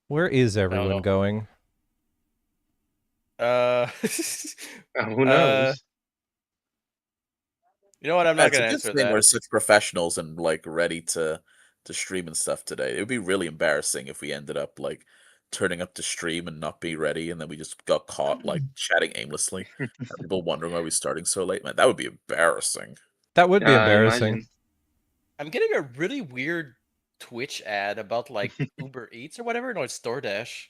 Where is I don't everyone know. going? Uh, Who uh, knows? you know what? I'm not It's a gonna good answer thing that. we're such professionals and like ready to stream and stuff today. It would be really embarrassing if we ended up like turning up to stream and not be ready, and then we just got caught like chatting aimlessly, and people wondering why we're starting so late. Man, that would be embarrassing. That would be Yeah, I embarrassing. imagine. I'm getting a really weird Twitch ad about like Uber Eats or whatever. No, it's DoorDash.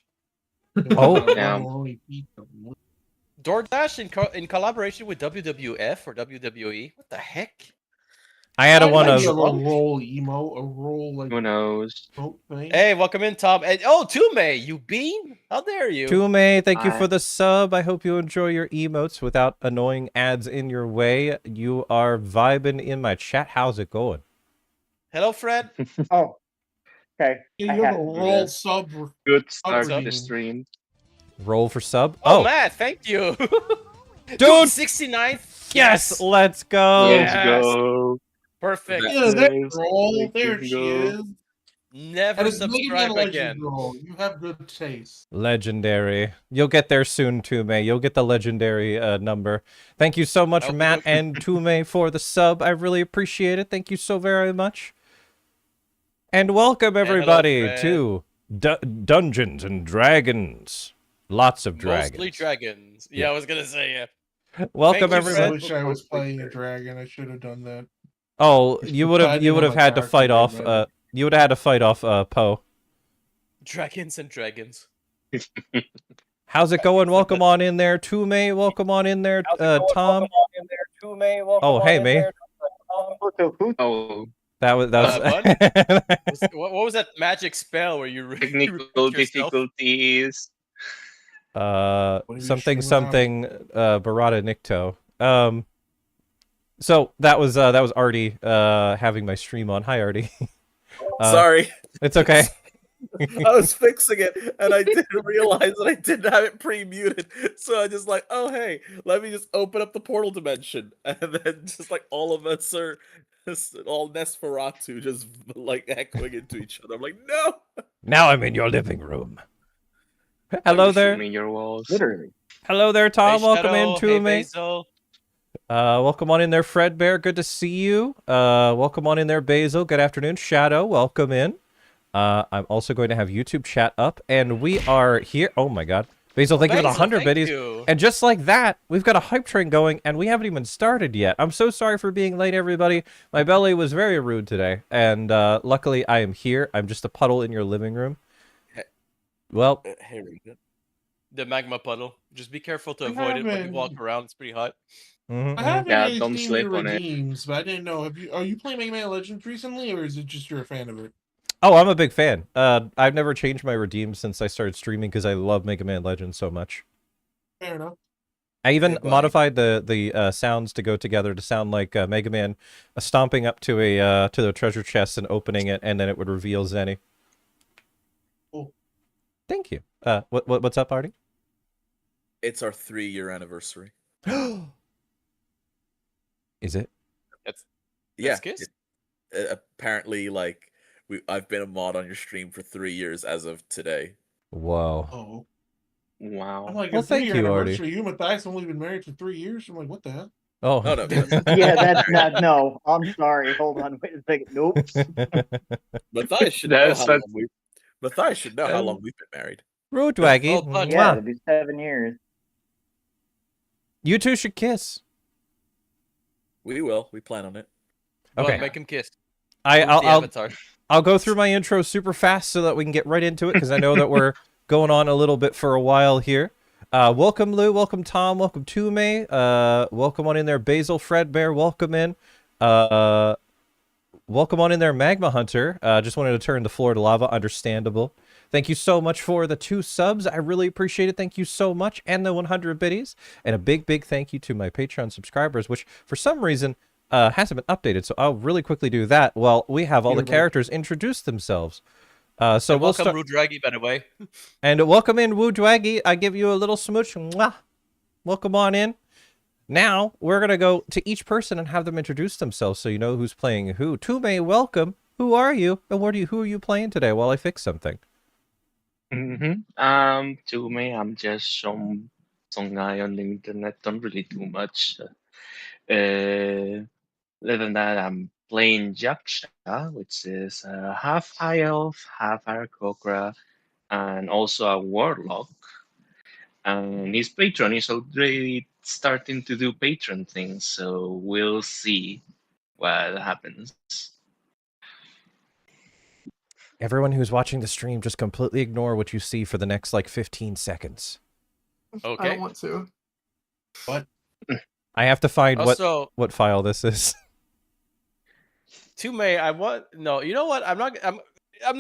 Oh. Damn. DoorDash in collaboration with WWF or WWE. What the heck? I had a Am one I of. a drunk? roll emo, a roll like Who knows? smoke thing. Hey, welcome in, Tom. And, oh, Tume, you bean? How dare you? Tume, thank you I- for the sub. I hope you enjoy your emotes without annoying ads in your way. You are vibing in my chat. How's it going? Hello, Fred. Oh, okay. Yeah, I you have have a to do roll this. sub. Good start up? to the stream. Roll for sub. Oh, Oh, Matt, thank you. Dude! 69th. yes, let's go. Yeah. Let's go. Perfect. Yeah, there, Yes, roll. There we she go. is. Never And it's Mega Man subscribe Legends again. roll. You have good taste. Legendary. You'll get there soon, Tume. You'll get the legendary number. Thank you so much, Okay. Matt and Tume, for the sub. I really appreciate it. Thank you so very much. And welcome, hello, everybody, Fred. to Dungeons and Dragons. Lots of dragons. Mostly dragons. Yeah, I was gonna say yeah. Welcome, Thank you, I everybody. Fred. wish I was playing a dragon. I should have done that. Oh, you would I have didn't have a had to fight character off. very much. You would have had to fight off Poe. Dragons and dragons. How's it going? Welcome on in there, Tume. Welcome on in there, Tom. Oh, hey, me. Oh, That was What was that magic spell where you technical repeat yourself? difficulties. are you something streaming Barada Nikto. So that was Artie having my stream on. Hi, Artie. Sorry, It's okay. I was fixing it and I didn't realize that I didn't have it pre-muted. So I just like, oh hey, let me just open up the portal dimension, and then just like all of us are just all Nosferatu just like echoing into each other. I'm like, no. Now I'm in your living room. Hello there. Shoot me your walls. Literally. Hello there, Tom. Hey, Welcome Shadow. in to Hey, me. Basil. Welcome on in there, Fred Bear. Good to see you. Welcome on in there, Basil. Good afternoon, Shadow. Welcome in. I'm also going to have YouTube chat up, and we are here. Oh my God, Basil, thank you for the 100 thank biddies. you. And just like that, we've got a hype train going, and we haven't even started yet. I'm so sorry for being late, everybody. My belly was very rude today, and luckily I am here. I'm just a puddle in your living room. Well, Hey, Rita. The magma puddle. Just be careful to I avoid it when you haven't- walk around. It's pretty hot. mhm, I mhm. haven't Yeah, really don't seen slip your on it. redeems, but I didn't know. Are you playing Mega Man Legends recently, or is it just you're a fan of it? Oh, I'm a big fan. I've never changed my redeems since I started streaming because I love Mega Man Legends so much. Fair enough. I even Hey, buddy. modified the sounds to go together to sound like Mega Man stomping up to the treasure chest and opening it, and then it would reveal Zenny. Cool. Thank you. What's up, Artie? It's our 3-year anniversary. Is it? Yeah, kiss? apparently, like I've been a mod on your stream for 3 years as of today. Whoa. Oh, Wow. I'm like, Well, a thank 3-year you, Artie. anniversary. You and Matthias only been married for 3 years. I'm like, what the hell? Oh. No, no. Yeah, that's not. No, I'm sorry. Hold on. Wait a second. Nope. Matthias should know That's how not- long we. Matthias should know how long we've been married. Rude Waggy. Oh, but- Yeah, Mwah. it'll be 7 years. You two should kiss. We will. We plan on it. Go on, Okay. make him kiss. I'll Move the I'll, avatar. I'll go through my intro super fast so that we can get right into it because I know that we're going on a little bit for a while here. Welcome, Lou. Welcome, Tom. Welcome, Tume. Welcome on in there, Basil, Fred Bear. Welcome in. Welcome on in there, Magma Hunter. Just wanted to turn the floor to lava. Understandable. Thank you so much for the 2 subs. I really appreciate it. Thank you so much. And the 100 biddies. And a big, big thank you to my Patreon subscribers, which for some reason hasn't been updated. So I'll really quickly do that while we have all the characters introduce themselves. So And we'll welcome, start. Rudragi, by the way. And welcome in, Woo Dwaggy. I give you a little smooch. Mwah. Welcome on in. Now, we're going to go to each person and have them introduce themselves so you know who's playing who. Tume, welcome. Who are you? And who are you playing today while I fix something? To me, I'm just some guy on the internet. Don't really do much. Other than that, I'm playing Yaksha, which is half high elf, half Aarakocra, and also a warlock. And his patron is already starting to do patron things, so we'll see what happens. Everyone who's watching the stream, just completely ignore what you see for the next like 15 seconds. I Okay. don't want to. I have to find Also, what file this is. Tume, I want no. You know what? I'm not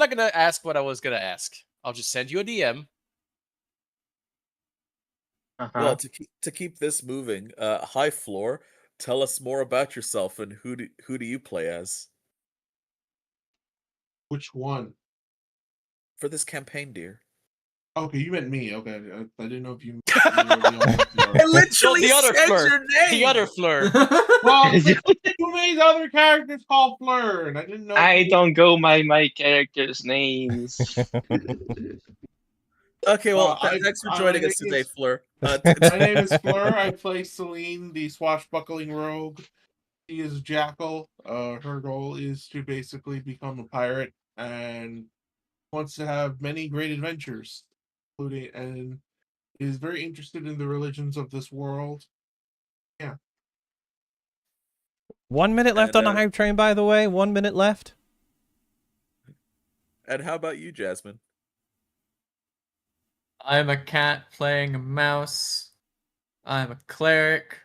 gonna ask what I was gonna ask. I'll just send you a DM. Well, to keep this moving, High Floor, tell us more about yourself and who do you play as Which one? for this campaign, dear? Okay, you meant me. Okay, I didn't know if you. The I literally the other said Fleur. your name. The other Fleur. well, too many other characters called Fleur, and I didn't know. I don't go by my characters' names. Okay, well, Well, thanks for my joining name us today, is- Fleur. My name is Fleur. I play Celine, the swashbuckling rogue. She is Jackal. Her goal is to basically become a pirate and wants to have many great adventures, including and is very interested in the religions of this world. 1 minute left And, on the hype train, by the way. 1 minute left. And how about you, Jasmine? I'm a cat playing a mouse. I'm a cleric.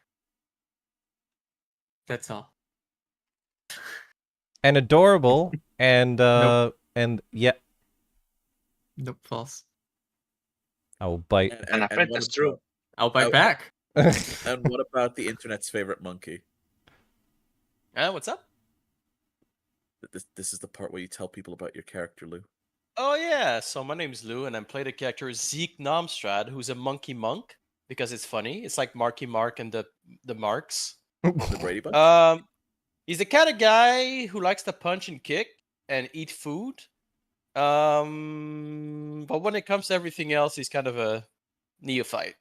That's all. And adorable and Nope. and yeah, Nope, false. I will bite. And I bet that's true. I'll bite Oh. back. And what about the internet's favorite monkey? What's up? This is the part where you tell people about your character, Lou. Oh yeah. So my name's Lou, and I'm playing the character Zeke Nomstrad, who's a monkey monk because it's funny. It's like Marky Mark and the Marks. The Brady Bunch. He's the kind of guy who likes to punch and kick and eat food. But when it comes to everything else, he's kind of a neophyte.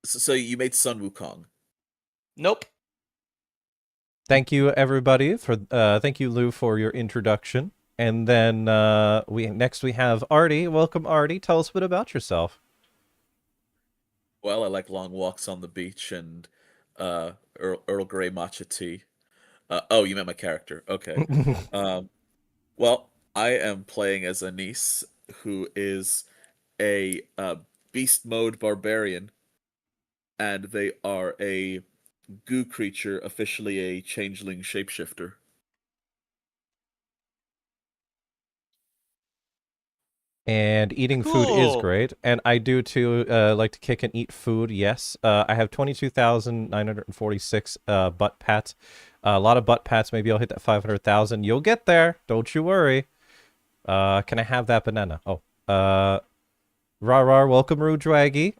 So you made Sun Wukong. Nope. Thank you, everybody, for thank you, Lou, for your introduction. And then we have Artie. Welcome, Artie. Tell us a bit about yourself. Well, I like long walks on the beach and Earl Grey matcha tea. Oh, you meant my character. Okay. Well, I am playing as Anise, who is a beast mode barbarian, and they are a goo creature, officially a changeling shapeshifter. And eating food is Cool. great. And I do too like to kick and eat food, yes. I have 22,946 butt pats. A lot of butt pats. Maybe I'll hit that 500,000. You'll get there. Don't you worry. Can I have that banana? Oh. Rar, welcome, Rudwaggy.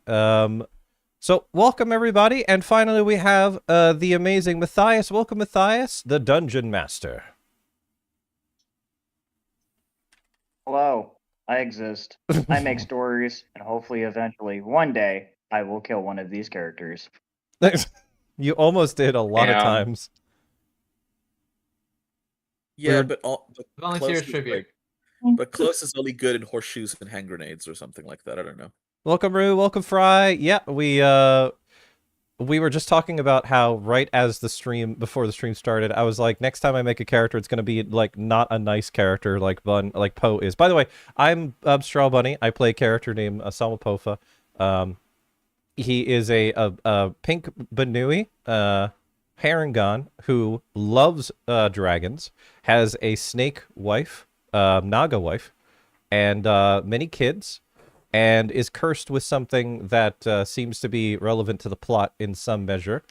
So, welcome, everybody. And finally, we have the amazing Matthias. Welcome, Matthias, the Dungeon Master. Hello, I exist. I make stories, and hopefully, eventually, one day, I will kill one of these characters. You almost did a lot of Yeah. times. Yeah, Weird. but Volunteers Close is tribute. but Close is only good in horseshoes and hand grenades or something like that. I don't know. Welcome, Rue. Welcome, Fry. Yeah, we were just talking about how before the stream started, I was like, next time I make a character, it's gonna be like not a nice character like Poe is. By the way, I'm Strawbunneh. I play a character named Samapofa. He is a pink Banui Harangon who loves dragons, has a snake wife, Naga wife, and many kids, and is cursed with something that seems to be relevant to the plot in some measure.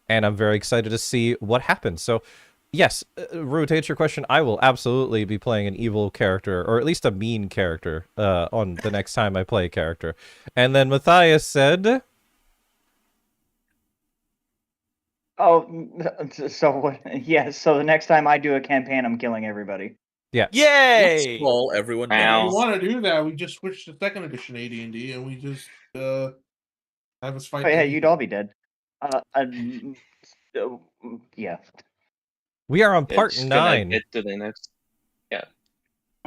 And I'm very excited to see what happens. So, yes, Rue, to answer your question, I will absolutely be playing an evil character, or at least a mean character, on the next time I play a character. And then Matthias said... Oh, so what? Yes. So the next time I do a campaign, I'm killing everybody. Yeah. Let's Yay! call everyone Wow. If you names. want to do that, we just switch to 2nd edition AD&D, and we just have us fight. Oh, yeah, anything. you'd all be dead. Yeah. We are on We're part just gonna 9. get to the next.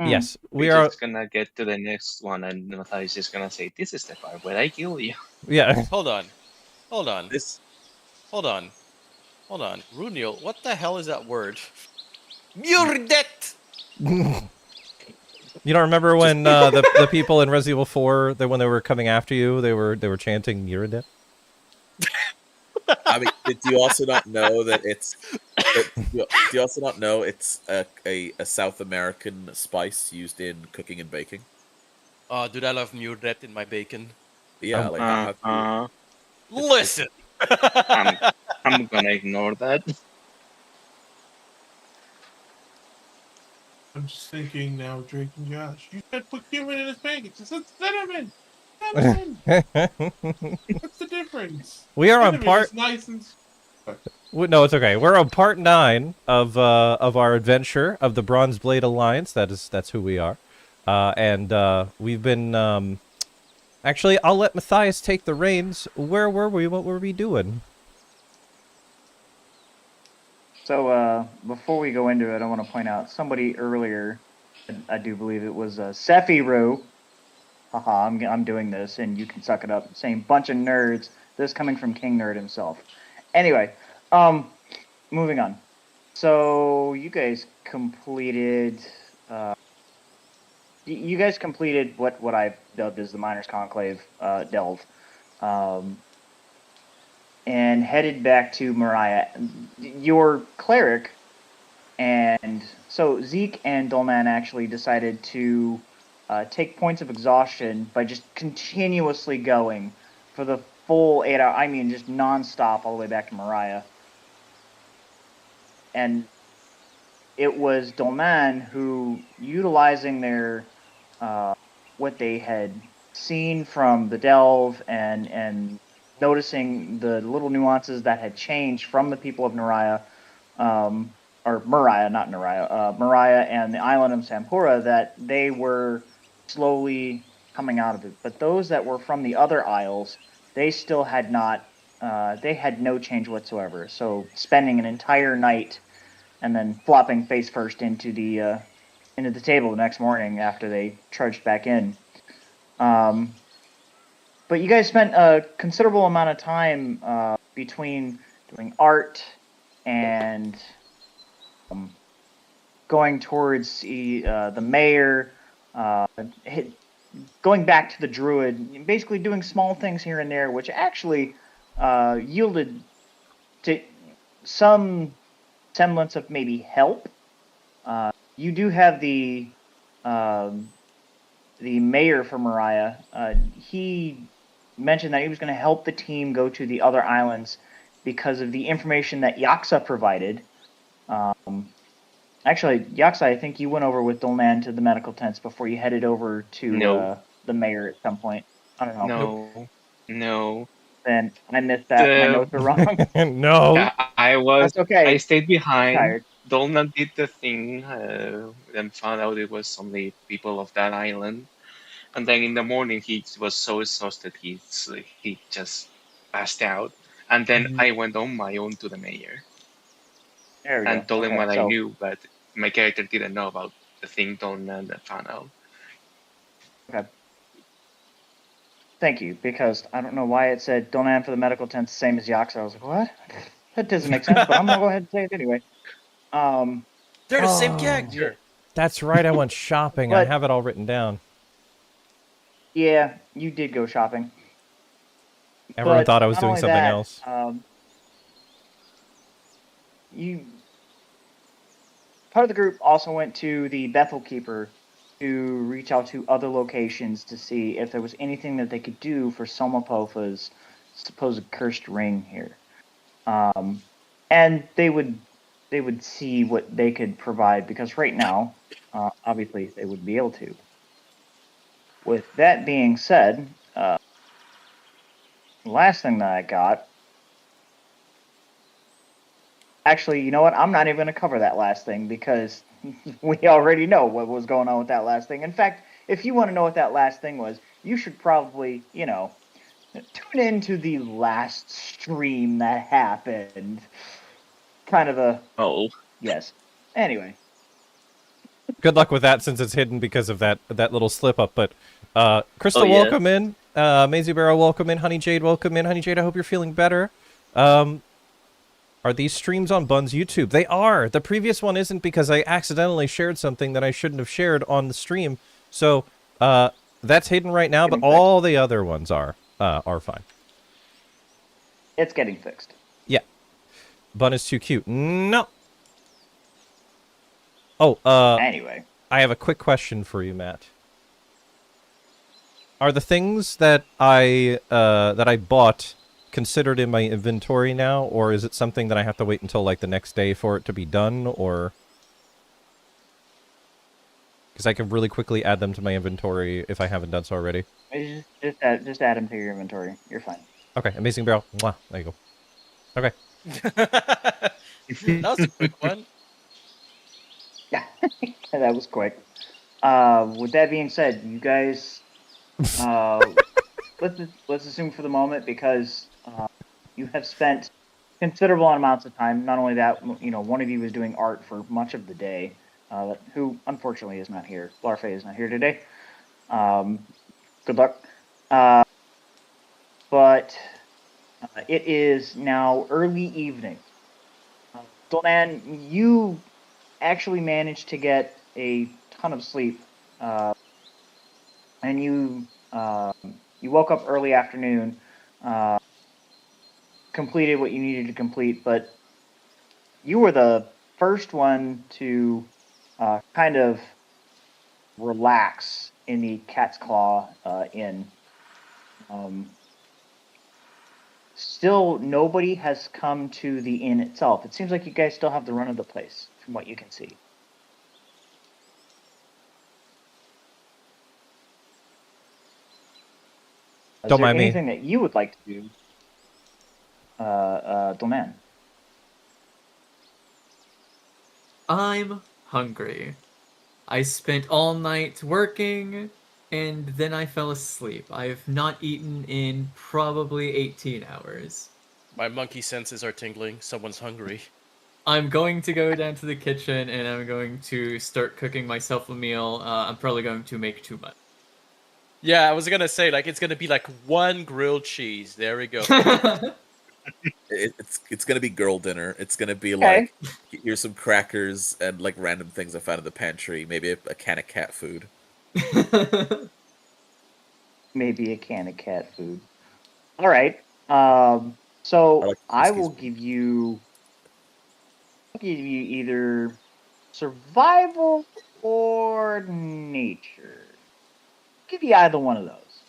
Yes, we We're are. just gonna get to the next one, and Matthias is gonna say, "This is the part where I kill you." Yeah. Hold on. Hold on. This Hold on. Hold on. Runiel, what the hell is that word? Murdet! You don't remember when the people in Resident Evil 4, when they were coming after you, they were chanting Murdet? I mean, did you also not know that it's? Do you also not know it's a South American spice used in cooking and baking? Oh, dude, I love Murdet in my bacon. Yeah, like how cool. Listen! I'm gonna ignore that. I'm just thinking now, Drake and Josh. You said put cumin in his pancakes. I said cinnamon. What's the difference? We are on Cinnamon part. is nice and. No, it's okay. We're on part 9 of our adventure of the Bronzeblade Alliance. That's who we are, and we've been. Actually, I'll let Matthias take the reins. Where were we? What were we doing? So before we go into it, I want to point out somebody earlier. I do believe it was Sephiroth. Haha, I'm doing this, and you can suck it up. Saying bunch of nerds. This coming from King Nerd himself. Anyway, moving on. So you guys completed. You guys completed what I've dubbed as the Miners Conclave delve, and headed back to Mariah. Your cleric, and so Zeke and Dolman actually decided to take points of exhaustion by just continuously going for the full 8 hour. I mean, just nonstop all the way back to Mariah. And it was Dolman who, utilizing their what they had seen from the delve and noticing the little nuances that had changed from the people of Naraya, or Mariah, not Naraya, Mariah and the island of Sampura, that they were slowly coming out of it. But those that were from the other isles, they still had not, they had no change whatsoever. So spending an entire night and then flopping face first into the table the next morning after they trudged back in. But you guys spent a considerable amount of time between doing art and going towards the mayor, going back to the druid, basically doing small things here and there, which actually yielded to some semblance of maybe help. You do have the mayor for Mariah. He mentioned that he was going to help the team go to the other islands because of the information that Yaksa provided. Actually, Yaksa, I think you went over with Dolman to the medical tents before you headed over to No. the mayor at some point. I don't know. No. Then I missed that. My notes are wrong. No. That's okay. I stayed I'm behind. tired. Dolna did the thing, then found out it was only people of that island. And then in the morning, he was so exhausted, he just passed out. And then I went on my own to the mayor There we and go. told him Okay, what I so knew, but my character didn't know about the thing Dolna found out. okay. Thank you, because I don't know why it said Dolman for the medical tent, same as Yaksa. I was like, what? That doesn't make sense, but I'm gonna go ahead and say it anyway. They're the same Oh. character. That's right. I went shopping. I But- have it all written down. Yeah, you did go shopping. Everyone But thought I was not doing only something that, else. Part of the group also went to the Bethel Keeper to reach out to other locations to see if there was anything that they could do for Somapofa's supposed cursed ring here. And they would see what they could provide, because right now, obviously, they would be able to. With that being said, the last thing that I got. Actually, you know what? I'm not even going to cover that last thing, because we already know what was going on with that last thing. In fact, if you want to know what that last thing was, you should probably, tune into the last stream that happened. Kind of a Oh, yes. Anyway, Good luck with that since it's hidden because of that little slip up. But Crystal, yeah. welcome in. Maisie Barrow, welcome in. Honey Jade, welcome in. Honey Jade, I hope you're feeling better. Are these streams on Bun's YouTube? They are. The previous one isn't because I accidentally shared something that I shouldn't have shared on the stream. So that's hidden right now, but all the other ones are fine. it's getting fixed. Yeah. Bun is too cute. No. Oh, Anyway, I have a quick question for you, Matt. Are the things that I bought considered in my inventory now, or is it something that I have to wait until like the next day for it to be done, or because I can really quickly add them to my inventory if I haven't done so already? just add them to your inventory. You're fine. Okay, amazing barrel. Mwah. There you go. Okay. That was a quick one. Yeah, that was quick. With that being said, you guys, let's assume for the moment, because you have spent considerable amounts of time. Not only that, one of you was doing art for much of the day, who unfortunately is not here. Larfay is not here today. Good luck. But it is now early evening. Dolman, you actually managed to get a ton of sleep, and you woke up early afternoon, completed what you needed to complete, but you were the first one to kind of relax in the Cat's Claw Inn. Still, nobody has come to the inn itself. It seems like you guys still have the run of the place, from what you can see. Don't mind me. Anything that you would like to do, Dolman? I'm hungry. I spent all night working, and then I fell asleep. I've not eaten in probably 18 hours. My monkey senses are tingling. Someone's hungry. I'm going to go down to the kitchen, and I'm going to start cooking myself a meal. I'm probably going to make too much. Yeah, I was gonna say, like, it's gonna be like one grilled cheese. There we go. It's gonna be girl dinner. It's gonna be Okay. like, here's some crackers and like random things I found in the pantry. Maybe a can of cat food. Maybe a can of cat food. All right. So like I Whiskey's will food. give you either survival or nature. Give you either one of those.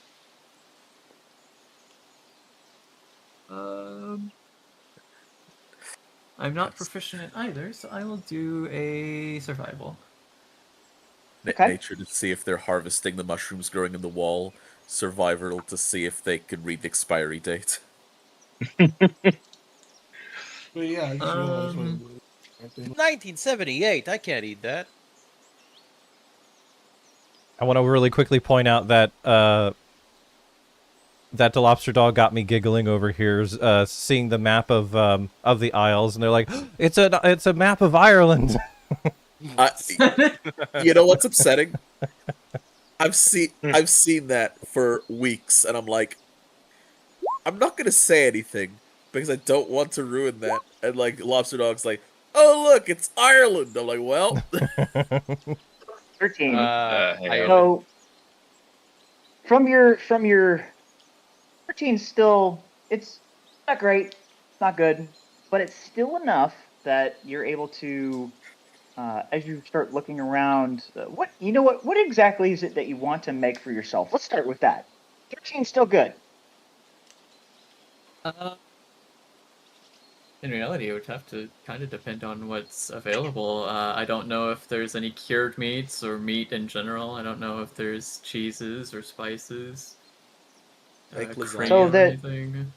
I'm not proficient in either, so I will do a survival. Okay. Nature to see if they're harvesting the mushrooms growing in the wall. Survival to see if they can read the expiry date. But yeah, I just realized what it was. 1978. I can't eat that. I want to really quickly point out that that the lobster dog got me giggling over here, seeing the map of the Isles, and they're like, it's a map of Ireland. You know what's upsetting? I've seen that for weeks, and I'm like, I'm not gonna say anything because I don't want to ruin that. And like Lobster Dog's like, oh look, it's Ireland. I'm like, well, 13. Hey, So from your 13 still, it's not great, not good, but it's still enough that you're able to, as you start looking around, what exactly is it that you want to make for yourself? Let's start with that. 13 still good. In reality, it would have to kind of depend on what's available. I don't know if there's any cured meats or meat in general. I don't know if there's cheeses or spices. Like lasagna. Cream So or that- anything.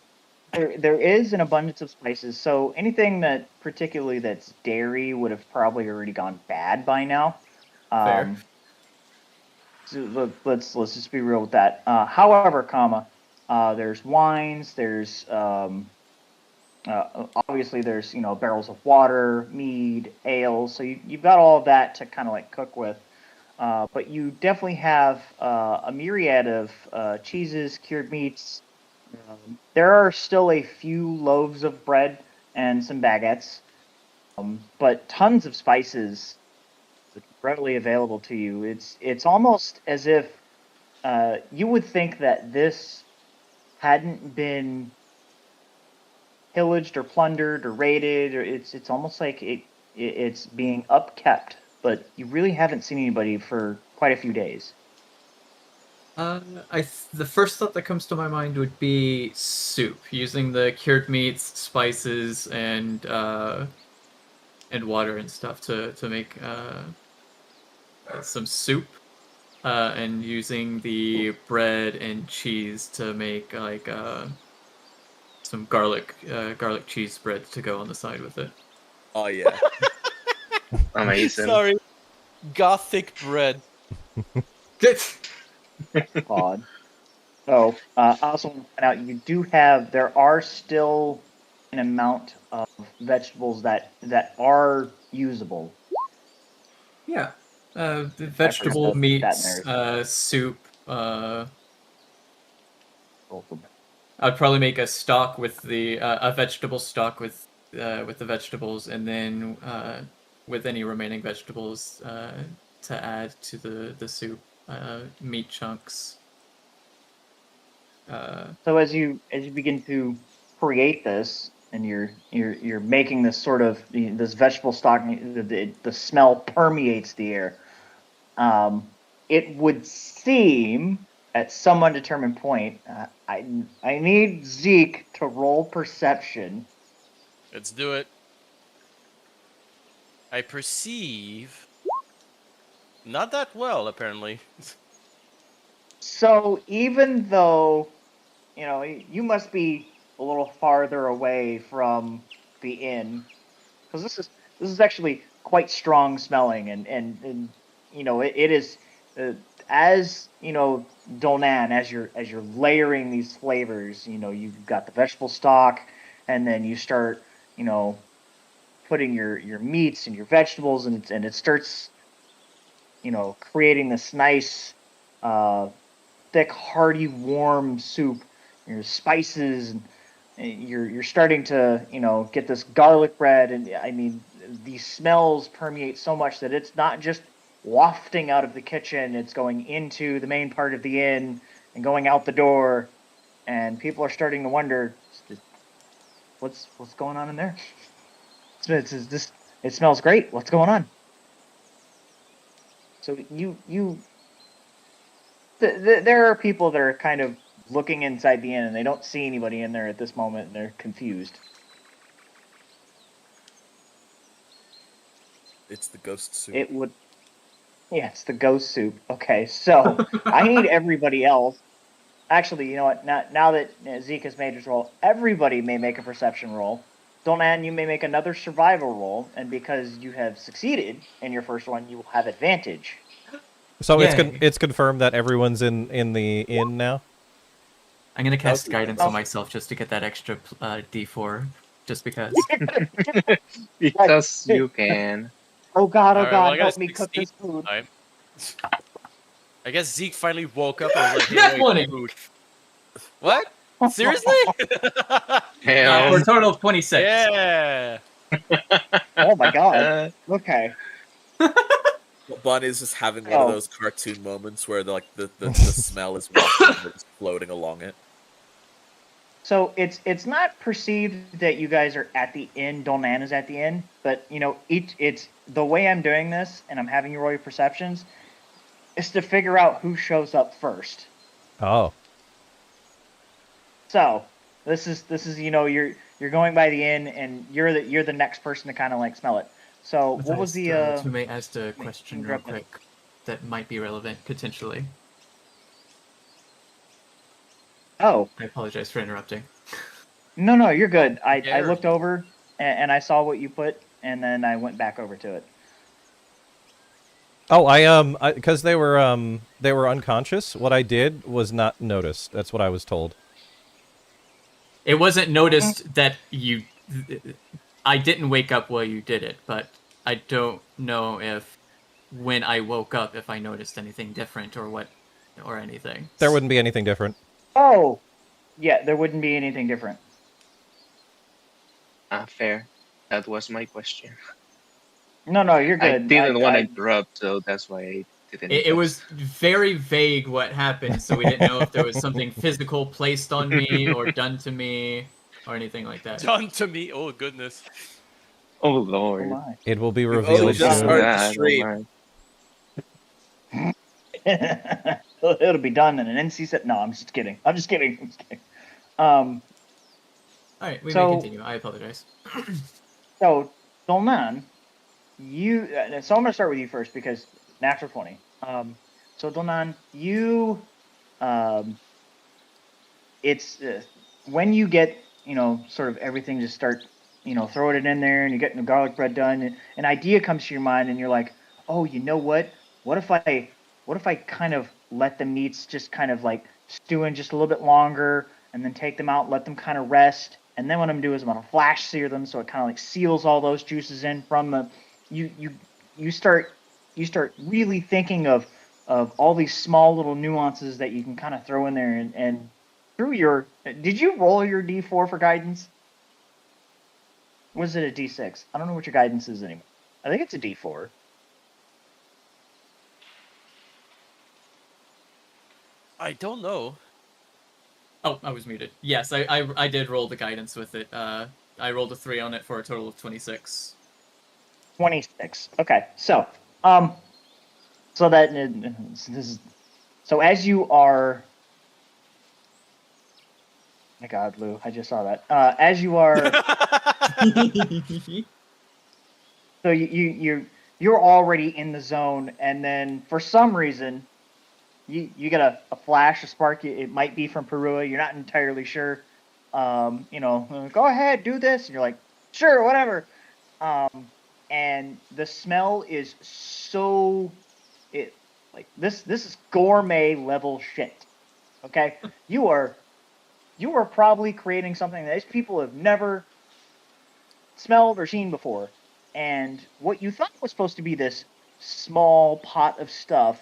There is an abundance of spices, so anything that particularly that's dairy would have probably already gone bad by now. Fair. So let's just be real with that. However, there's wines, there's obviously there's barrels of water, mead, ale, so you've got all of that to kind of like cook with. But you definitely have a myriad of cheeses, cured meats. There are still a few loaves of bread and some baguettes, but tons of spices readily available to you. It's almost as if you would think that this hadn't been pillaged or plundered or raided, or it's almost like it's being upkept. But you really haven't seen anybody for quite a few days. The first thought that comes to my mind would be soup, using the cured meats, spices, and water and stuff to make some soup, and using the bread and cheese to make like some garlic cheese bread to go on the side with it. Oh yeah. Amazing. Sorry. Gothic bread. Odd. So, I also want to point out there are still an amount of vegetables that are usable. Yeah. The vegetable that meats, there. soup. I'd probably make a stock with a vegetable stock with the vegetables, and then with any remaining vegetables to add to the soup, meat chunks. So as you begin to create this, and you're making this sort of this vegetable stock, the smell permeates the air. It would seem at some undetermined point, I need Zeke to roll perception. Let's do it. I perceive not that well, apparently. So even though you must be a little farther away from the inn, because this is actually quite strong smelling, and it is as Donan, as you're layering these flavors, you've got the vegetable stock, and then you start putting your meats and your vegetables, and it starts creating this nice thick, hearty, warm soup. Your spices, and you're starting to get this garlic bread, and I mean these smells permeate so much that it's not just wafting out of the kitchen, it's going into the main part of the inn and going out the door, and people are starting to wonder what's going on in there. It smells great. What's going on? So there are people that are kind of looking inside the inn, and they don't see anybody in there at this moment, and they're confused. It's the ghost soup. It's the ghost soup. Okay, so I need everybody else. Actually, you know what? Now that Zeke has made his roll, everybody may make a perception roll. Donan, you may make another survival roll, and because you have succeeded in your first one, you will have advantage. So Yay. it's confirmed that everyone's in the inn now. I'm gonna cast guidance on awesome. myself just to get that extra D4, just because. Because you can. Oh God, Alright, well, I got help a me cook 16 this food. time. I guess Zeke finally woke up and was like, Nat hey, 20! food. What? Seriously? Hell. For a total of 26. Yeah. Oh my God. Okay. Bunny is just having one of those cartoon moments where the smell is walking and it's floating along it. So it's not perceived that you guys are at the inn. Donan is at the inn, but it's the way I'm doing this, and I'm having you roll your perceptions, is to figure out who shows up first. Oh. So this is you're going by the inn, and you're the next person to kind of like smell it. So what was the Who may ask a question real quick that might be relevant potentially? Oh, I apologize for interrupting. No, you're good. I dare looked you. over and I saw what you put, and then I went back over to it. Oh, because they were unconscious. What I did was not noticed. That's what I was told. It wasn't noticed that you. I didn't wake up while you did it, but I don't know if when I woke up if I noticed anything different or what or anything. There wouldn't be anything different. Oh, yeah, there wouldn't be anything different. Fair. That was my question. No, you're I good. didn't want to interrupt, so that's why I didn't. It was very vague what happened, so we didn't know if there was something physical placed on me or done to me or anything like that. Done to me. Oh goodness. Oh Oh lord. my. It will be We've revealed only just soon. started the I don't stream. mind. It'll be done in an NC set. No, I'm just kidding. I'm just kidding. All right, we So- may continue. I apologize. So, Dolman, you. So I'm gonna start with you first because natural 20. So Dolman, you. It's when you get sort of everything just start throwing it in there and you're getting the garlic bread done. An idea comes to your mind and you're like, oh, you know what? What if I kind of let the meats just kind of like stew in just a little bit longer and then take them out, let them kind of rest. And then what I'm gonna do is I'm gonna flash sear them so it kind of like seals all those juices in from the. You start really thinking of all these small little nuances that you can kind of throw in there and through your. Did you roll your D4 for guidance? Was it a D6? I don't know what your guidance is anymore. I think it's a D4. I don't know. Oh, I was muted. Yes, I did roll the guidance with it. I rolled a 3 on it for a total of 26. 26. Okay, so so that this is so as you are. My God, Lou, I just saw that. As you are, so you're already in the zone, and then for some reason, you get a flash, a spark. It might be from Perua. You're not entirely sure. Go ahead, do this. And you're like, sure, whatever. And the smell is so this is gourmet level shit. Okay, you are probably creating something that these people have never smelled or seen before. And what you thought was supposed to be this small pot of stuff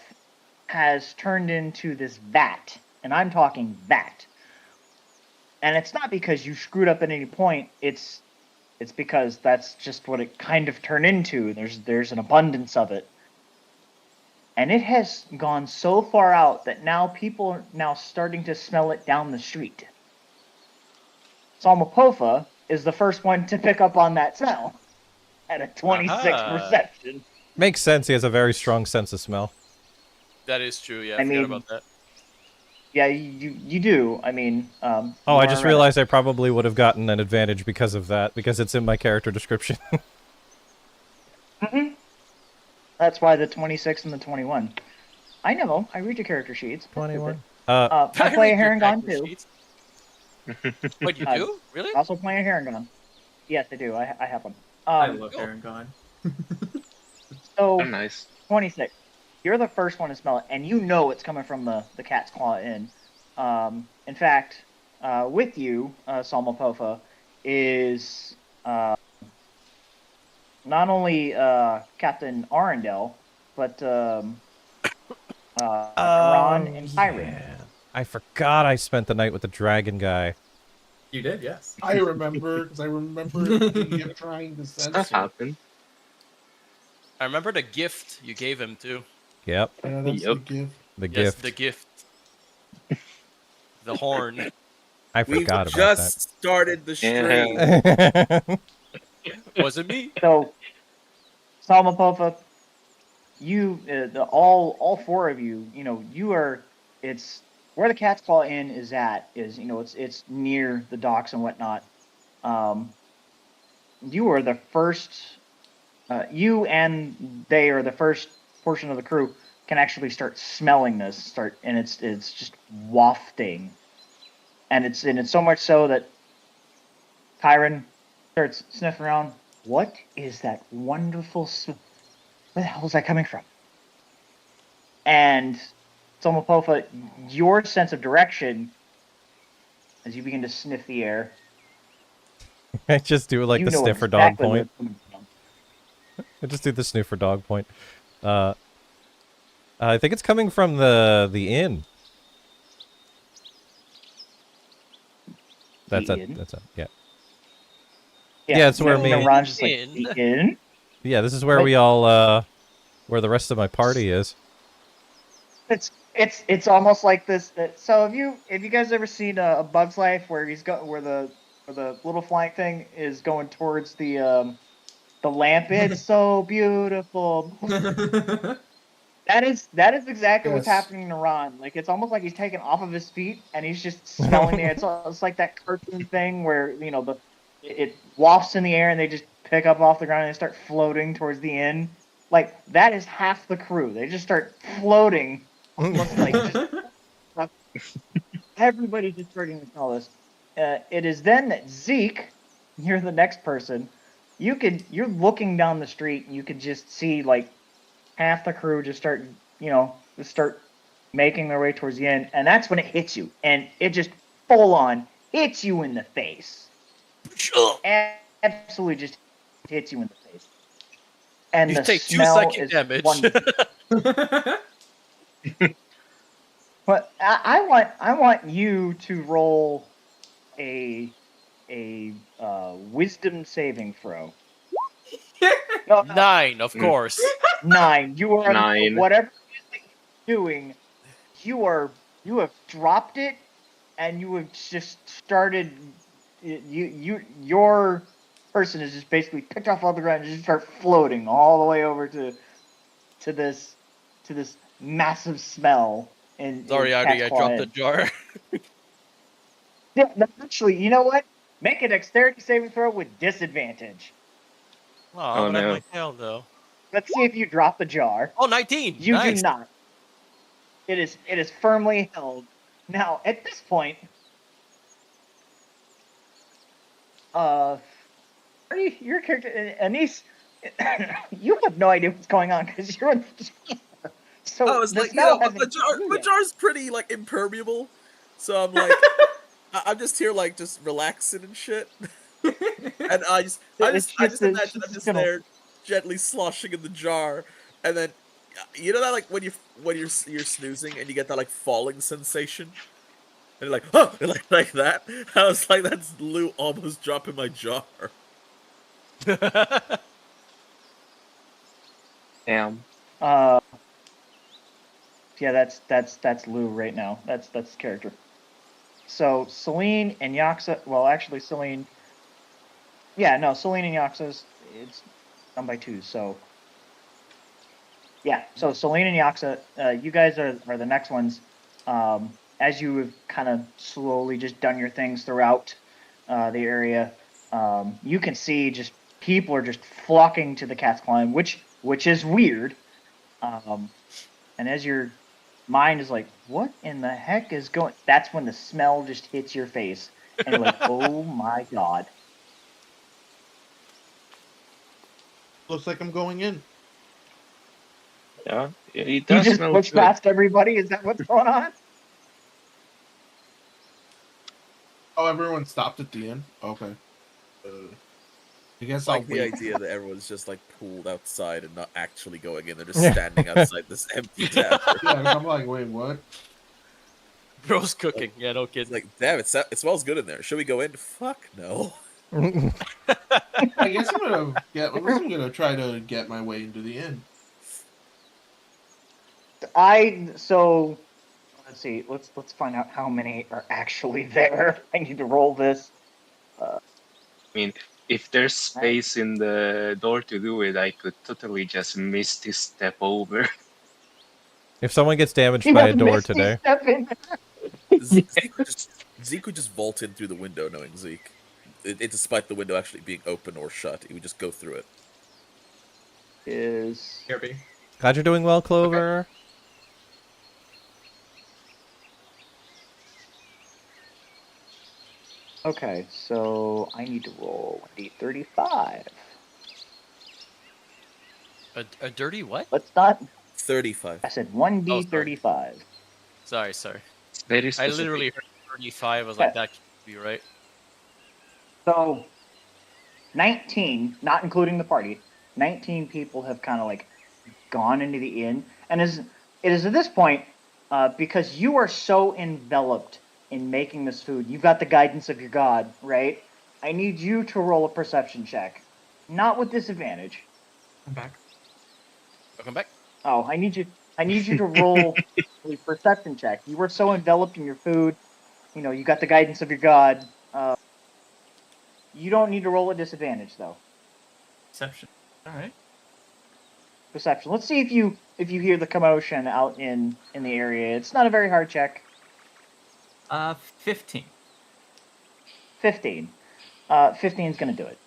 has turned into this vat. And I'm talking vat. And it's not because you screwed up at any point. It's because that's just what it kind of turned into. There's an abundance of it. And it has gone so far out that now people are now starting to smell it down the street. Salmapofa is the first one to pick up on that smell at a 26 Aha. perception. Makes sense. He has a very strong sense of smell. That is true. Yeah, I I forgot mean- about that. Yeah, you do. I mean, Oh, you I are just right. realized I probably would have gotten an advantage because of that, because it's in my character description. Mhm. That's why the 26 and the 21. I know. I read your character sheets. 21. I play a read your Herringon character too. sheets. What you Uh, do? Really? Also playing a Herringon. Yes, I do. I have one. I love cool. Aaron Gone. So Oh, nice. 26. You're the first one to smell it, and you know it's coming from the Cat's Claw Inn. In fact, with you, Salmapofa, is not only Captain Arundel, but Ron and Kyron. Yeah. I forgot I spent the night with the dragon guy. You did, yes. I remember because I remember him trying to Stuff censor. happened. I remember the gift you gave him too. Yep, Yeah, that's the Yup. gift. the Yes, gift. the gift. The horn. I We've forgot about just started the stream. that. Wasn't me. So, Salmapofa, you, all four of you, you are. It's where the Cat's Claw Inn is at. It's near the docks and whatnot. You are the first. You and they are the first portion of the crew can actually start smelling this. And it's just wafting, and it's so much so that Kyron starts sniffing around. What is that wonderful smell? Where the hell is that coming from? And Somapofa, your sense of direction, as you begin to sniff the air, I just do like you the know sniffer dog exactly where point. it's coming from. I just do the sniffer dog point. I think it's coming from the inn. That's The a inn? that's a yeah. Yeah, it's where me. Naran's just like, Inn? the inn? Yeah, this is where Right. we all where the rest of my party is. It's almost like this. So have you guys ever seen A Bug's Life where where the little flying thing is going towards the lamp? It's so beautiful. That is exactly what's Yes. happening to Ron. Like it's almost like he's taken off of his feet and he's just smelling the air. It's like that cartoon thing where it wafts in the air and they just pick up off the ground and they start floating towards the inn. Like that is half the crew. They just start floating, almost like just everybody's just starting to smell this. It is then that Zeke, you're the next person. You're looking down the street and you can just see like half the crew just start making their way towards the end, and that's when it hits you, and it just full on hits you in the face. Absolutely, just hits you in the face. And You the take 2 smell psychic is damage. wonderful. But I want you to roll a wisdom saving throw. No, 9, of course. 9. You are 9. whatever you're doing. You have dropped it, and you have just started. Your person is just basically picked off all the ground and just start floating all the way over to this massive smell. Sorry, Artie, I dropped the jar. Yeah, no, actually, you know what? Make a dexterity saving throw with disadvantage. Oh, but I no. have my tail, though. Let's see if you drop the jar. Oh, 19! You Nice. do not. It is firmly held. Now, at this point, your character, Anise, you have no idea what's going on because you're in the jar. So I was the like, smell yeah, hasn't the jar's pretty like impermeable, so I'm like, I'm just here like just relaxing and shit, and I just imagine I'm just there gently sloshing in the jar, and then you know that like when you're snoozing and you get that like falling sensation, and you're like, oh, like that. I was like, that's Lou almost dropping my jar. Damn. Yeah, that's Lou right now. That's his character. So Celine and Yaksa. Well, actually, Celine. Yeah, no, Celine and Yaksa's. It's done by 2. So yeah, so Celine and Yaksa, you guys are the next ones. As you have kind of slowly just done your things throughout the area, you can see just people are just flocking to the Cat's Climb, which is weird. And as your mind is like, what in the heck is going? That's when the smell just hits your face, and you're like, oh my god. Looks like I'm going in. Yeah, it You does just smell push good. past everybody. Is that what's going on? Oh, everyone stopped at the end? Okay. I guess I I'll like the wait. idea that everyone's just like pulled outside and not actually going in. They're just standing outside this empty tavern. Yeah, I'm like, wait, what? Bro's cooking. Yeah, no It's kidding. like, damn, it smells good in there. Should we go in? Fuck no. I guess I'm gonna try to get my way into the inn. So let's see. Let's find out how many are actually there. I need to roll this. I mean, if there's space in the door to do it, I could totally just misty step over. If someone gets damaged by a door Misty today, step in. Zeke would just vault in through the window, knowing Zeke. It despite the window actually being open or shut, he would just go through it. Is Kirby. glad you're doing well, Clover. Okay, so I need to roll 1d35. A dirty what? Let's not. 35. I said Oh, sorry. 1d35. Sorry, sorry. It's very I specific. literally heard 35. I was Okay. like, that can't be right. So 19, not including the party, 19 people have kind of like gone into the inn, and it is at this point because you are so enveloped in making this food. You've got the guidance of your god, right? I need you to roll a perception check, not with disadvantage. I'm back. Welcome back. Oh, I need you to roll a perception check. You were so enveloped in your food. You know, you got the guidance of your god. You don't need to roll a disadvantage though. Perception. All right. Perception. Let's see if you hear the commotion out in the area. It's not a very hard check. 15. 15. 15 is going to do it.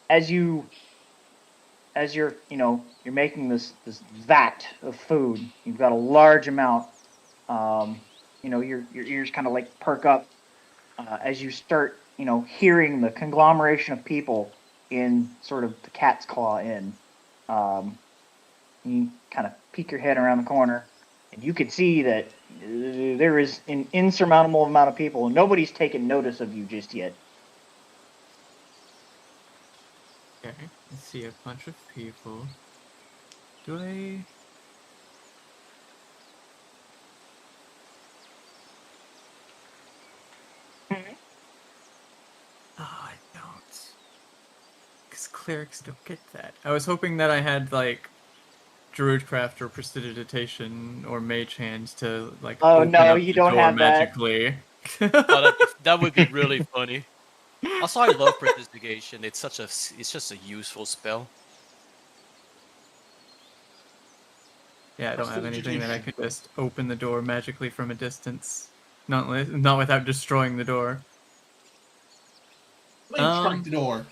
As you're you're making this vat of food. You've got a large amount. Your ears kind of like perk up as you start hearing the conglomeration of people in sort of the Cat's Claw Inn. You kind of peek your head around the corner, and you can see that there is an insurmountable amount of people, and nobody's taken notice of you just yet. Okay. I see a bunch of people. Do I? Oh, I don't. Because clerics don't get that. I was hoping that I had, like, Druidcraft or Prestidigitation or Mage Hand to, like, Oh, open no, up you the don't door have that. magically. Oh, that would be really funny. Also, I love Prestidigitation. It's just a useful spell. Yeah, I don't have anything that I could just open the door magically from a distance. Not without destroying the door. Blink strike the door.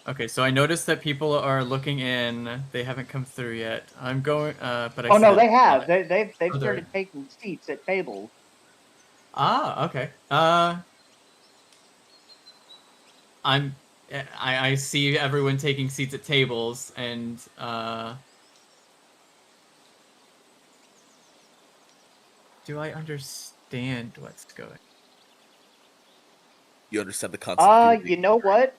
Okay, so I noticed that people are looking in. They haven't come through yet. I'm going, but I Oh see no, that- they have. They've Oh, they're- started taking seats at tables. Ah, okay. I see everyone taking seats at tables, and do I understand what's going? You understand the concept of You know what?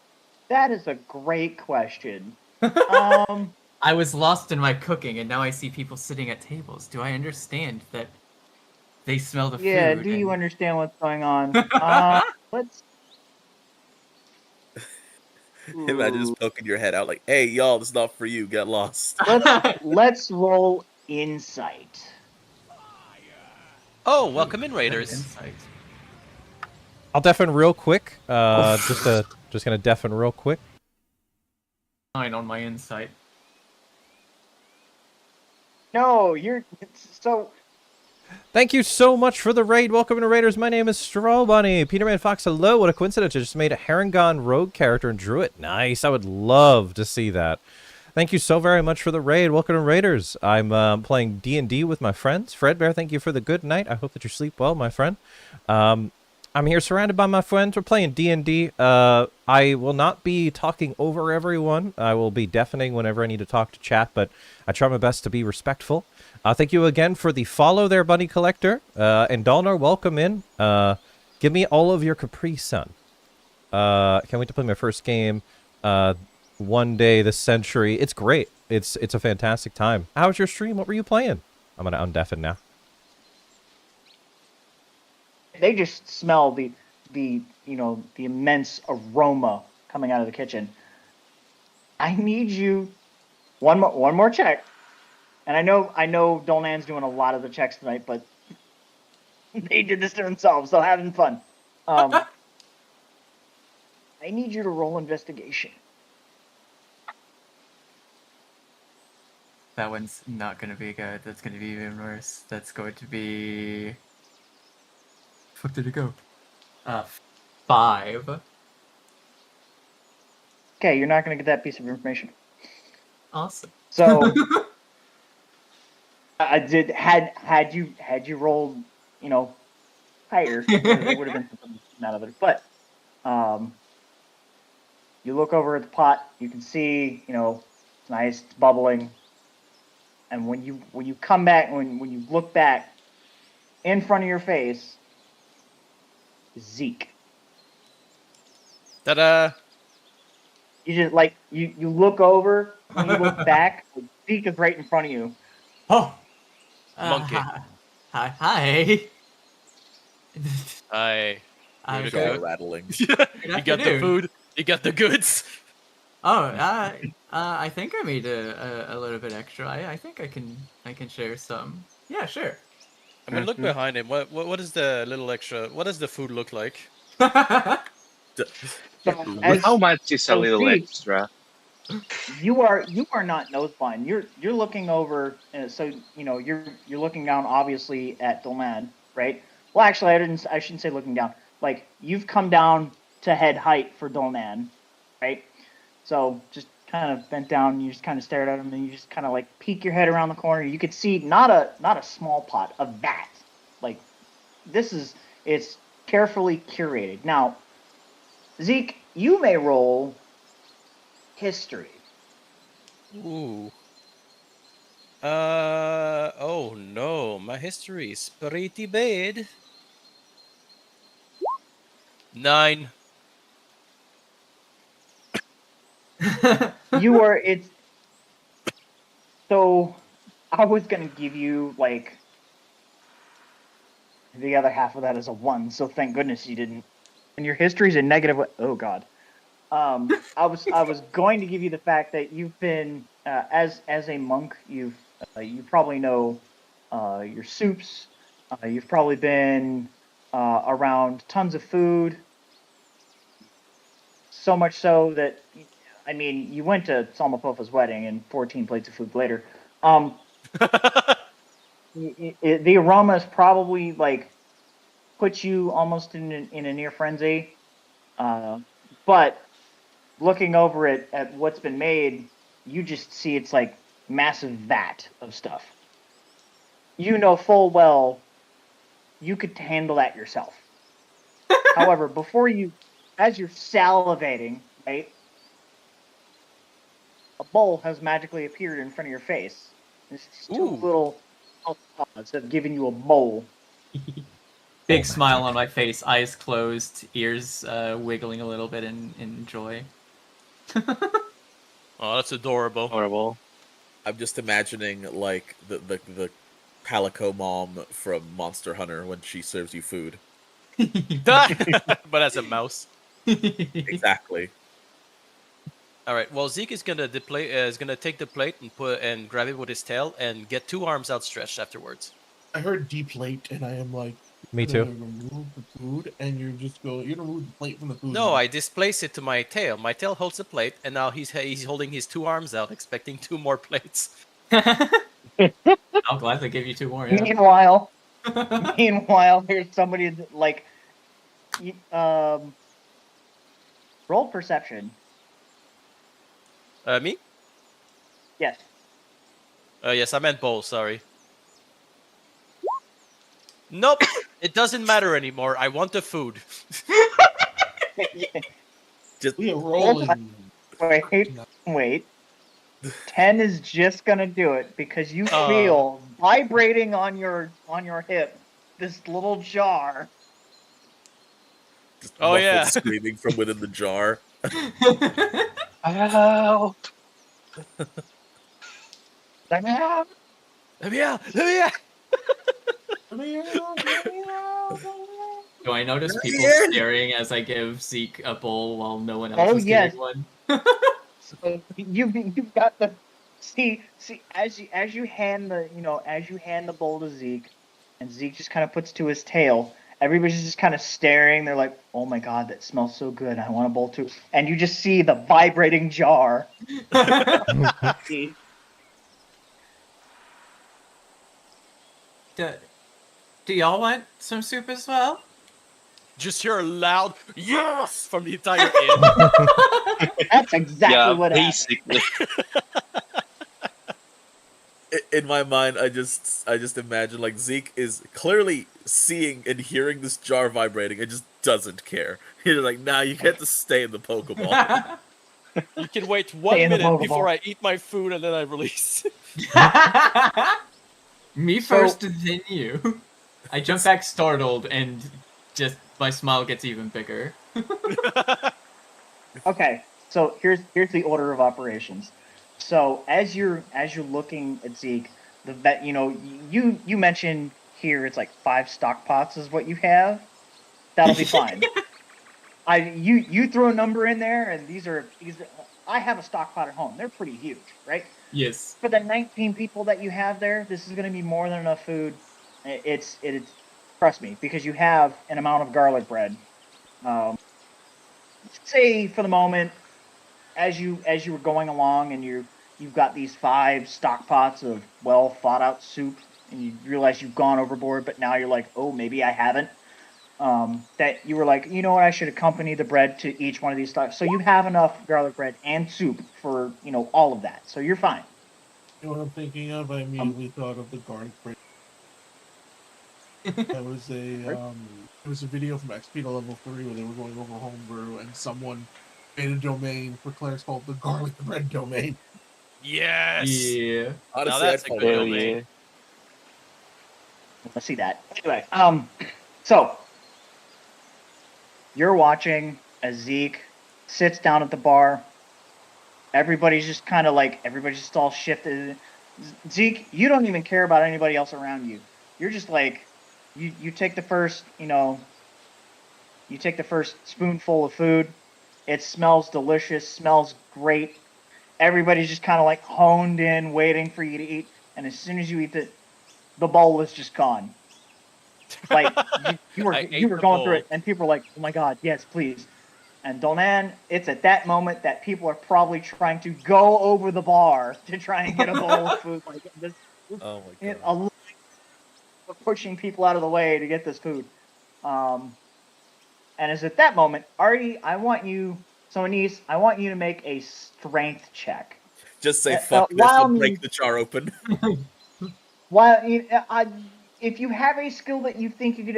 That is a great question. Um, I was lost in my cooking, and now I see people sitting at tables. Do I understand that they smell the yeah. food? Do you and- understand what's going on? Let's. Imagine just poking your head out like, hey, y'all, this is not for you. Get lost. Let's roll insight. Oh, welcome in, Good Raiders. insight. I'll deafen real quick. Just gonna deafen real quick. 9 on my insight. No, you're so. Thank you so much for the raid. Welcome to Raiders. My name is Strawbunneh. Peterman Fox, hello. What a coincidence. I just made a Harangon rogue character and drew it. Nice. I would love to see that. Thank you so very much for the raid. Welcome to Raiders. I'm playing D&D with my friends. Fredbear, thank you for the good night. I hope that you sleep well, my friend. I'm here surrounded by my friends. We're playing D&D. I will not be talking over everyone. I will be deafening whenever I need to talk to chat, but I try my best to be respectful. Thank you again for the follow there, Bunny Collector. And Dalnar, welcome in. Give me all of your Capri Sun. Can't wait to play my first game one day this century. It's great. It's a fantastic time. How was your stream? What were you playing? I'm going to undeafen now. They just smell the immense aroma coming out of the kitchen. I need you one more check. And I know Dolnan's doing a lot of the checks tonight, but they did this to themselves, so having fun. I need you to roll investigation. That one's not going to be good. That's going to be even worse. That's going to be... Fuck did it go? 5. Okay, you're not going to get that piece of information. Awesome. So, had you rolled, higher, there would have been something out of it. But You look over at the pot. You can see, it's nice, it's bubbling. And when you come back, when you look back, in front of your face, Zeke. Ta-da! You just you look over. When you look back, Zeke is right in front of you. Oh, Monkey. Hi. Hi. I'm Good Jaw Good. rattling. You got the afternoon. food. You got the goods. Oh, I think I made a little bit extra. I think I can share some. Yeah, sure. I mean, look behind him. What is the little extra? What does the food look like? So How much is a so little Zeke, extra? you are not nose blind. You're looking over, so you're looking down obviously at Dolman, right? Well, actually, I shouldn't say looking down. Like you've come down to head height for Dolman, right? So just kind of bent down. You just kind of stared at him, and you just kind of like peek your head around the corner. You could see not a small pot, a vat. Like it's carefully curated. Now, Zeke, you may roll history. Ooh. Oh no, my history is pretty bad. 9. You are it's so I was gonna give you like the other half of that is a 1, so thank goodness you didn't. And your history's a negative. Oh God. I was going to give you the fact that you've been as a monk, you probably know your soups. You've probably been around tons of food. So much so that I mean, you went to Salmapofa's wedding and 14 plates of food later. The aroma is probably like puts you almost in a near frenzy. But looking over at what's been made, you just see it's like massive vat of stuff. You know full well you could handle that yourself. However, as you're salivating, right, a bowl has magically appeared in front of your face. It's just two Ooh. little pods have given you a bowl. Big smile on my face, eyes closed, ears wiggling a little bit in joy. Oh, that's adorable. Horrible. I'm just imagining like the Calico mom from Monster Hunter when she serves you food. But as a mouse. Exactly. All right. Well, Zeke is gonna take the plate and grab it with his tail and get 2 arms outstretched afterwards. I heard deplate, and I am like, Me "You're too. gonna remove the food, and you're gonna remove the plate from the food." No, I displace it to my tail. My tail holds the plate, and now he's holding his 2 arms out, expecting 2 more plates. I'll gladly give you 2 more. Yeah. Meanwhile, there's somebody that, like, roll perception. Me? Yes. Yes, I meant bowl. Sorry. Nope. It doesn't matter anymore. I want the food. We are rolling. Wait. 10 is just gonna do it because you feel vibrating on your hip this little jar. Just Oh, muffled yeah. screaming from within the jar. Help! Let me out. Let me out! Let me out! Do I notice people staring as I give Zeke a bowl while no one else Oh, is yes. getting one? So you've got the see as you hand the bowl to Zeke, and Zeke just kind of puts to his tail. Everybody's just kind of staring. They're like, "Oh my god, that smells so good! I want a bowl too." And you just see the vibrating jar. Do y'all want some soup as well? Just hear a loud yes from the entire inn. That's exactly Yeah, what happened. basically. in my mind, I just imagine like Zeke is clearly seeing and hearing this jar vibrating and just doesn't care. He's like, nah, you get to stay in the Pokeball. You can wait Stay 1 in the minute before Pokeball. I eat my food and then I release. Me So- first, then you. I jump back startled, and just my smile gets even bigger. Okay, so here's the order of operations. So as you're looking at Zeke, the vet, you mentioned here it's like 5 stock pots is what you have. That'll be fine. You throw a number in there, and these are I have a stock pot at home. They're pretty huge, right? Yes. For the 19 people that you have there, this is going to be more than enough food. It's trust me, because you have an amount of garlic bread. Say for the moment, as you were going along, and you've got these 5 stock pots of well thought out soup, and you realize you've gone overboard, but now you're like, oh, maybe I haven't. That you were like, you know what, I should accompany the bread to each one of these stocks. So you have enough garlic bread and soup for all of that. So you're fine. You know what I'm thinking of? I immediately thought of the garlic bread. That was it was a video from XP to level 3 where they were going over homebrew, and someone made a domain for Claire's called the garlic bread domain. Yes. Yeah. Honestly, that's I'd a follow good Hell that. domain. yeah. Let's see that. Anyway, so you're watching as Zeke sits down at the bar. Everybody's just kind of like, everybody's just all shifted. Zeke, you don't even care about anybody else around you. You're just like, you take the first, you take the first spoonful of food. It smells delicious, smells great. Everybody's just kind of like honed in, waiting for you to eat. And as soon as you eat it, the bowl is just gone. Like you I ate were the going through bowl. it, and people were like, "Oh my god, yes, please." And Donan, it's at that moment that people are probably trying to go over the bar to try and get a bowl of food. Like this, Oh my god. a line of pushing people out of the way to get this food. And it's at that moment, Artie, I want you, so Anise, I want you to make a strength check. Just say Uh, fuck this while and me- break the jar open. While if you have a skill that you think you could,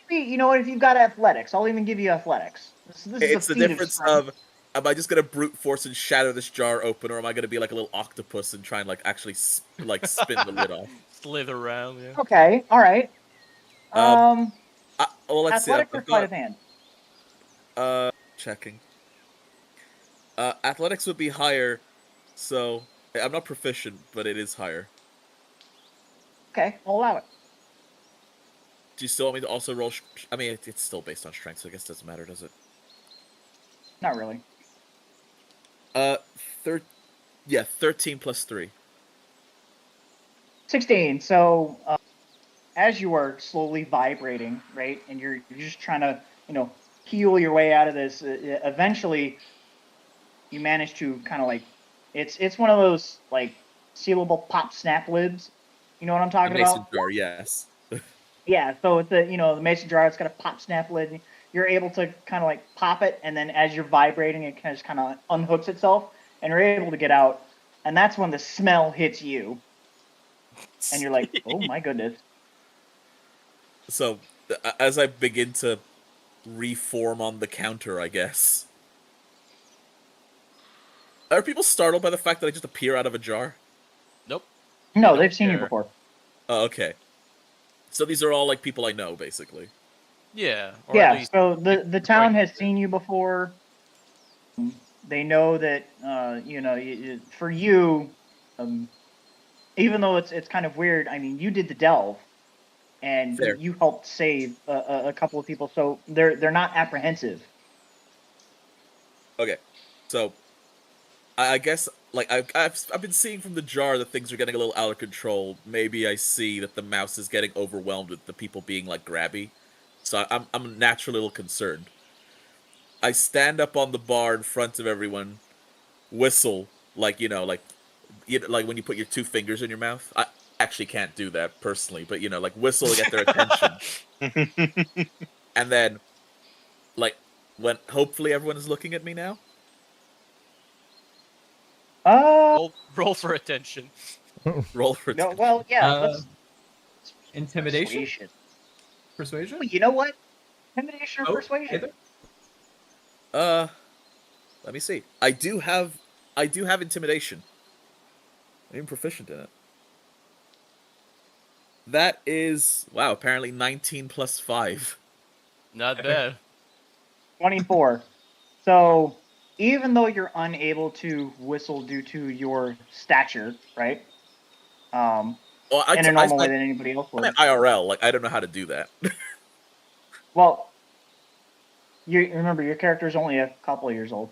maybe you know what? If you've got athletics, I'll even give you athletics. This is It's a the feat difference strength. of, am I just gonna brute force and shatter this jar open, or am I gonna be like a little octopus and try and like actually spin the lid off? Slither around, yeah. Okay, all right. Well, let's see. Athletics or I've sleight of hand? checking. Athletics would be higher, so I'm not proficient, but it is higher. Okay, I'll allow it. Do you still want me to also roll? I mean, it's still based on strength, so I guess it doesn't matter, does it? Not really. Uh, 13 plus 3. 16. So as you are slowly vibrating, right, and you're just trying to heal your way out of this, eventually you manage to kind of like, it's one of those like sealable pop snap lids. You know what I'm A talking mason about? jar, yes. Yeah. So it's the mason jar. It's got a pop snap lid. You're able to kind of like pop it, and then as you're vibrating, it kind of unhooks itself, and you're able to get out. And that's when the smell hits you, and you're like, "Oh my goodness!" So, as I begin to reform on the counter, I guess. Are people startled by the fact that I just appear out of a jar? Nope. No, don't they've seen you care. before. Oh, okay. So these are all like people I know, basically. Yeah. Or Yeah. at least So the you're town trying has to- seen you before. They know that for you, even though it's kind of weird. I mean, you did the delve, and Fair. you helped save a couple of people, so they're not apprehensive. Okay, so I guess like I've been seeing from the jar that things are getting a little out of control. Maybe I see that the mouse is getting overwhelmed with the people being like grabby, so I'm naturally a little concerned. I stand up on the bar in front of everyone, whistle like like when you put your 2 fingers in your mouth. I actually can't do that personally, but like whistle to get their attention, and then like when hopefully everyone is looking at me now. Uh, roll for attention. Roll for No, attention. well, yeah. Uh, Let's Intimidation? persuasion. Persuasion? Well, you know what? Intimidation or Oh, persuasion? either? Let me see. I do have intimidation. I'm even proficient in it. That is wow. Apparently 19 plus 5. Not bad. 24. So even though you're unable to whistle due to your stature, right? Well, In a normal way I than anybody else I'm would. at IRL. Like I don't know how to do that. Well, you remember your character is only a couple of years old,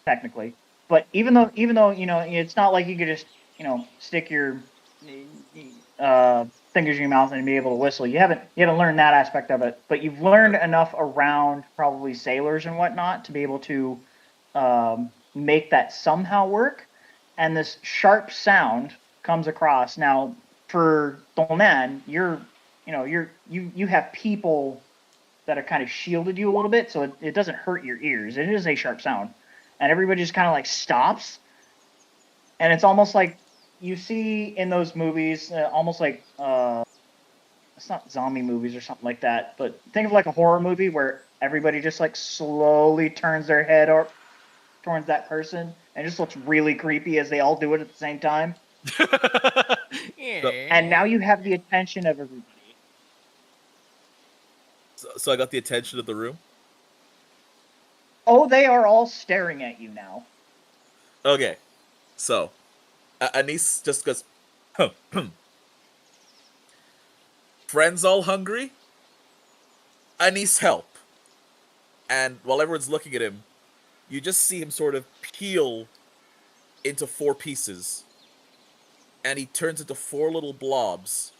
technically. But even though it's not like you could just stick your fingers in your mouth and be able to whistle. You haven't learned that aspect of it, but you've learned enough around probably sailors and whatnot to be able to make that somehow work. And this sharp sound comes across. Now, for Dolman, you have people that are kind of shielded you a little bit, so it doesn't hurt your ears. It is a sharp sound, and everybody just kind of like stops, and it's almost like you see in those movies, almost like it's not zombie movies or something like that, but think of like a horror movie where everybody just like slowly turns their head or towards that person, and it just looks really creepy as they all do it at the same time. And now you have the attention of everybody. So I got the attention of the room. Oh, they are all staring at you now. Okay, so Anise just goes, friends all hungry? Anise help. And while everyone's looking at him, you just see him sort of peel into 4 pieces. And he turns into 4 little blobs.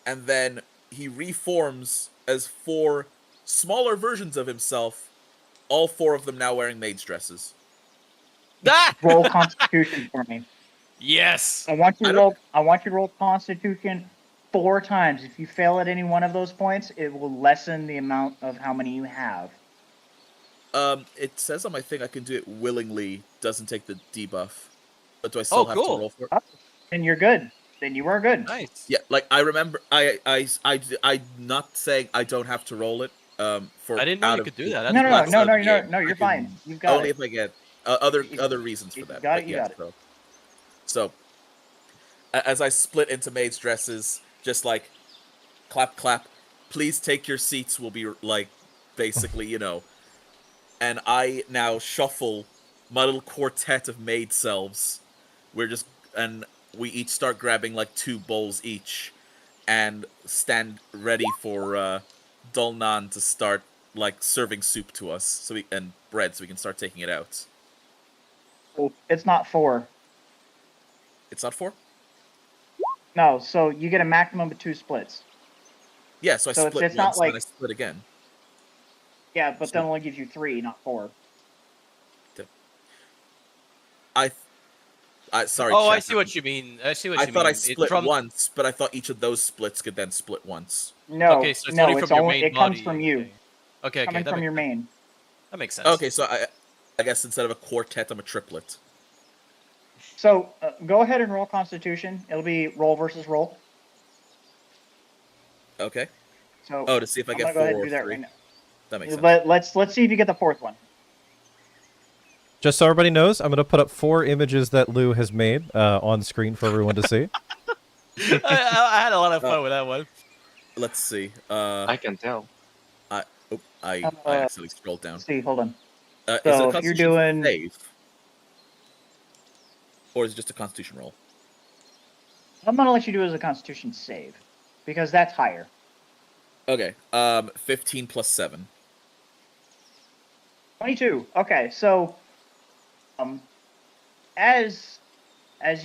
And then he reforms as 4 smaller versions of himself, all 4 of them now wearing maid's dresses. Ah! Roll Constitution for me. Yes. I want you to roll Constitution 4 times. If you fail at any one of those points, it will lessen the amount of how many you have. It says on my thing I can do it willingly. Doesn't take the debuff. But do I still have cool. to roll for it? Oh, then you're good. Then you are good. Nice. Yeah, like I remember, I'm not saying I don't have to roll it. For I didn't know you could do that. That's No, class of the game. you're I fine. can- You've got only it. if I get other reasons If for you that. got but it, you yeah, got it. So as I split into maid's dresses, just like clap, clap. Please take your seats. Will be like basically, And I now shuffle my little quartet of maid selves. We each start grabbing like 2 bowls each, and stand ready for Dolnan to start like serving soup to us, and bread, so we can start taking it out. It's not 4. It's not 4? No, so you get a maximum of 2 splits. Yeah, so I So split it's not once, like- and I split again. Yeah, but that only gives you 3, not 4. Sorry. Oh, I chat. see what you mean. I see what I you thought mean. I split once, but I thought each of those splits could then split once. No, Okay, so it's no, only from your main it comes body. from you. Okay, Coming that from makes your sense. main. That makes sense. Okay, so I guess instead of a quartet, I'm a triplet. So go ahead and roll Constitution. It'll be roll versus roll. Okay. So Oh, to see if I I'm get gonna go ahead 4 and or do that 3. right now. That makes sense. But let's see if you get the 4th one. Just so everybody knows, I'm going to put up 4 images that Lou has made on screen for everyone to see. I had a lot of fun with that one. Let's see. I can tell. I accidentally scrolled down. Let's see, hold on. Is it So a if you're Constitution doing- save? Or is it just a Constitution roll? I'm gonna let you do it as a Constitution save because that's higher. Okay. 15 plus 7. 22. Okay, so as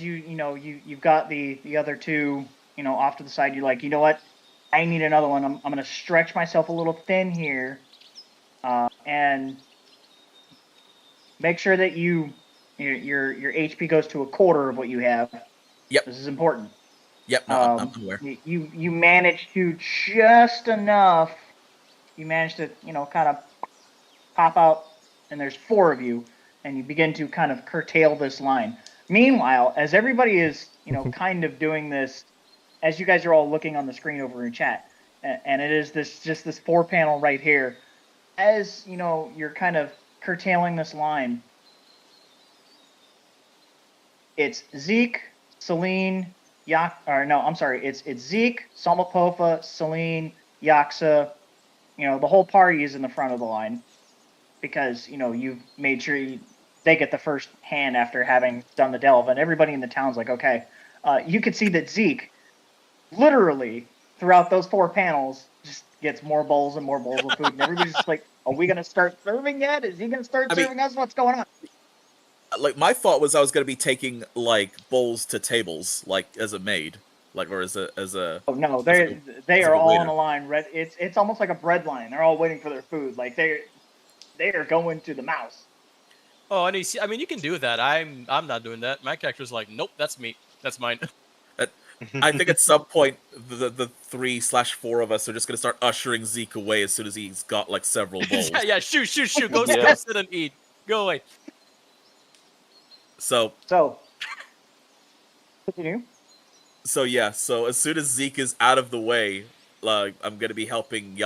you've got the other 2 off to the side. You're like, you know what? I need another one. I'm gonna stretch myself a little thin here, and make sure that your HP goes to a quarter of what you have. Yep. This is important. Yep. No, I'm aware. You manage to just enough. You manage to kind of pop out, and there's 4 of you, and you begin to kind of curtail this line. Meanwhile, as everybody is, kind of doing this, as you guys are all looking on the screen over in chat, and it is this 4-panel right here, as you're kind of curtailing this line. It's Zeke, Celine, it's Zeke, Salmapofa, Celine, Yaksa. The whole party is in the front of the line because you've made sure they get the first hand after having done the delve, and everybody in the town's like, okay. You could see that Zeke, literally throughout those 4 panels, just gets more bowls and more bowls of food, and everybody's just like, "Are we gonna start serving yet? Is he gonna start serving us? What's going on?" Like, my thought was I was gonna be taking like bowls to tables, like as a maid, like, or as a. Oh no, as they a are all waiter. on a line. It's almost like a bread line. They're all waiting for their food. Like they are going to the mouse. Oh, and I mean, you can do that. I'm not doing that. My character's like, nope, that's me. That's mine. I think at some point the 3/4 of us are just gonna start ushering Zeke away as soon as he's got like several bowls. yeah. Shoot. Go Yeah. sit and eat. Go away. So Continue. So as soon as Zeke is out of the way, like I'm gonna be helping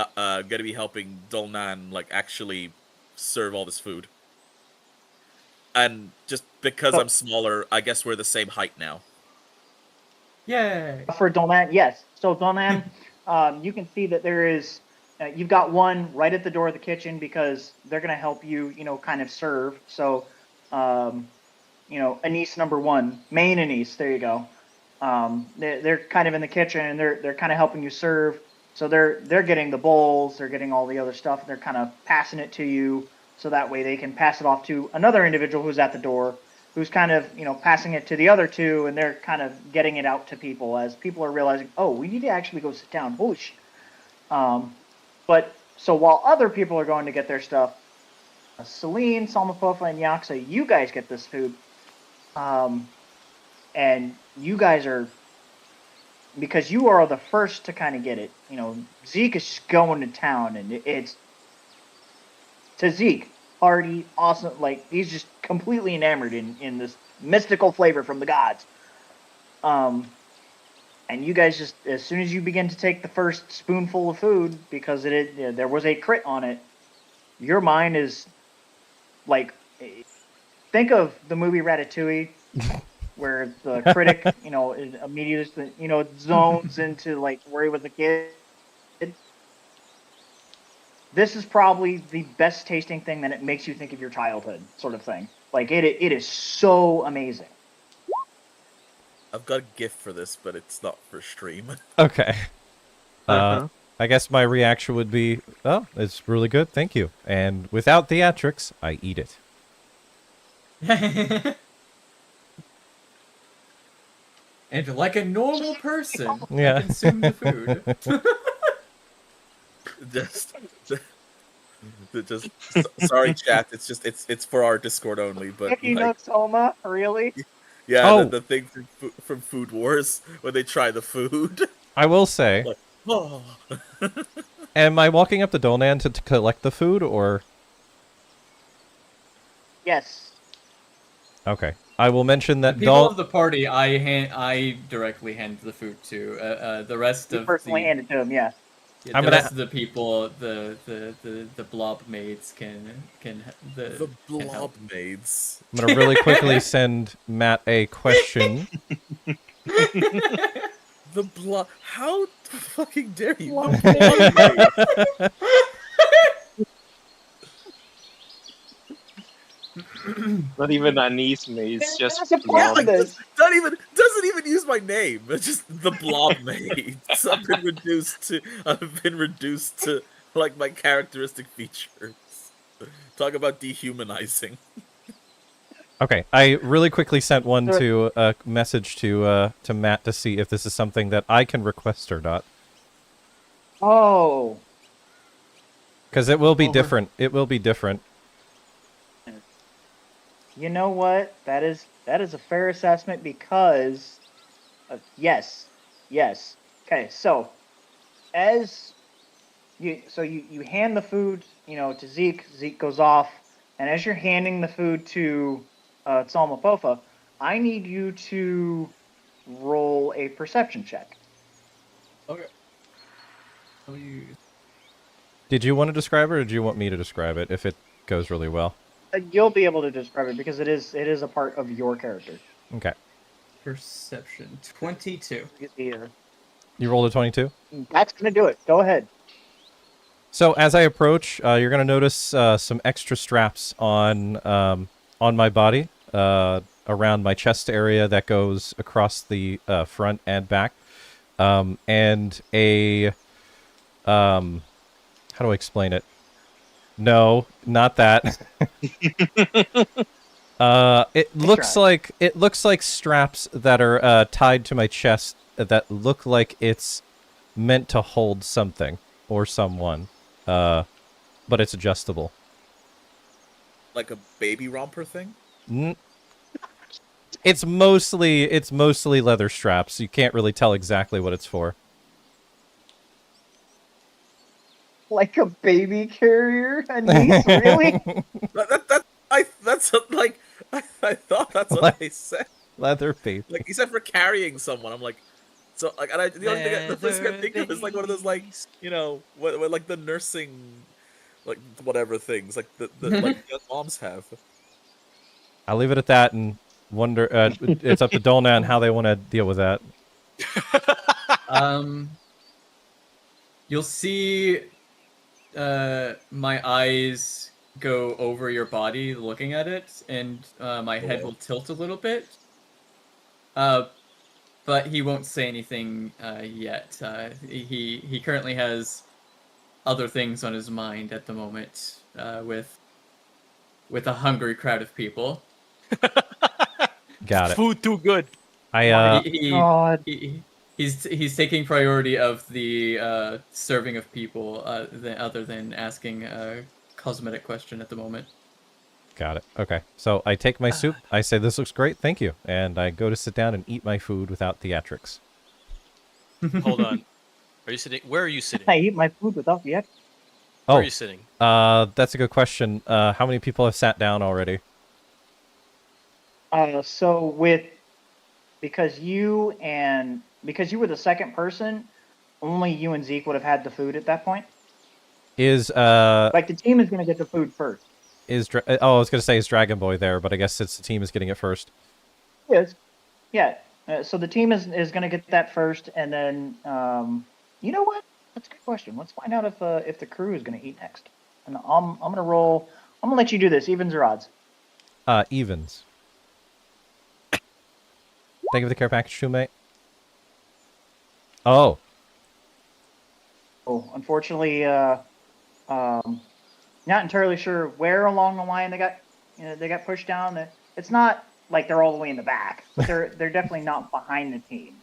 Dolnan like actually serve all this food. And just because I'm smaller, I guess we're the same height now. Yay! For Dolman, yes. So Dolman, you can see that there is. You've got one right at the door of the kitchen because they're going to help you, kind of serve. So, Anise number 1, main Anise. There you go. They're kind of in the kitchen and they're kind of helping you serve. So they're getting the bowls, they're getting all the other stuff, and they're kind of passing it to you. So that way they can pass it off to another individual who's at the door, who's kind of, passing it to the other 2, and they're kind of getting it out to people as people are realizing, oh, we need to actually go sit down. Whoosh. But so while other people are going to get their stuff, Celine, Salmapofa, and Yaksa, you guys get this food. And you guys are, because you are the first to kind of get it. Zeke is going to town, and it's to Zeke, hearty, awesome. Like, he's just completely enamored in this mystical flavor from the gods. And you guys just, as soon as you begin to take the first spoonful of food, because there was a crit on it, your mind is like, think of the movie Ratatouille, where the critic, immediately, zones into like where he was a kid. This is probably the best tasting thing that it makes you think of your childhood, sort of thing. Like it is so amazing. I've got a gift for this, but it's not for stream. Okay. Uh-huh. I guess my reaction would be, oh, it's really good, thank you. And without theatrics, I eat it. And like a normal person, Yeah. I consume the food. Sorry, chat. It's for our Discord only. But Soma, really? yeah, Oh. the thing from Food Wars when they try the food. I will say, Like, oh. am I walking up to Dolnan to collect the food, or? Yes. Okay. I will mention that People of the party, I directly hand the food to. The rest You of personally the hand it to him, yeah. yeah, I'm the gonna- rest of the people, the blob maids can The can help. blob maids. I'm gonna really quickly send Matt a question. The blob. How fucking dare you? The blob maids. Not even Anise maze, just There's a point to this. Doesn't even use my name. It's just the blob maids. I've been reduced to like my characteristic features. Talk about dehumanizing. Okay, I really quickly sent one to a message to Matt to see if this is something that I can request or not. Oh. Because it will be Over. different. It will be different. You know what? That is a fair assessment because, yes. Okay, so as you hand the food, to Zeke. Zeke goes off, and as you're handing the food to Tsalmapofa, I need you to roll a perception check. Okay. Oh, you... Did you want to describe it, or do you want me to describe it if it goes really well? You'll be able to describe it because it is a part of your character. Okay. Perception 22. Yeah. You rolled a 22? That's gonna do it. Go ahead. So as I approach, you're going to notice some extra straps on my body, around my chest area that goes across the front and back, and a how do I explain it? No, not that. It looks like straps that are tied to my chest that look like it's meant to hold something or someone. But it's adjustable. Like a baby romper thing? It's mostly leather straps. You can't really tell exactly what it's for. Like a baby carrier? A niece, really? I thought that's what I said. Leather baby. Like, he said for carrying someone. I'm like, so, like, and the only thing, the first thing I think of is like one of those, like, you know, what like the nursing, like, whatever things, like the like young moms have. I'll leave it at that and wonder. It's up to Dolna and how they want to deal with that. You'll see my eyes go over your body looking at it, and my head will tilt a little bit. But he won't say anything yet. He currently has other things on his mind at the moment, with a hungry crowd of people. Got it. Food too good. He's taking priority of the serving of people, other than asking a cosmetic question at the moment. Got it. Okay. So I take my soup. I say, "This looks great. Thank you." And I go to sit down and eat my food without theatrics. Hold on. Are you sitting? Where are you sitting? I eat my food without the extra. Where Oh, are you sitting? That's a good question. How many people have sat down already? Because you were the second person, only you and Zeke would have had the food at that point. Is Like, the team is gonna get the food first. I was gonna say is Dragon Boy there, but I guess since the team is getting it first. Yes. Yeah. So the team is gonna get that first, and then you know what? That's a good question. Let's find out if the crew is gonna eat next. And I'm gonna roll. I'm gonna let you do this. Evens or odds? Evens. Thank you for the care package, too, mate. Oh. Oh, unfortunately, not entirely sure where along the line they got pushed down. It's not like they're all the way in the back, but they're definitely not behind the team.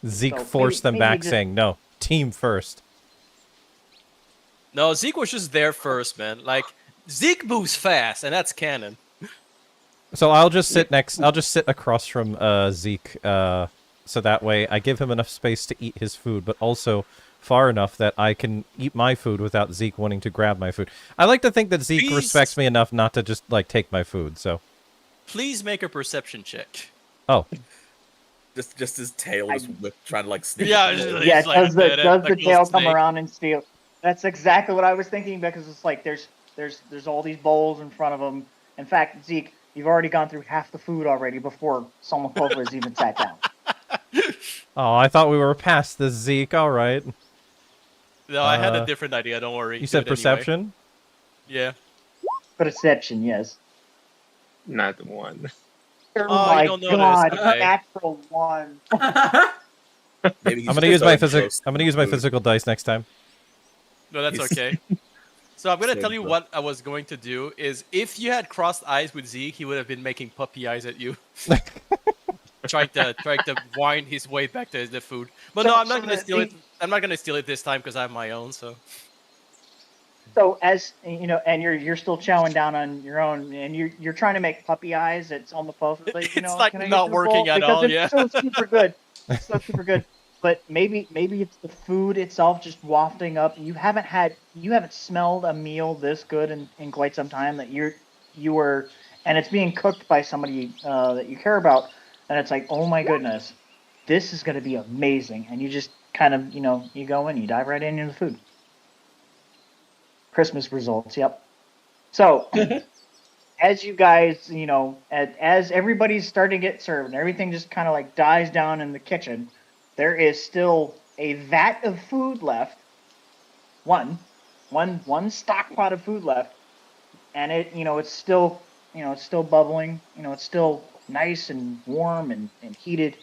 Zeke So forced them maybe back, just- saying, "No, team first." No, Zeke was just there first, man. Like, Zeke moves fast, and that's canon. So I'll just sit I'll just sit across from Zeke, so that way I give him enough space to eat his food, but also far enough that I can eat my food without Zeke wanting to grab my food. I like to think that Zeke Please. respects me enough not to just like take my food. So. Please make a perception check. Oh. Just his tail just trying to like sneak. Yeah, up. Yeah, It's like does the a tail little come snake. around and steal? That's exactly what I was thinking, because it's like there's all these bowls in front of them. In fact, Zeke, you've already gone through half the food already before someone over has even sat down. Oh, I thought we were past this, Zeke. All right. No, I had a different idea. Don't worry. You Do said it anyway. perception? Yeah. Perception, yes. Not one. Oh, Oh, you my don't notice, god, okay. natural one. Maybe he's I'm gonna just use my so I'm gonna use my food. physical dice next time. No, that's He's- okay. So I'm gonna Same tell you bro. what I was going to do is if you had crossed eyes with Zeke, he would have been making puppy eyes at you, trying to wind his way back to the food. But So- no, I'm so not gonna the- steal it. I'm not gonna steal it this time because I have my own. So So as you know, and you're still chowing down on your own, and you're trying to make puppy eyes. It's on the phone. Like, It's, like, can I get not your working bowl? at Because all, it's yeah. so super good. It's so super good. But maybe it's the food itself just wafting up. You haven't smelled a meal this good in quite some time. That you were, and it's being cooked by somebody that you care about. and it's like, oh my goodness, this is going to be amazing. And you just kind of, you go in, you dive right into the food. Christmas results, yep. So, as you guys, as everybody's starting to get served and everything just kind of like dies down in the kitchen, there is still a vat of food left. One stock pot of food left, and it's still, it's still bubbling. It's still nice and warm and heated.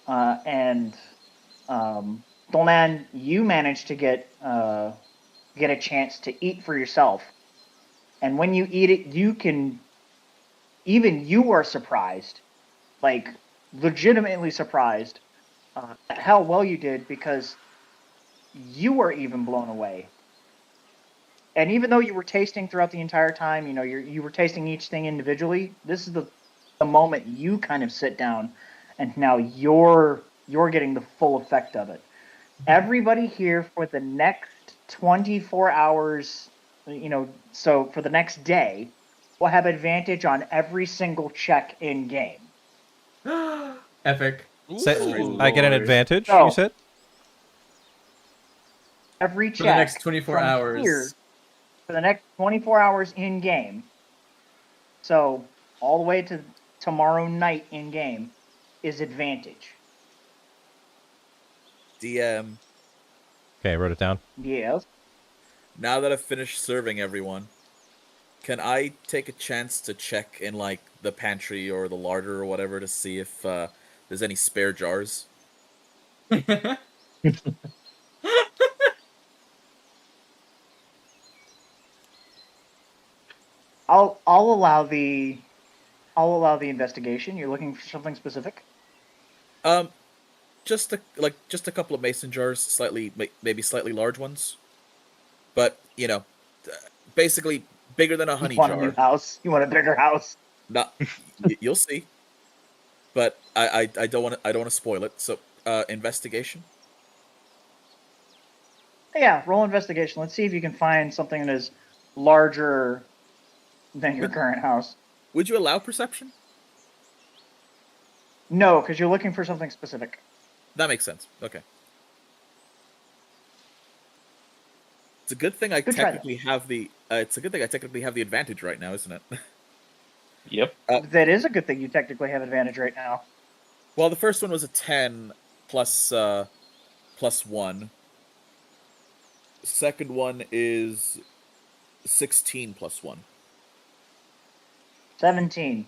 And Dolan, you managed to get a chance to eat for yourself. And when you eat it, you are surprised, like legitimately surprised at how well you did, because you are even blown away. And even though you were tasting throughout the entire time, you were tasting each thing individually. This is the moment you kind of sit down, and now you're getting the full effect of it. Everybody here for the next 24 hours, so for the next day, will have advantage on every single check in game. Epic. I get an advantage, So, you said? Every check For the next 24 from hours. here, for the next 24 hours in game. So all the way to tomorrow night in game is advantage. DM. Okay, I wrote it down. Yes. Now that I've finished serving everyone, can I take a chance to check in like the pantry or the larder or whatever to see if there's any spare jars? I'll allow the investigation. You're looking for something specific? Just a couple of mason jars, maybe slightly large ones, but basically bigger than a honey You want jar. a new house? You want a bigger house? Not, you'll see. But I don't want to spoil it. So investigation. Yeah, roll investigation. Let's see if you can find something that is larger than your current house. Would you allow perception? No, because you're looking for something specific. That makes sense. Okay. It's a good thing I technically have the. It's a good thing I technically have the advantage right now, isn't it? Yep. That is a good thing. You technically have advantage right now. Well, the first one was a 10 plus 1. The second one is 16 plus 1. 17.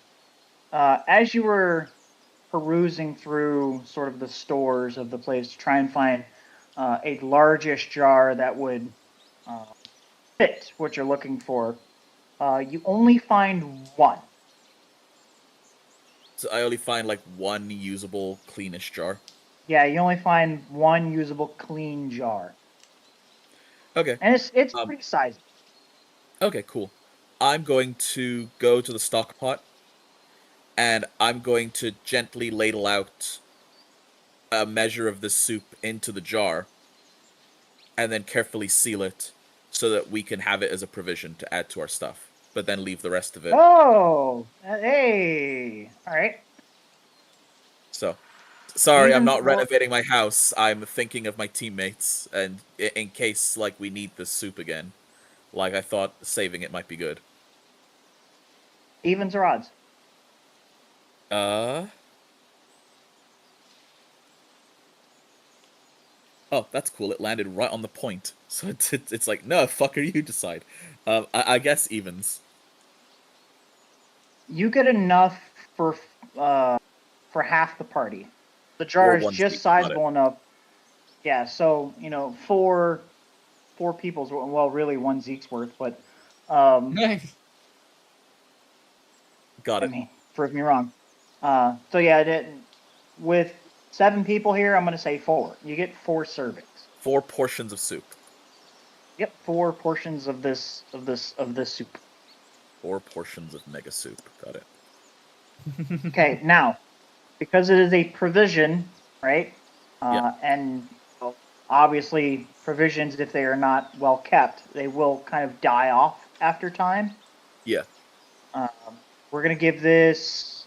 As you were perusing through sort of the stores of the place to try and find a largish jar that would fit what you're looking for, you only find one. So I only find like one usable, cleanish jar. Yeah, you only find one usable, clean jar. Okay. And it's pretty sizable. Okay, cool. I'm going to go to the stock pot, and I'm going to gently ladle out a measure of the soup into the jar, and then carefully seal it so that we can have it as a provision to add to our stuff, but then leave the rest of it. Oh, hey, all right. So, sorry, Even I'm not though- renovating my house. I'm thinking of my teammates, and in case like we need this soup again, like I thought saving it might be good. Evens or odds? Oh, that's cool. It landed right on the point. So it's like, no, fucker, you decide. I guess evens. You get enough for half the party. The jar Or is one just seat, got sizable enough. Yeah, so four people's, well, really one Zeke's worth, but Nice. Got I it. mean, prove me wrong. So yeah, with 7 people here, I'm gonna say 4. You get 4 servings. 4 portions of soup. Yep, 4 portions of this soup. 4 portions of mega soup. Got it. Okay, now, because it is a provision, right? Yeah. And well, obviously, provisions, if they are not well kept, they will kind of die off after time. Yeah. We're gonna give this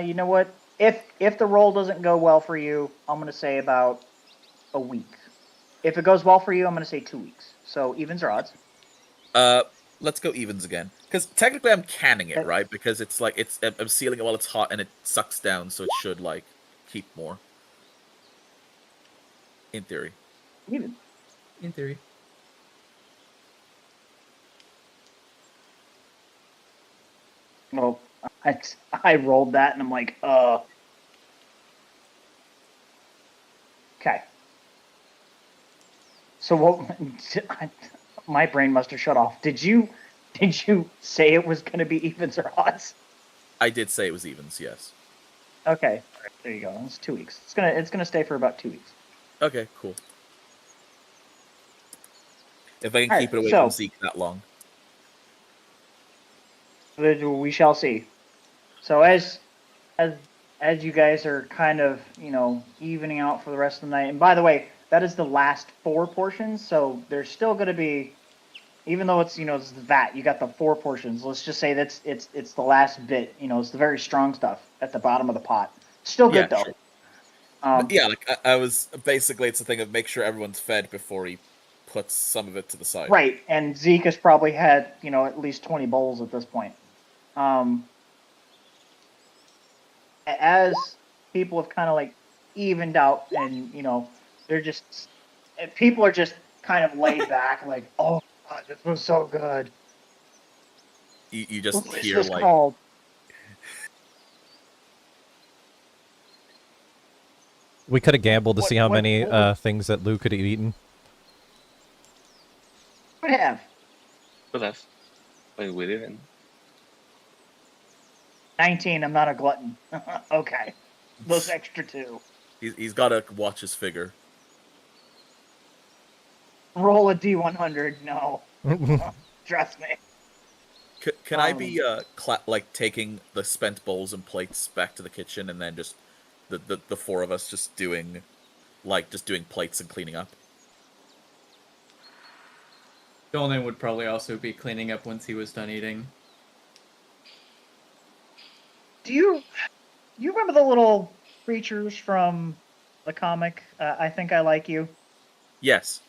You know what? If the roll doesn't go well for you, I'm gonna say about a week. If it goes well for you, I'm gonna say 2 weeks. So evens or odds? Let's go evens again. Because technically I'm canning it, Okay. right? Because it's like I'm sealing it while it's hot and it sucks down, so it should like keep more. In theory. Even. In theory. Well, I rolled that and I'm like, okay. So what? My brain must have shut off. Did you say it was going to be evens or odds? I did say it was evens, yes. Okay, there you go. It's 2 weeks. It's gonna stay for about 2 weeks. Okay, cool. If I can All keep right, it away so- from Zeke that long. We shall see. So as you guys are kind of evening out for the rest of the night, and by the way, that is the last 4 portions. So there's still going to be, even though it's it's that you got the 4 portions. Let's just say that's it's the last bit. It's the very strong stuff at the bottom of the pot. Still good though. Sure. But yeah, like I was basically, it's a thing of make sure everyone's fed before he puts some of it to the side. Right, and Zeke has probably had at least 20 bowls at this point. As people have kind of like evened out, and they're just people are just kind of laid back, like, oh God, this was so good. You just What is hear this like called? We could have gambled to What- see how what- many what was- things that Lou could have eaten. What have But that's why we didn't. 19? I'm not a glutton. Okay, those extra 2. he's got to watch his figure. Roll a D100. No, trust me. Can I be like taking the spent bowls and plates back to the kitchen, and then just the 4 of us just doing plates and cleaning up? Dolnan would probably also be cleaning up once he was done eating. Do you remember the little creatures from the comic? I Think I Like You. Yes.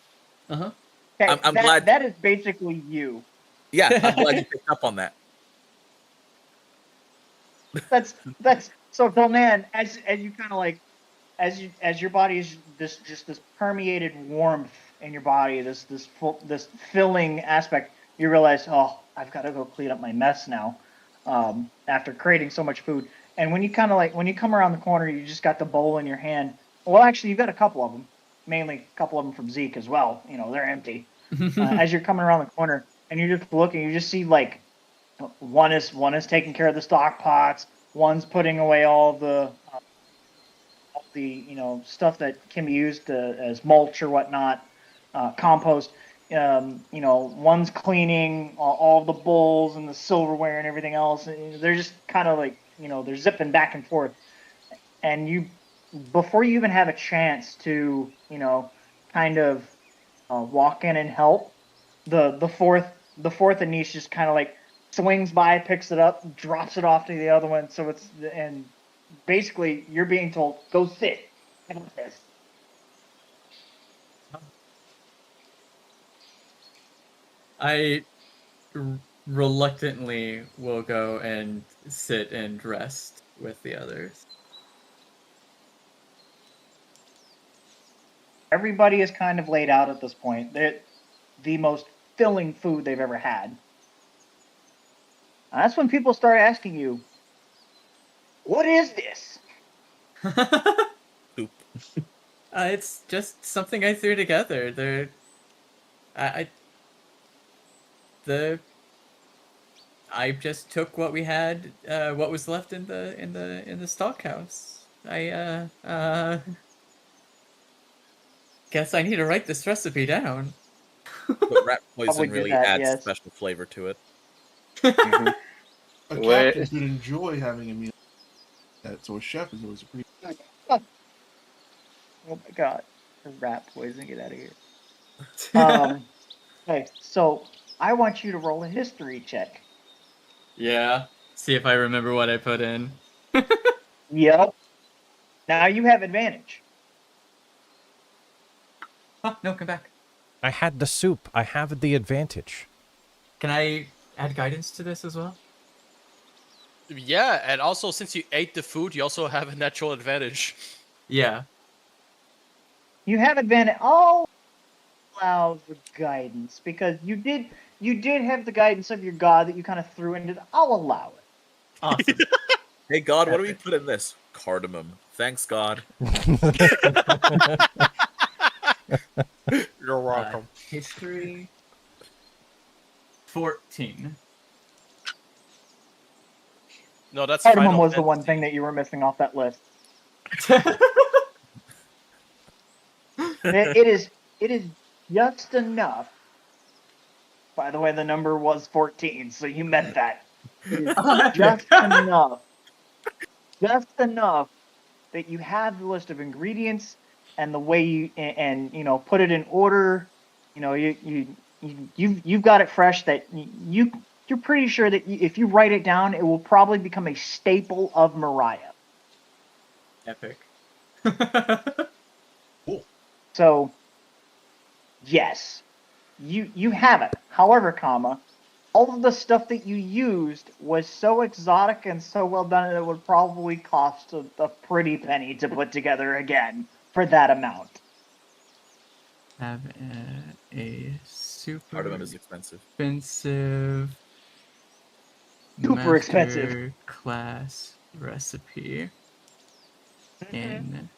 Uh-huh. Okay, I'm glad- that is basically you. Yeah, I'm glad you picked up on that. That's so Dolnan, as you kind of like as your body is this permeated warmth in your body, this filling aspect, you realize, oh, I've got to go clean up my mess now, after creating so much food. And when you come around the corner, you just got the bowl in your hand. Well, actually, you've got a couple of them, mainly a couple of them from Zeke as well. They're empty. As you're coming around the corner and you're just looking, you just see like one is taking care of the stock pots, one's putting away all the stuff that can be used as mulch or whatnot, compost. One's cleaning all the bowls and the silverware and everything else. And they're just kind of like they're zipping back and forth, and before you even have a chance to kind of walk in and help, the fourth Anish just kind of like swings by, picks it up, drops it off to the other one. So and basically you're being told, go sit. Have this. I reluctantly will go and sit and rest with the others. Everybody is kind of laid out at this point. They're the most filling food they've ever had. And that's when people start asking you, what is this? Poop. It's just something I threw together. I just took what we had, what was left in the stockhouse. Guess I need to write this recipe down. But rat Probably poison do really that, adds yes. special flavor to it. Mhm. A Where- captain could enjoy having a meal like that, so a chef is always appreciated. Oh my god. The rat poison, get out of here. Okay, so I want you to roll a history check. Yeah. See if I remember what I put in. Yep. Now you have advantage. No, come back. I had the soup. I have the advantage. Can I add guidance to this as well? Yeah, and also since you ate the food, you also have a natural advantage. Yeah. You have advantage. I'll allow the guidance because you did have the guidance of your god that you kind of threw into. I'll allow it. Awesome. Hey God, what do we Epic. put in this? Cardamom. Thanks God. You're welcome. History. 14. No, that's Cardamom Final was the one Fantasy. thing that you were missing off that list. It is just enough. By the way, the number was 14, so you meant that. It is just enough. Just enough that you have the list of ingredients and the way you and you know put it in order. You know you've got it fresh that you're pretty sure that if you write it down, it will probably become a staple of Mariah. Epic. So, yes, you have it. However, all of the stuff that you used was so exotic and so well done that it would probably cost a pretty penny to put together again for that amount. Have a super Cardamom is expensive. expensive. Super expensive. master class recipe in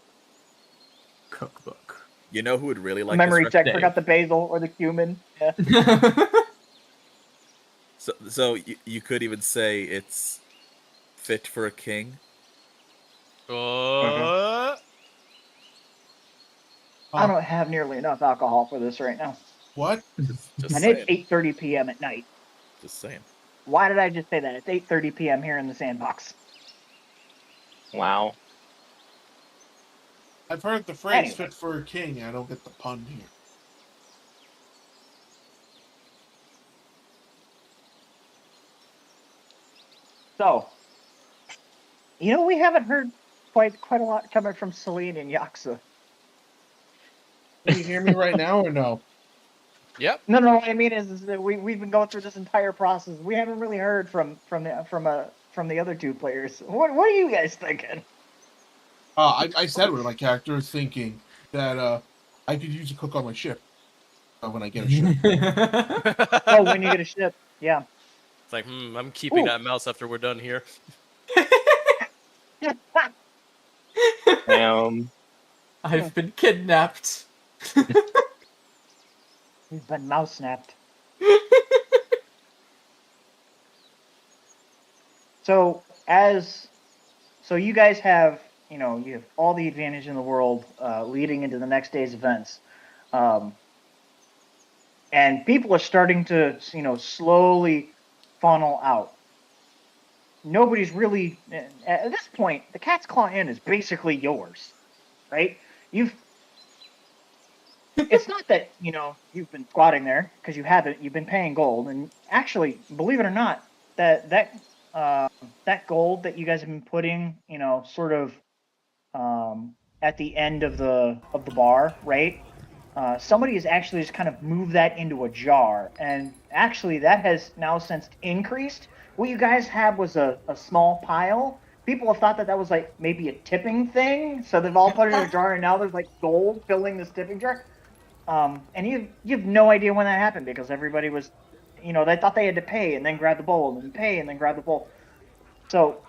cookbook. You know who would really like Memory this check, Dave. forgot the basil or the cumin. Yeah. So you could even say it's fit for a king. I don't have nearly enough alcohol for this right now. What? Just And saying. it's 8:30 p.m. at night. Just saying. Why did I just say that? It's 8:30 p.m. here in the sandbox. Wow. I've heard the phrase Anyway. "fit for a king." I don't get the pun here. So, you know, we haven't heard quite a lot coming from Celine and Yaksa. Can you hear me right now or no? Yep. No. What I mean is that we've been going through this entire process. We haven't really heard from the other two players. What are you guys thinking? I said what my character is thinking that I could use a cook on my ship when I get a ship. Oh, when you get a ship, yeah. It's like, I'm keeping Ooh. that mouse after we're done here. I've been kidnapped. He's been mouse snapped. So you guys have, you have all the advantage in the world leading into the next day's events. And people are starting to, slowly funnel out. Nobody's really, at this point, the Cat's Claw Inn is basically yours, right? It's not that, you've been squatting there, because you haven't. You've been paying gold. And actually, believe it or not, that gold that you guys have been putting, sort of at the end of the bar, right? Somebody has actually just kind of moved that into a jar. And actually, that has now since increased. What you guys had was a small pile. People have thought that was like maybe a tipping thing. So they've all put it in a jar, and now there's like gold filling this tipping jar. And you have no idea when that happened because everybody was, they thought they had to pay and then grab the bowl and then pay and then grab the bowl. So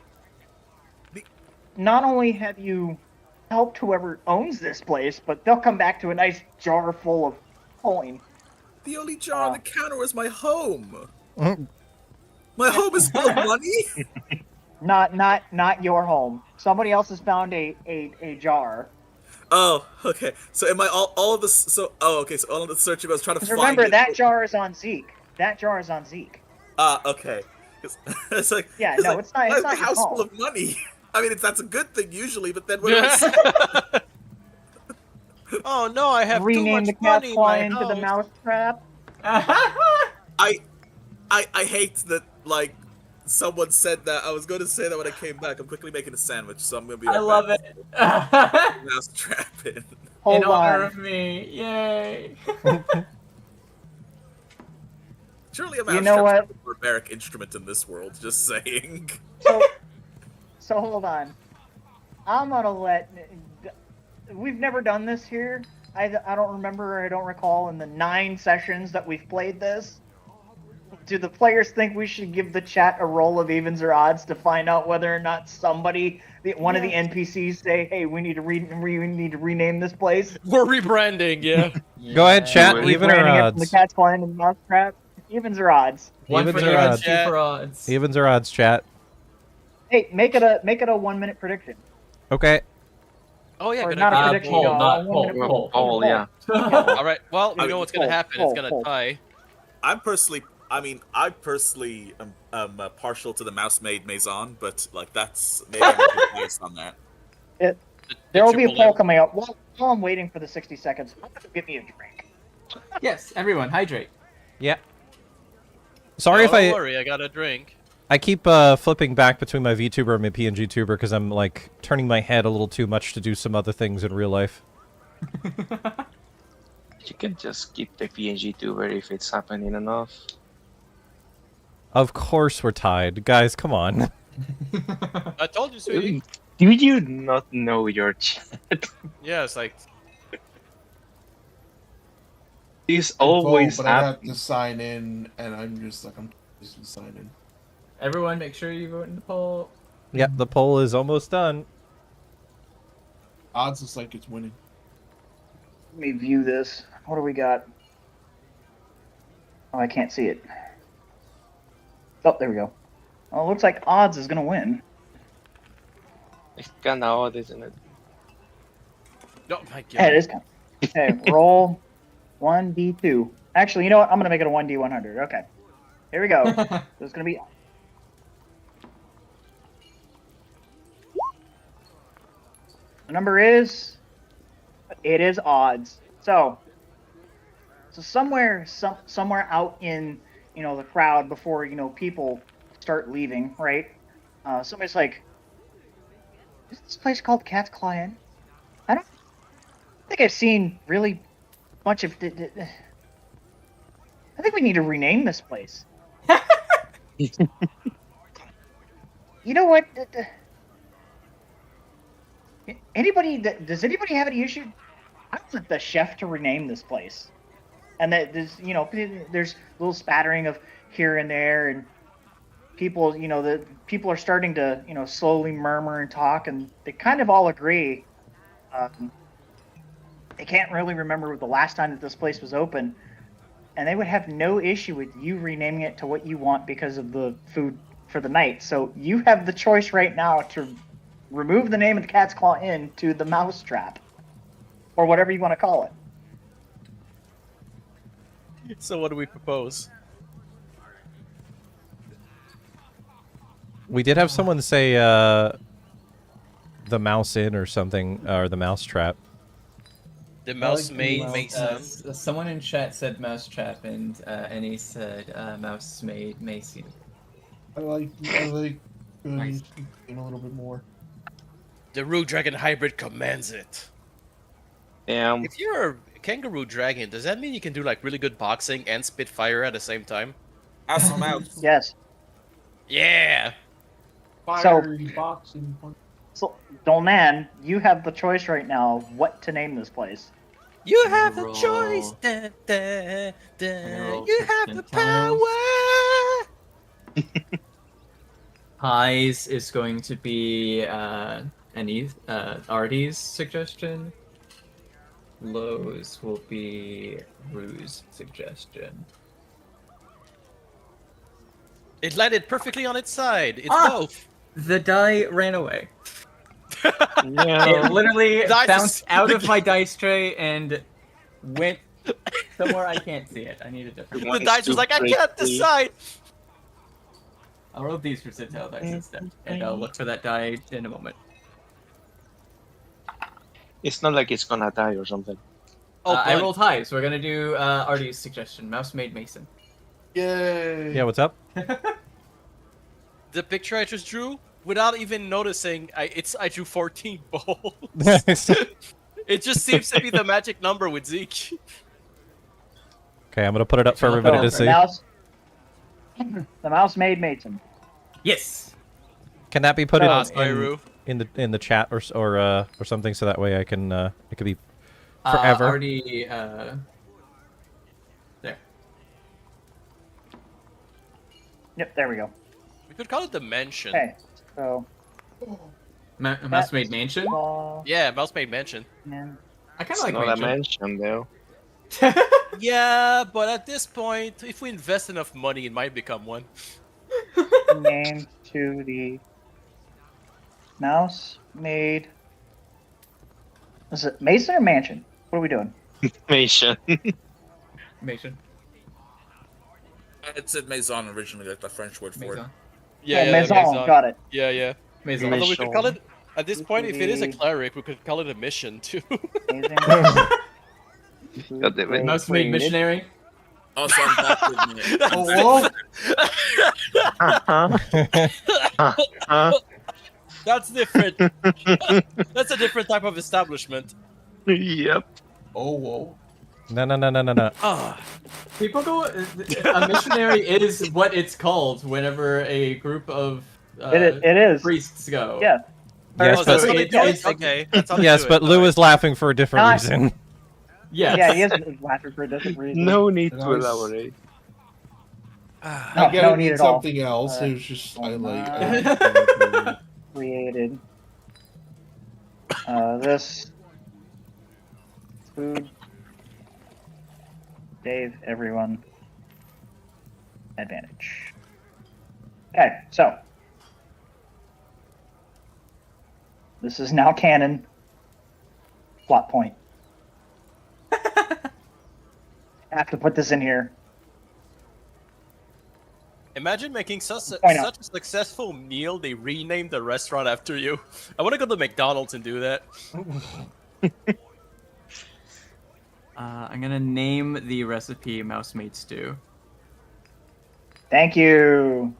not only have you helped whoever owns this place, but they'll come back to a nice jar full of coin. The only jar on the counter was my home. My home is full of money. Not your home. Somebody else has found a jar. Oh, okay. So am I all of this? So okay. So all of the searching I was trying to find. Remember it. that jar is on Zeke. That jar is on Zeke. Okay. It's like Yeah, it's no, like, it's not. why It's is not the your house fault. full of money. I mean, that's a good thing usually, but then when it was, Oh no, I have too Rename much the Cat's money in Claw my into the house. Mousetrap. I hate that like Someone said that. I was going to say that when I came back. I'm quickly making a sandwich, so I'm going to be I right love back. it. Mouse trap in. Hold In honor on. of me. Yay. Surely a You mouse know trap's what? a barbaric instrument in this world, just saying. So hold on. I'm gonna let. We've never done this here. I don't remember. I don't recall in the 9 sessions that we've played this. Do the players think we should give the chat a roll of evens or odds to find out whether or not somebody, one of the NPCs, say, "Hey, we need to rename this place"? We're rebranding, yeah. Go ahead, chat. We're Even or Rebranding it from the odds? Cat's Claw into the Mousetrap. Evens or odds? One Evens for or evens, odds? 2 for odds. Evens or odds, chat? Hey, make it a 1-minute prediction. Okay. Oh yeah, Or good not a idea. prediction. poll, no, not a poll, 1-minute poll. Oh, yeah. All right. Well, you I know mean, what's gonna happen. It's gonna tie. I personally am partial to the mouse-made maison, but like that's maybe I'm a bit biased on that. There will be a triple poll M. coming up. While I'm waiting for the 60 seconds, I'm gonna get me a drink. Yes, everyone, hydrate. Yeah. Sorry if Don't worry, I got a drink. I keep flipping back between my VTuber and my PNG tuber because I'm like turning my head a little too much to do some other things in real life. You can just keep the PNG tuber if it's happening enough. Of course we're tied. Guys, come on. I told you, sweetie. Do you not know your chat? Yeah, it's like It's always but I have happening. to sign in, and I'm just to sign in. Everyone, make sure you vote in the poll. Yep, the poll is almost done. Odds looks like it's winning. Let me view this. What do we got? Oh, I can't see it. Oh, there we go. Oh, it looks like odds is gonna win. It's kinda odd, isn't it? oh my Yeah, it god. is kind of. Okay, roll 1d2. Actually, you know what? I'm gonna make it a 1d100. Okay. Here we go. So it's gonna be. The number is. It is odds. So somewhere out in the crowd before people start leaving, right? Somebody's like, "Is this place called Cat's Claw Inn?" I don't think I've seen really much of. I think we need to rename this place. You know what? Does anybody have any issue? I want the chef to rename this place, and that there's a little spattering of here and there, and people, the people are starting to slowly murmur and talk, and they kind of all agree. They can't really remember the last time that this place was open, and they would have no issue with you renaming it to what you want because of the food for the night. So you have the choice right now to remove the name of the Cat's Claw Inn to the Mousetrap, or whatever you want to call it. So what do we propose? We did have someone say the Mouse Inn or something, or the Mousetrap. The mouse made mouse. Mason. Someone in chat said mousetrap, and he said mouse made Mason. I like Nice. a little bit more. The Root Dragon hybrid commands it. Damn. If you're a kangaroo dragon, does that mean you can do like really good boxing and spit fire at the same time? Ask some out. Yes. Yeah. Fiery boxing punch. So, Dolman, you have the choice right now of what to name this place. You I'm have gonna a roll- choice. Da, da, gonna roll da. You have the percentiles. power. Highs is going to be Artie's suggestion. Lows will be Rue's suggestion. It landed perfectly on its side. It's Ah! both. The die ran away. Yeah. It literally Dice bounced is- out of my dice tray and went somewhere I can't see it. I need a different. The dice was like, I can't decide. I'll roll these percentile dice instead, and I'll look for that die in a moment. It's not like it's gonna die or something. Oh, I fun. rolled high, so we're gonna do Artie's suggestion. Mouse made Mason. Yay! Yeah, what's up? the picture I just drew, without even noticing, I drew 14 bowls. It just seems to be the magic number with Zeke. Okay, I'm gonna put it up for Look everybody at to it. The see. mouse, the mouse made Mason. Yes. Can that be put Ah, sorry, Roo. in the chat or something so that way I can it could be Uh, forever. already. There. Yep, there we go. We could call it the mansion. Okay, so Mouse made mansion. Yeah, mouse made mansion. And I kind It's of like not a mansion. mansion, though. Yeah, but at this point, if we invest enough money, it might become one. name to the mouse made. Is it Mason or Mansion? What are we doing? Mansion. Mansion. It said maison originally, like the French word for it. Maison. Yeah, Oh, yeah, Maison, Maison. got it. Yeah, yeah. Maison. Although we could call it, at this point, if it is a Amazing. cleric, we could call it a mission too. Amazing. God damn it. Mouse made Created. missionary. Also, I'm back with me. Oh, whoa! That's different. That's a different type of establishment. Yep. Oh, whoa. No. Ah, People go. A missionary is what it's called whenever a group of It is. priests go. Yeah. Yes, oh, that's but how they do yeah, it? Okay, that's how they yes, do but it. Lou Alright. is laughing for a different Not- reason. Yes. Yeah, he is laughing for a different reason. No need to Nice. elaborate. Ah, No, I get no it need means at all. something else. Uh, It was just I like. Created. This food gave everyone advantage. Okay, so this is now canon. Plot point. I have to put this in here. Imagine making such Why not? a successful meal, they renamed the restaurant after you. I want to go to McDonald's and do that. I'm gonna name the recipe Mouse Made Stew. Thank you.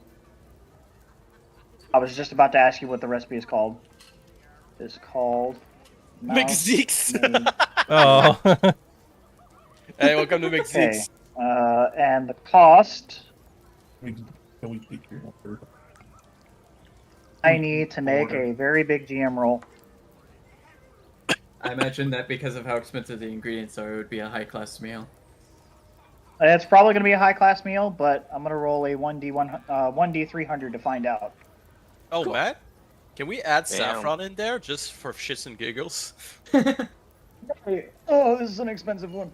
I was just about to ask you what the recipe is called. It's called Mouse McZeek's. Made. Oh. Hey, welcome to Okay. McZeek's. And the cost Can we take your number? I need to make a very big GM roll. I imagine that because of how expensive the ingredients are, it would be a high-class meal. It's probably going to be a high class meal, but I'm going to roll a 1d300 to find out. Oh, Matt? Can we add Damn. saffron in there just for shits and giggles? Oh, this is an expensive one.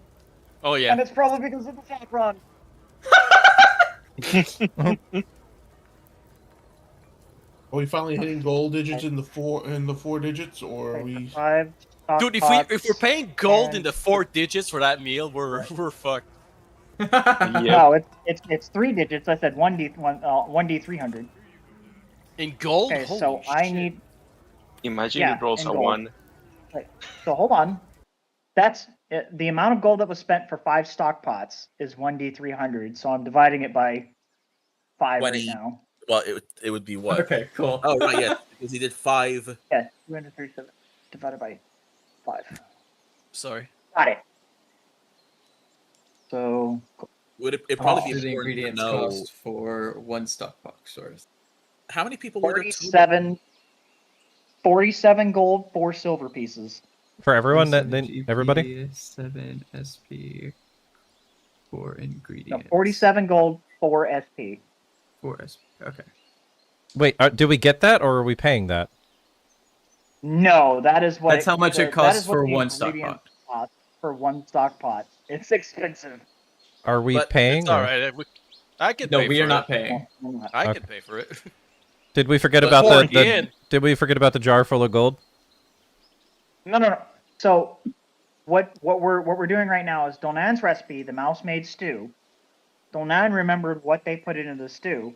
Oh, And yeah. it's probably because of the saffron. Are we finally hitting gold digits in the four digits, or are Okay, we? 5 stock Dude, if pots. we're paying gold in and- the 4 digits for that meal, we're fucked. Yep. No, it's 3 digits. I said 1d300. In gold? Okay, Holy so I shit. need. Imagine Yeah, it rolls in a gold. 1. So hold on. That's the amount of gold that was spent for 5 stock pots is 1d300. So I'm dividing it by 5 right 20. now. Well, it would be what? Okay, cool. Oh right, yeah, because he did 5. Yeah, 237 divided by 5. Sorry. Got it. So Would it How probably much be do the important to ingredients know cost for one stock box? Or how many people were there? total? 47 gold, 4 silver pieces. For everyone, that 47 then everybody. GP, 7 SP, 4 No, ingredients. 47 gold, 4 SP. 4 SP. Okay. Wait, do we get that or are we paying that? No, that is what. That's how much it that costs is what for the one stock ingredient pot. costs for one stock pot. It's expensive. Are we But paying? It's or- alright. I can No, pay we for are not it. paying. I Okay. can pay for it. Did we forget But about Or the again. Did we forget about the jar full of gold? No. So, what we're doing right now is Donan's recipe, the mouse made stew. Donan remembered what they put into the stew.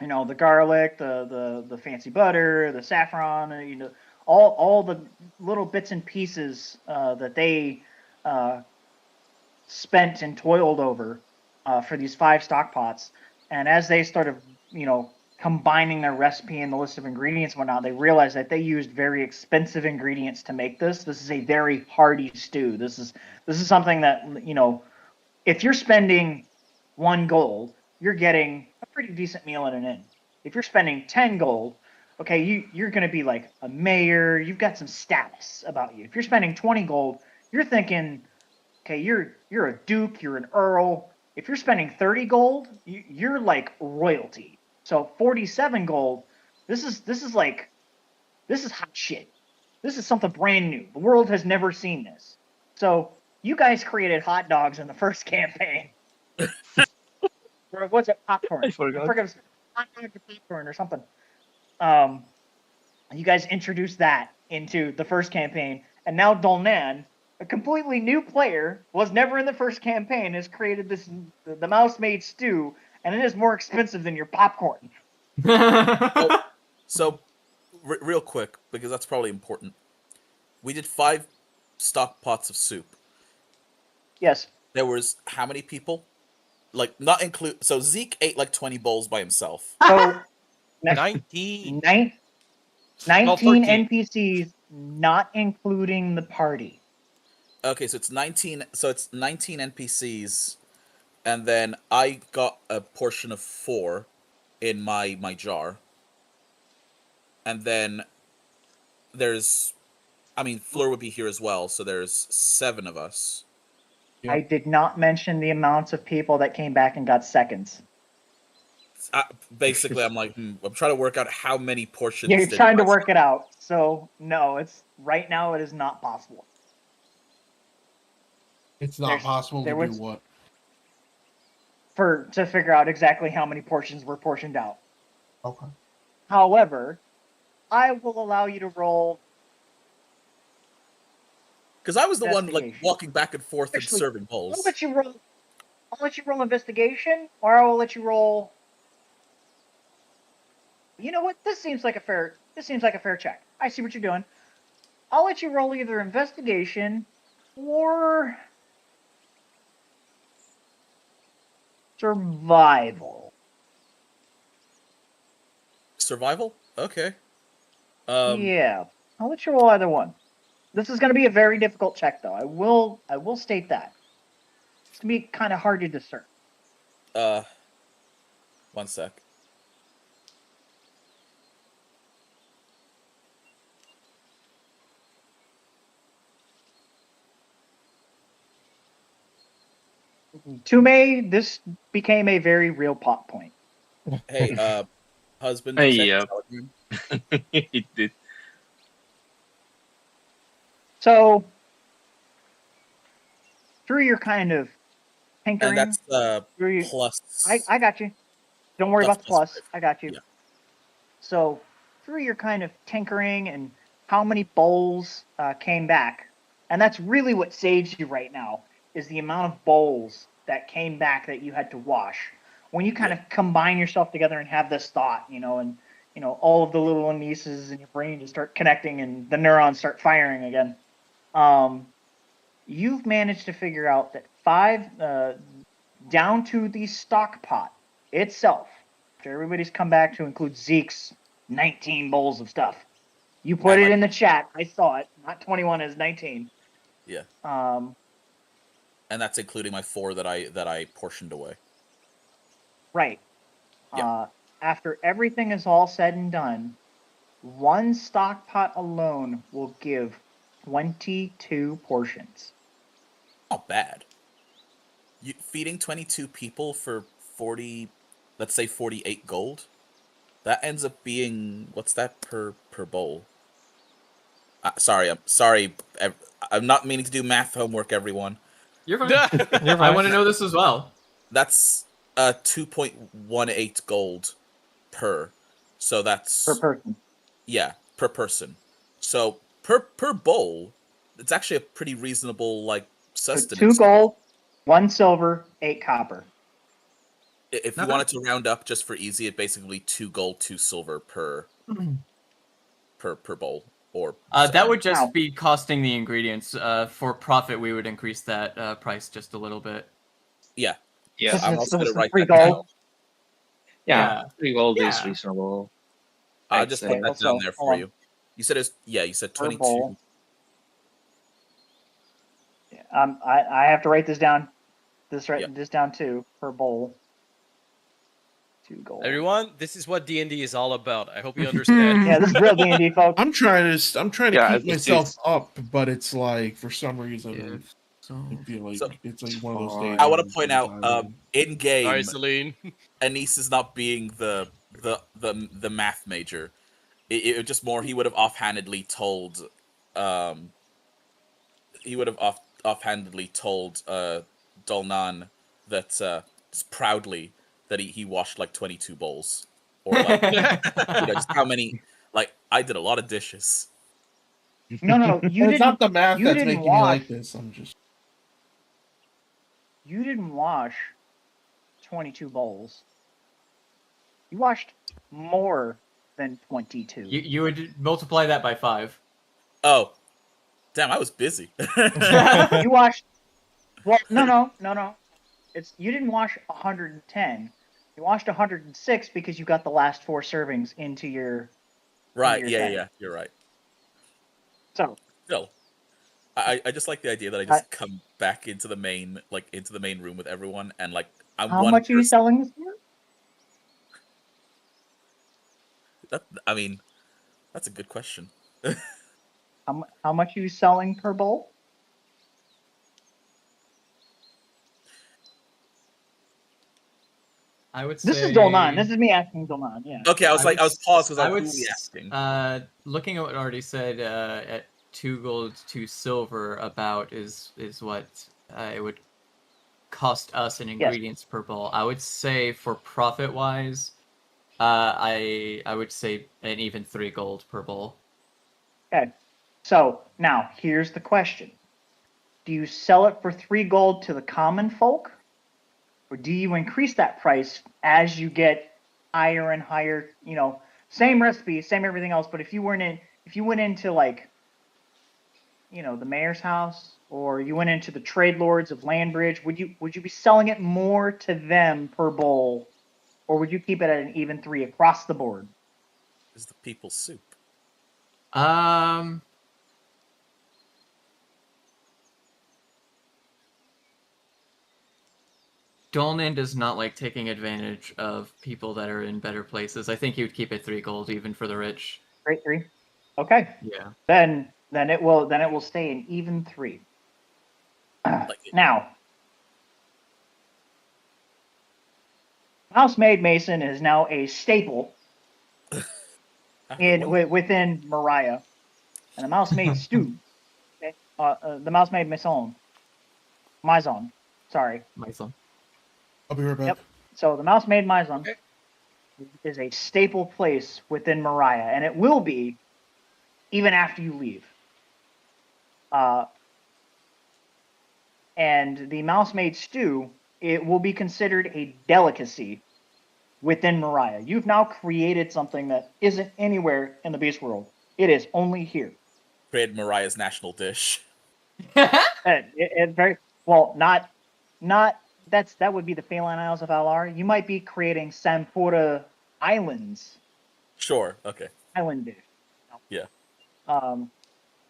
You know, the garlic, the fancy butter, the saffron, you know, all the little bits and pieces that they spent and toiled over for these 5 stock pots. And as they started, you know, combining their recipe and the list of ingredients and whatnot, they realized that they used very expensive ingredients to make this. This is a very hearty stew. This is something that, if you're spending 1 gold, you're getting a pretty decent meal in an inn. If you're spending 10 gold, okay, you're going to be like a mayor. You've got some status about you. If you're spending 20 gold, you're thinking, okay, you're a duke, you're an earl. If you're spending 30 gold, you're like royalty. So 47 gold, this is hot shit. This is something brand new. The world has never seen this. So you guys created hot dogs in the first campaign. Or what's it? Popcorn. I forgot. I forget it was hot dog or popcorn or something. You guys introduced that into the first campaign, and now Dolnan, a completely new player, was never in the first campaign, has created the mouse-made stew, and it is more expensive than your popcorn. So, real quick, because that's probably important. We did 5 stock pots of soup. Yes. There was how many people? Like, not include. So Zeke ate like 20 bowls by himself. So 19. 19 13. NPCs, not including the party. Okay, so it's 19. So it's 19 NPCs, and then I got a portion of 4 in my jar. And then there's, Fleur would be here as well, so there's 7 of us. Yep. I did not mention the amounts of people that came back and got seconds. Basically, I'm like, I'm trying to work out how many portions. You're did trying to I- work it out. So no, it's right now it is not possible. It's not There's- possible to there do was- what? To figure out exactly how many portions were portioned out. Okay. However, I will allow you to roll. Because I was the one like Investigation. walking back and forth and Actually, serving I'll bowls. let you roll. I'll let you roll investigation, or I will let you roll. You know what? This seems like a fair check. I see what you're doing. I'll let you roll either investigation or survival. Survival? Okay. Yeah, I'll let you roll either one. This is going to be a very difficult check, though. I will state that. It's going to be kind of hard to discern. 1 sec. To me, this became a very real plot point. Hey, husband. Hey, check yeah. Telegram. It did. So, through your kind of tinkering, And that's through you, plus. I got you. Don't worry That's about the plus. plus 5. I got you. Yeah. So, through your kind of tinkering and how many bowls came back, and that's really what saves you right now, is the amount of bowls that came back that you had to wash. When you kind of combine yourself together and have this thought, and all of the little nieces in your brain just start connecting and the neurons start firing again. You've managed to figure out that 5 down to the stock pot itself, after everybody's come back to include Zeke's 19 bowls of stuff. You put it in the chat. I saw it. Not 21 is 19. Yeah. Um, And that's including my 4 that I portioned away. right. Yeah. After everything is all said and done, 1 stock pot alone will give 22 portions. Not bad. Feeding 22 people for 40, let's say 48 gold. That ends up being, what's that per bowl? I'm sorry. I'm not meaning to do math homework, everyone. You're fine. You're I fine. want to know this as well. That's 2.18 gold per. So that's Per person. yeah, per person. So per bowl, it's actually a pretty reasonable So sustenance. 2 gold, 1 silver, 8 copper. If you Not wanted to round up just for easy, it basically 2 gold, 2 silver per bowl. Or That would just Wow. be costing the ingredients. For profit, we would increase that price just a little bit. yeah. Yeah. I'm This also is gonna write 3 that down. gold. Yeah, 3 gold is Yeah. reasonable. I'll I'd just say. put that Also, down there hold for on. you. You said you said Per 22. bowl. I have to write this down. This down too per bowl. 2 gold. Everyone, this is what D&D is all about. I hope you understand. Yeah, this is real D&D, folks. I'm trying to Yeah, keep this myself is- up, but it's like for some reason If so. I feel like So- it's like one of those days. I I where want I'm to point just out, tired. in Sorry, game, Celine. Anise is not being the math major. It was just more he would have offhandedly told, offhandedly told Dolnan that just proudly that he washed like 22 bowls, or like just how many. Like, I did a lot of dishes. No, you And it's not didn't. the math You that's didn't making me wash. like this. I'm just You didn't wash 22 bowls. You washed more than 22. You would multiply that by 5. Oh, damn! I was busy. You washed. Well, no. It's you didn't wash 110. You washed 106 because you got the last 4 servings into your. Right? your Yeah. tank. You're right. So Still, I just like the idea that I just come back into the main room with everyone, and like I'm how one much are you person. selling this for? I mean, that's a good question. How much are you selling per bowl? I would say. This is Dolnan. This is me asking Dolnan. Yeah. Okay, I was paused because I like, would who are we asking? looking at what Artie said, at 2 gold, 2 silver, about is what it would cost us in ingredients per bowl. I would say for profit wise, I would say an even 3 gold per bowl. Okay. So now here's the question: do you sell it for 3 gold to the common folk, or do you increase that price as you get higher and higher? You know, same recipe, same everything else. But if you went into like, you know, the mayor's house, or you went into the trade lords of Landbridge, would you be selling it more to them per bowl, or would you keep it at an even 3 across the board? Is the people's soup? Dolnan does not like taking advantage of people that are in better places. I think he would keep it 3 gold even for the rich. Great 3. Okay. Yeah. Then it will stay an even 3. Now, housemaid mason is now a staple within Mariah, and the mousemaid stew, the mousemaid maison, sorry. Maison. I'll be right back. Yep. So the mousemaid maison is a staple place within Mariah, and it will be even after you leave. And the mousemaid stew, it will be considered a delicacy within Mariah. You've now created something that isn't anywhere in the beast world. It is only here. Created Mariah's national dish. It very well. Not that would be the Phalan Isles of Alar. You might be creating Sampura Islands. Sure. Okay. Island dish. Yeah.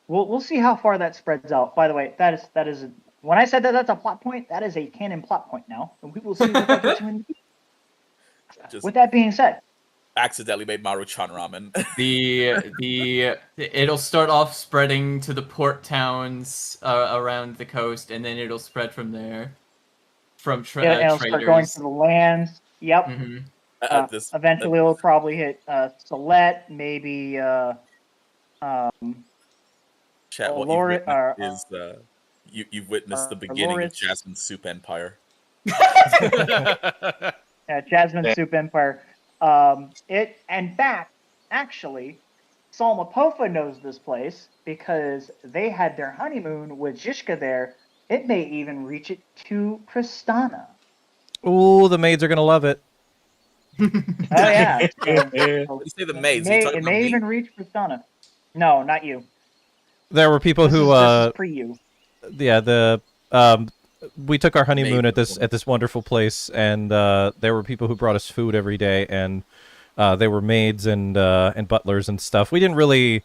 We'll see how far that spreads out. By the way, that is when I said that's a plot point, that is a canon plot point now, and we will see what that gets you in. Just With that being said, accidentally made Maruchan ramen. It'll start off spreading to the port towns around the coast, and then it'll spread from there. From it'll traders. start going to the lands. Yep. Mm-hmm. Eventually, it'll probably hit Salette, maybe. Chat, what Lord- you've witnessed is you've witnessed the beginning of Loris. Jasmine Soup Empire. Jasmine Soup Empire. It in fact, actually, Salmapofa knows this place because they had their honeymoon with Zhishka there. It may even reach it to Kristana. Ooh, the maids are gonna love it. Oh yeah. When you say the maids, are you talking It about may me? even reach Kristana. No, not you. There were people This who is pre you. yeah, we took our honeymoon Maybe. at this wonderful place, and there were people who brought us food every day, and they were maids and butlers and stuff. We didn't really.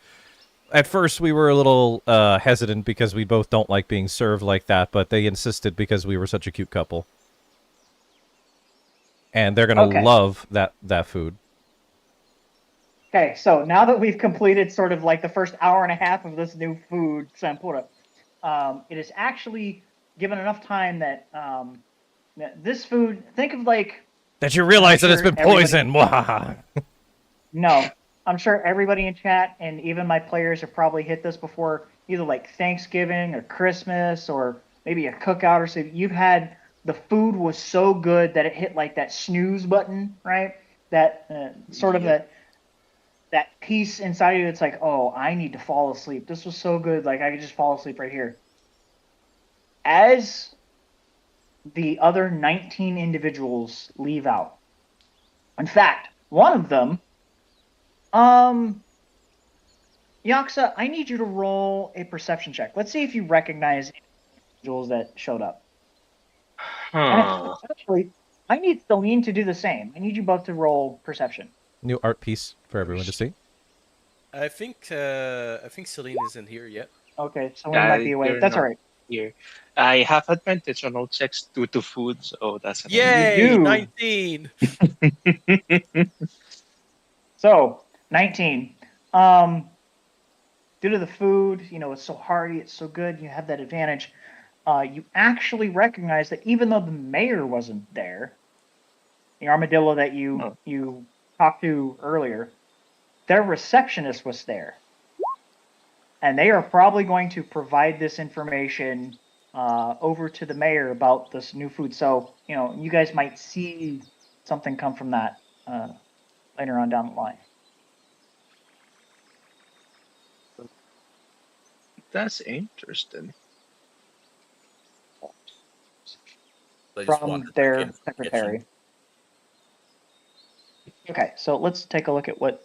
At first, we were a little hesitant because we both don't like being served like that, but they insisted because we were such a cute couple, and they're gonna Okay. love that food. Okay, so now that we've completed sort of like the first hour and a half of this new food, Sampura, it is actually given enough time that that this food, think of like, That you realize that it's sure been everybody- poisoned. Mwahaha. no, I'm sure everybody in chat and even my players have probably hit this before, either like Thanksgiving or Christmas or maybe a cookout or something. You've had, the food was so good that it hit like that snooze button, right? That sort of that piece inside of you that's like, oh, I need to fall asleep. This was so good, like I could just fall asleep right here. As the other 19 individuals leave out, in fact, one of them, Yaksa, I need you to roll a perception check. Let's see if you recognize individuals that showed up. And actually, I need Celine to do the same. I need you both to roll perception. New art piece for everyone to see. I think Celine isn't here yet. Okay, Celine might be away. you're That's all not right. Here, I have advantage on all checks due to food, so that's an Yay! do. 19. So, 19. Due to the food, you know, it's so hearty, it's so good, you have that advantage. You actually recognize that even though the mayor wasn't there, the armadillo that you talked to earlier, their receptionist was there. And they are probably going to provide this information over to the mayor about this new food. So, you know, you guys might see something come from that later on down the line. That's interesting. They just From wandered back their into the secretary. kitchen. Okay, so let's take a look at what.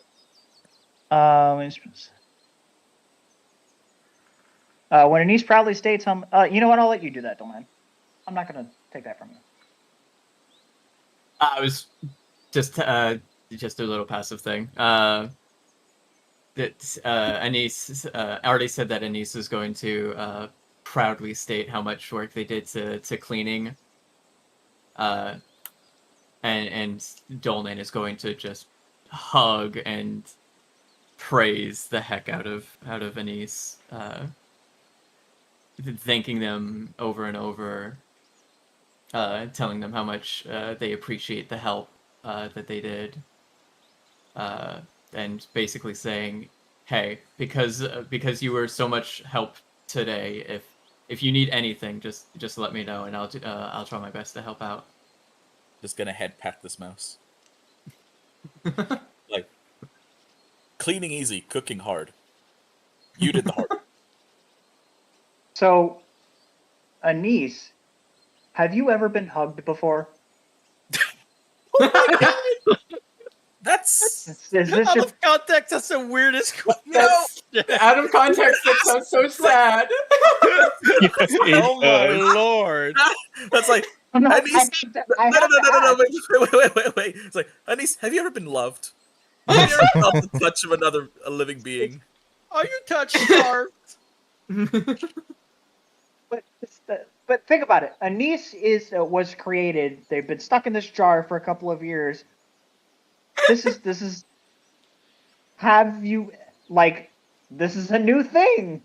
When Anise proudly states, you know what? I'll let you do that, Dolan. I'm not going to take that from you. I was just a little passive thing. That Anise already said that Anise is going to proudly state how much work they did to cleaning. And Dolnan is going to just hug and praise the heck out of Anise, thanking them over and over, telling them how much they appreciate the help that they did, and basically saying, "Hey, because you were so much help today, if you need anything, just let me know, and I'll try my best to help out." Just gonna head pat this mouse. Like, cleaning easy, cooking hard. You did the hard. So, Anise, have you ever been hugged before? That's Is this Out your of context, that's the weirdest question. Out of context, that sounds so sad. Oh my lord. that's like I'm not, Anise, I no, have no, to no, ask. wait. It's like, Anise, have you ever been loved? Have you ever felt the touch of a living being? Are you touch starved? But think about it. Anise was created. They've been stuck in this jar for a couple of years. This is. Have you this is a new thing?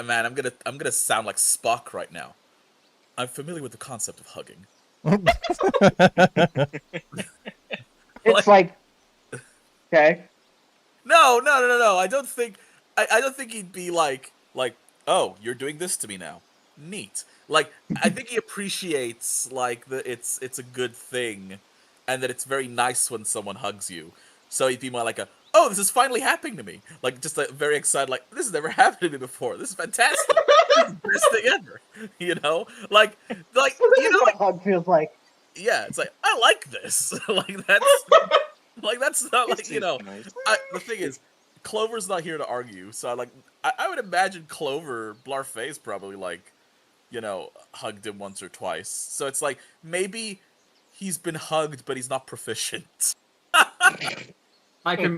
Man, I'm gonna sound like Spock right now. I'm familiar with the concept of hugging. It's like okay. No. I don't think he'd be like, oh, you're doing this to me now. Neat. Like, I think he appreciates it's a good thing, and that it's very nice when someone hugs you. So he'd be more like oh, this is finally happening to me. Like, just very excited, like, this has never happened to me before. This is fantastic. This is the best thing ever. You know? Like This you is know, what a hug feels like. yeah, it's like, I like this. That's not like, you know. Nice. The thing is, Clover's not here to argue, so I would imagine Clover Blarfay's probably like, hugged him once or twice. So it's like maybe he's been hugged, but he's not proficient. I can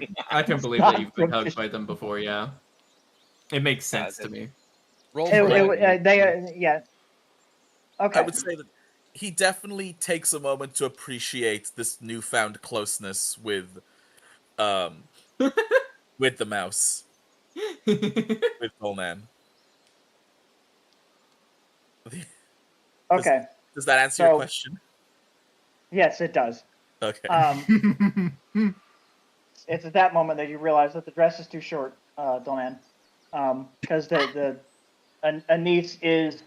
believe not that you've been hugged proficient. by them before. Yeah, it makes sense to that- me. Roll It, for Right. it. yeah. Okay. I would say that he definitely takes a moment to appreciate this newfound closeness with the mouse, with Coleman. Okay. Does that answer your So- question? Yes, it does. Okay. It's at that moment that you realize that the dress is too short, Donan, because a niece is,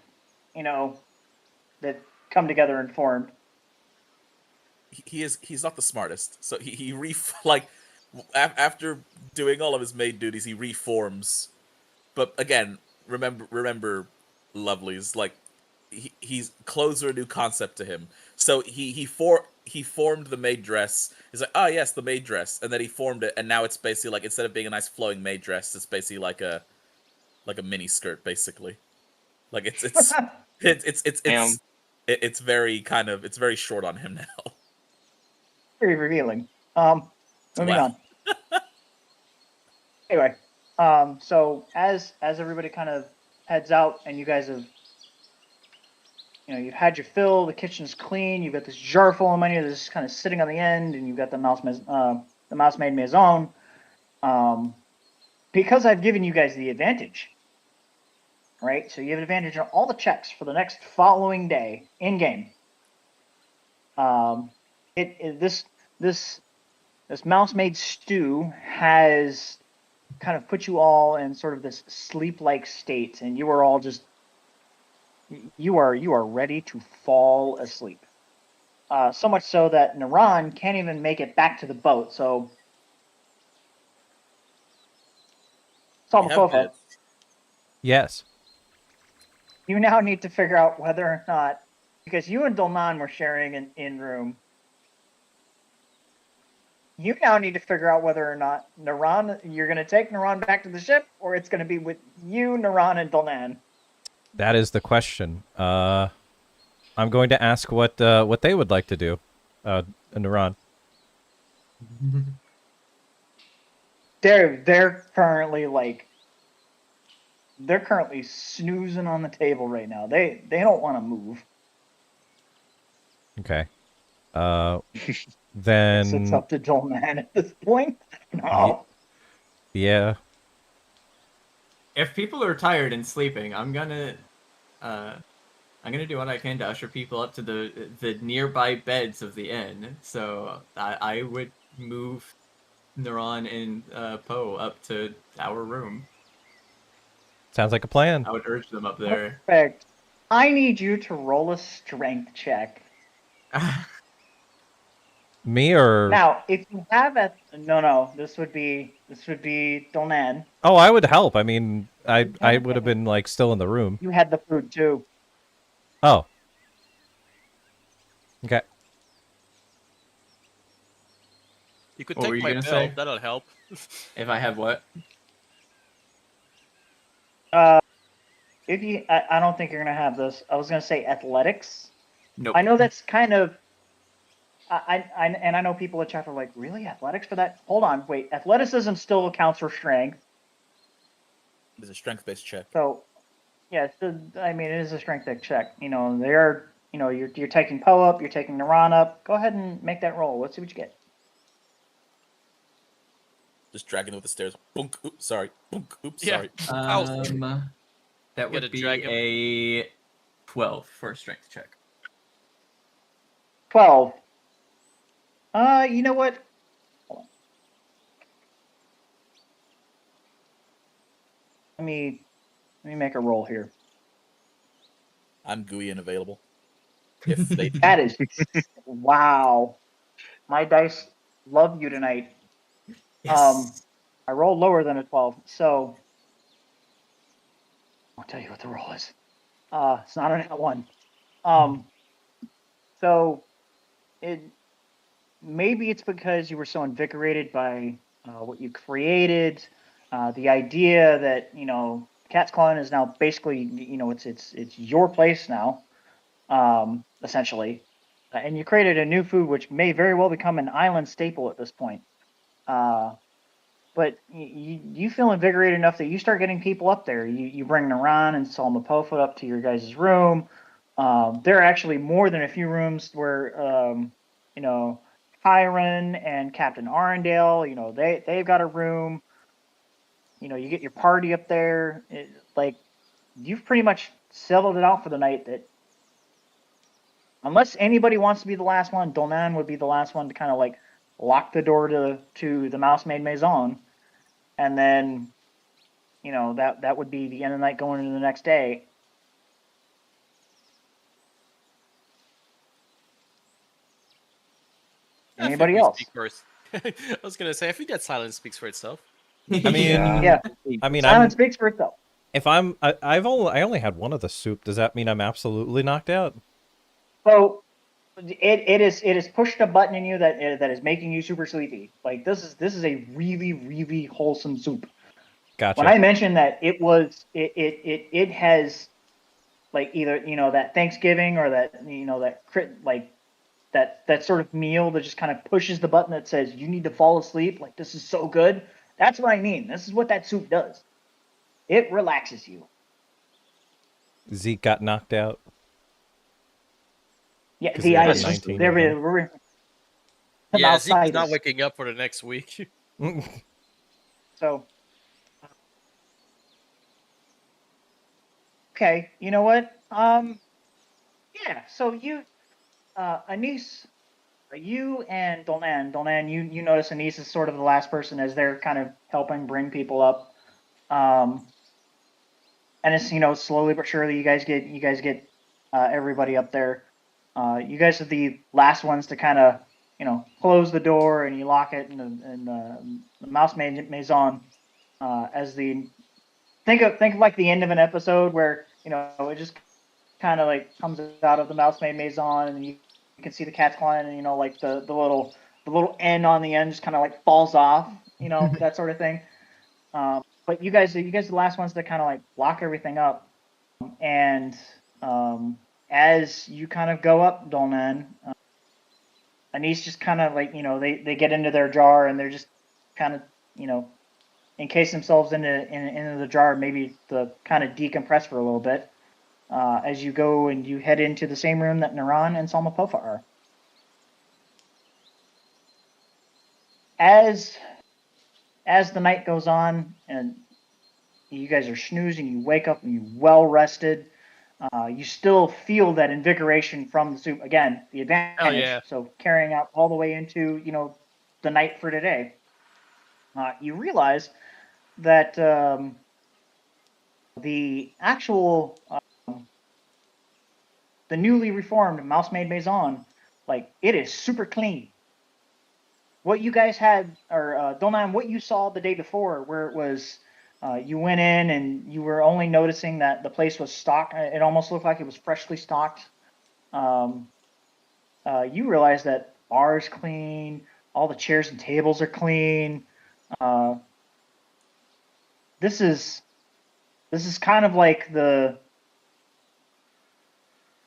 that come together and formed. He's not the smartest, so like after doing all of his maid duties, he reforms. But again, remember, lovelies, like he's clothes are a new concept to him. So he formed the maid dress. He's like, oh yes, the maid dress, and then he formed it, and now it's basically like, instead of being a nice flowing maid dress, it's basically like a mini skirt, basically. Like it's very it's very short on him now. Very revealing. Moving Wow. on. Anyway, so as everybody kind of heads out, and you guys have, you've had your fill, the kitchen's clean, you've got this jar full of money that's kind of sitting on the end, and you've got the mouse made maison. Because I've given you guys the advantage, right? So you have an advantage on all the checks for the next following day in game. This mouse-made stew has kind of put you all in sort of this sleep-like state, and you are all just you are ready to fall asleep. So much so that Naran can't even make it back to the boat. So, We have Salmakova, bits. Yes. you now need to figure out whether or not, because you and Dolman were sharing an in-room, you now need to figure out whether or not you're going to take Naran back to the ship, or it's going to be with you, Naran, and Dolman. That is the question. I'm going to ask what they would like to do. Naran. They're currently snoozing on the table right now. They don't want to move. Okay. It's Then up to Dolman at this point. No. yeah. If people are tired and sleeping, I'm gonna do what I can to usher people up to the nearby beds of the inn. So I would move Naran and Poe up to our room. Sounds like a plan. I would urge them up there. Perfect. I need you to roll a strength check. Me or Now, if you have no, this would be Dolman. oh, I would help. I mean, I would have been like still in the room. You had the food too. Oh. Okay. You could What were take you my gonna bill. say? That'll help. If I have what? If you, I don't think you're gonna have this. I was gonna say athletics. Nope. I know that's kind of. I know people in chat are like, really, athletics for that? Hold on, wait. Athleticism still accounts for strength. It's a strength-based check. So, yeah, I mean, it is a strength check. You're taking Poe up, you're taking Naran up. Go ahead and make that roll. Let's see what you get. Just dragging it up the stairs. Boonk. Oops, sorry. Boonk. Oops, Yeah. sorry. That Gotta would be drag him. a 12 for a strength check. 12. You know what? Hold on. Let me make a roll here. I'm gooey and available. If they That is wow. My dice love you tonight. Yes. I rolled lower than a 12, so I'll tell you what the roll is. It's not an one. So maybe it's because you were so invigorated by what you created. The idea that Cat's Claw Inn is now basically it's your place now, essentially, and you created a new food which may very well become an island staple at this point. But you feel invigorated enough that you start getting people up there. You bring Naran and Salmapofa up to your guys' room. There are actually more than a few rooms where Kyron and Captain Arendelle, they've got a room. You get your party up there. You've pretty much settled it out for the night that unless anybody wants to be the last one, Dolnan would be the last one to kind of like lock the door to the Mousemaid Maison, and then that would be the end of the night going into the next day. Anybody else? Speak first. I was gonna say, I think that silence speaks for itself. I mean, Yeah. I mean, Silence speaks for itself. if I only had one of the soup. Does that mean I'm absolutely knocked out? So it is pushed a button in you that is making you super sleepy. Like this is a really, really wholesome soup. Gotcha. When I mentioned that it has like either that Thanksgiving or that that crit like that sort of meal that just kind of pushes the button that says you need to fall asleep. Like this is so good. That's what I mean. This is what that soup does. It relaxes you. Zeke got knocked out. Yeah, 'Cause the he had ice. 19 They're, of them. we're, Yeah, Zeke's not outsiders. waking up for the next week. So, okay, you know what? Yeah. So Anise, you and Dolnan, you notice Anise is sort of the last person as they're kind of helping bring people up. And it's slowly but surely you guys get everybody up there. You guys are the last ones to kind of close the door and you lock it and the mouse maison as the think of like the end of an episode where it just kind of like comes out of the mouse maison and you can see the cat's clawing and like the little end on the end just kind of like falls off, that sort of thing. But you guys are the last ones to kind of like lock everything up. And as you kind of go up, Dolnan, Anise just kind of like, they get into their jar and they're just kind of, encase themselves into the jar, maybe to kind of decompress for a little bit. As you go and you head into the same room that Naran and Salmapofa are. As the night goes on and you guys are snoozing, you wake up and you're well rested. You still feel that invigoration from the soup. Again, the advantage. Oh, yeah. So carrying out all the way into the night for today. You realize that the actual the newly reformed Mousemaid Maison, like it is super clean. What you guys had, or Dolnan, what you saw the day before, where it was, you went in and you were only noticing that the place was stocked. It almost looked like it was freshly stocked. You realize that bar is clean, all the chairs and tables are clean. This is kind of like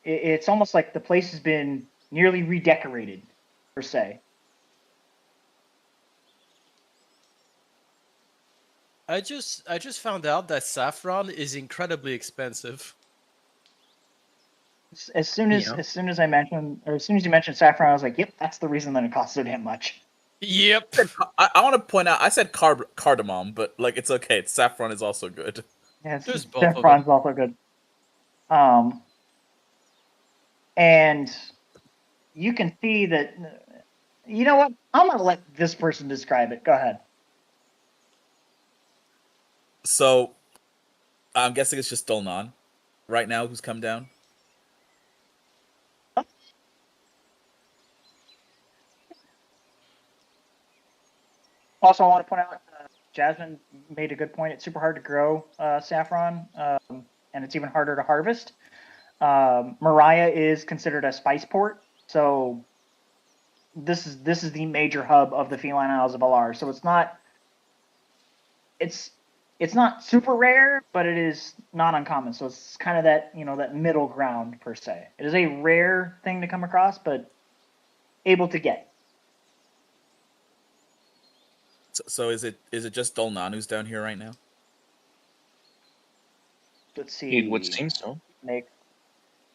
it's almost like the place has been nearly redecorated, per se. I just found out that saffron is incredibly expensive. As soon as you mentioned saffron, I was like, "Yep, that's the reason that it costs so damn much." Yep. I want to point out, I said cardamom, but like it's okay. Saffron is also good. Yeah, There's both of saffron's also good. And you can see that. You know what? I'm gonna let this person describe it. Go ahead. So, I'm guessing it's just Dolnan right now who's come down. Also, I want to point out, Jasmine made a good point. It's super hard to grow saffron, and it's even harder to harvest. Mariah is considered a spice port, so this is the major hub of the Feline Isles of Alar. So it's it's not super rare, but it is not uncommon. So it's kind of that, that middle ground per se. It is a rare thing to come across, but able to get. So is it just Dolnan who's down here right now? Let's see. It would seem so. Make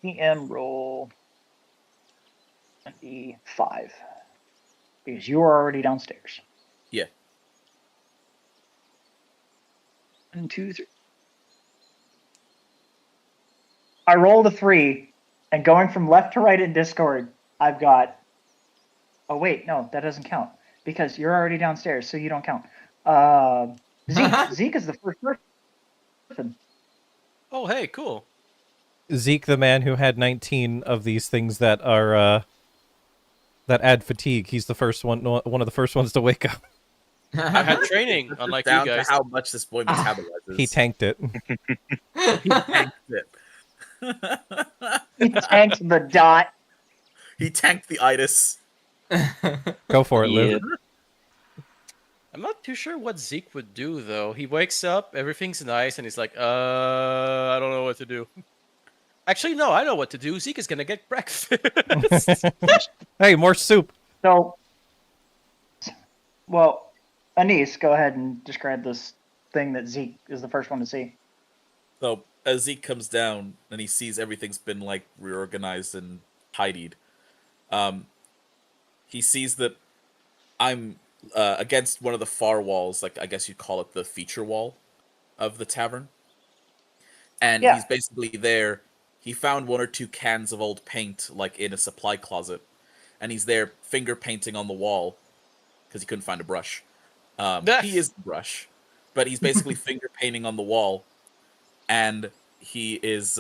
PM roll 25 because you are already downstairs. Yeah. 1, 2, 3. I rolled a 3, and going from left to right in Discord, I've got. Oh wait, no, that doesn't count because you're already downstairs, so you don't count. Zeke is the first person. Oh, hey, cool. Zeke, the man who had 19 of these things that are that add fatigue. He's the first one of the first ones to wake up. I had training, unlike you Down guys. to how much this boy metabolizes. He tanked it. He tanked it. He tanked the dot. He tanked the itis. Go for it, Lou. Yeah. I'm not too sure what Zeke would do though. He wakes up, everything's nice, and he's like, I don't know what to do. Actually, no, I know what to do. Zeke is gonna get breakfast. Hey, more soup. So, well, Anise, go ahead and describe this thing that Zeke is the first one to see. So as Zeke comes down and he sees everything's been like reorganized and tidied, he sees that I'm against one of the far walls, like I guess you'd call it the feature wall of the tavern. And Yeah. he's basically there. He found 1 or 2 cans of old paint, like in a supply closet, and he's there finger painting on the wall because he couldn't find a brush. He is the brush, but he's basically finger painting on the wall, and he is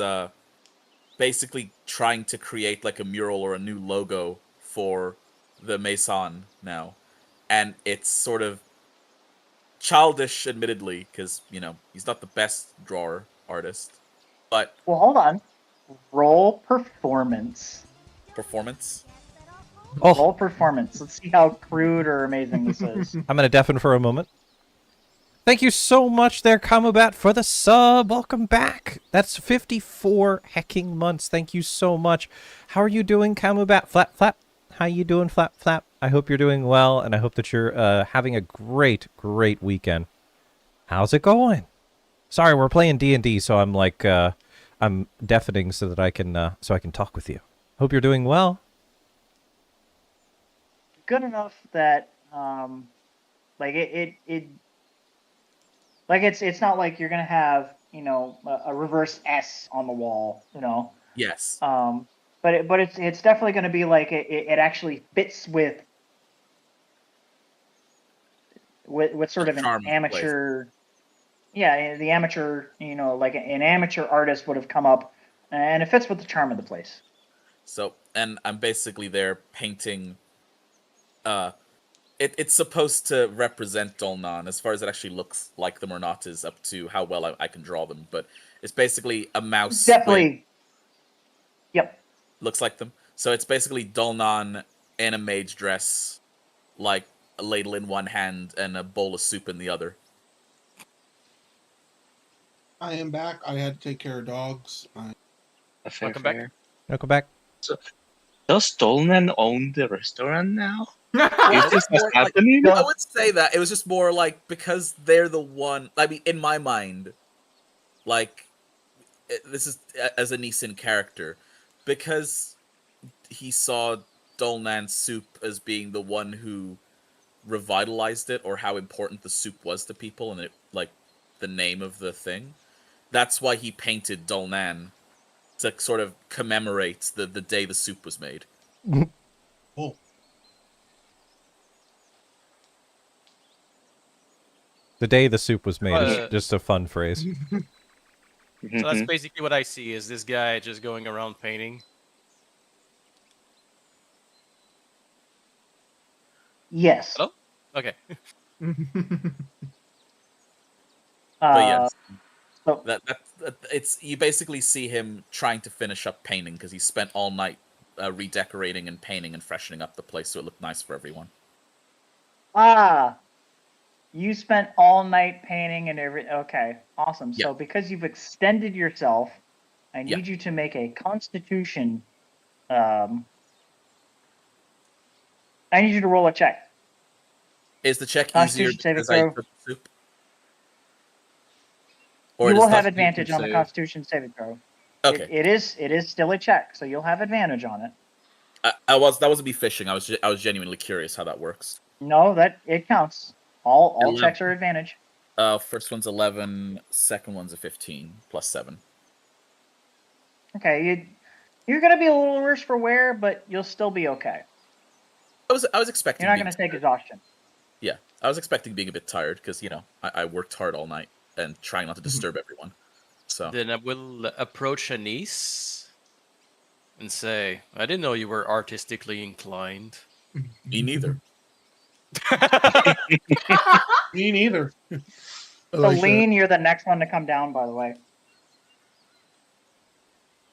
basically trying to create like a mural or a new logo for the Maison now. And it's sort of childish, admittedly, because, he's not the best drawer artist. But Well, hold on. Roll performance. performance? Oh, Roll performance. Let's see how crude or amazing this is. I'm going to deafen for a moment. Thank you so much there, Kamubat, for the sub. Welcome back. That's 54 hecking months. Thank you so much. How are you doing, Kamubat? Flap, flap. How you doing, Flap, flap? I hope you're doing well, and I hope that you're having a great, great weekend. How's it going? Sorry, we're playing D&D, so I'm like, I'm deafening so that I can talk with you. Hope you're doing well. Good enough that, like it's not like you're gonna have, a reverse S on the wall, Yes. But it's definitely going to be like it actually fits with sort of Charm an amateur. Yeah, the amateur, like an amateur artist would have come up, and it fits with the charm of the place. So, and I'm basically there painting. It's supposed to represent Dolnan. As far as it actually looks like them or not is up to how well I can draw them. But it's basically a mouse. Definitely. Yep. Looks like them. So it's basically Dolnan in a mage dress, like a ladle in one hand and a bowl of soup in the other. I am back. I had to take care of dogs. Welcome back. Welcome back. Does Dolnan own the restaurant now? Is It's this more what's like- happening? I would say that. It was just more like, because they're the one, I mean, in my mind, like, this is as a Neeson character, because he saw Dolnan's soup as being the one who revitalized it, or how important the soup was to people, and it, like, the name of the thing. That's why he painted Dolnan, to sort of commemorate the day the soup was made. Oh, The day the soup was made is Uh, just a fun phrase. So that's basically what I see, is this guy just going around painting. Yes. Hello? Okay. But yes, So, that it's, you basically see him trying to finish up painting because he spent all night redecorating and painting and freshening up the place so it looked nice for everyone. You spent all night painting and Okay, awesome. Yeah. So because you've extended yourself, I Yeah. need you to make a Constitution. I need you to roll a check. Is the check easier Constitution saving because I throw. took the soup? You does will have Constitution advantage on the save. Constitution saving throw. Okay. It is still a check, so you'll have advantage on it. That wasn't me fishing. I was genuinely curious how that works. No, it counts. All 11. checks are advantage. First one's 11, second one's a 15 plus 7. Okay, you're gonna be a little worse for wear, but you'll still be okay. I was expecting. You're not being gonna take tired. exhaustion. Yeah, I was expecting being a bit tired because I worked hard all night and trying not to disturb everyone. So Then I will approach Anise and say, I didn't know you were artistically inclined. me neither. Me neither. So Lean, you're the next one to come down, by the way.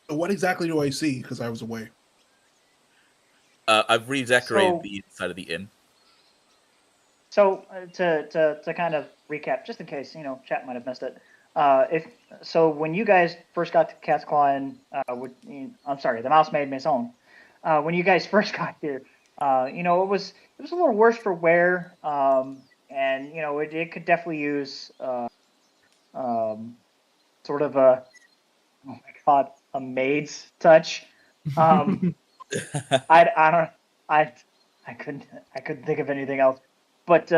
What exactly do I see? Because I was away. I've redecorated So- the inside of the inn. So to kind of recap, just in case chat might have missed it. When you guys first got to Cat's Claw Inn, I'm sorry, the Mouse Maid Maison. When you guys first got here, it was a little worse for wear, and it could definitely use sort of a, oh my god, a maid's touch. I couldn't think of anything else. But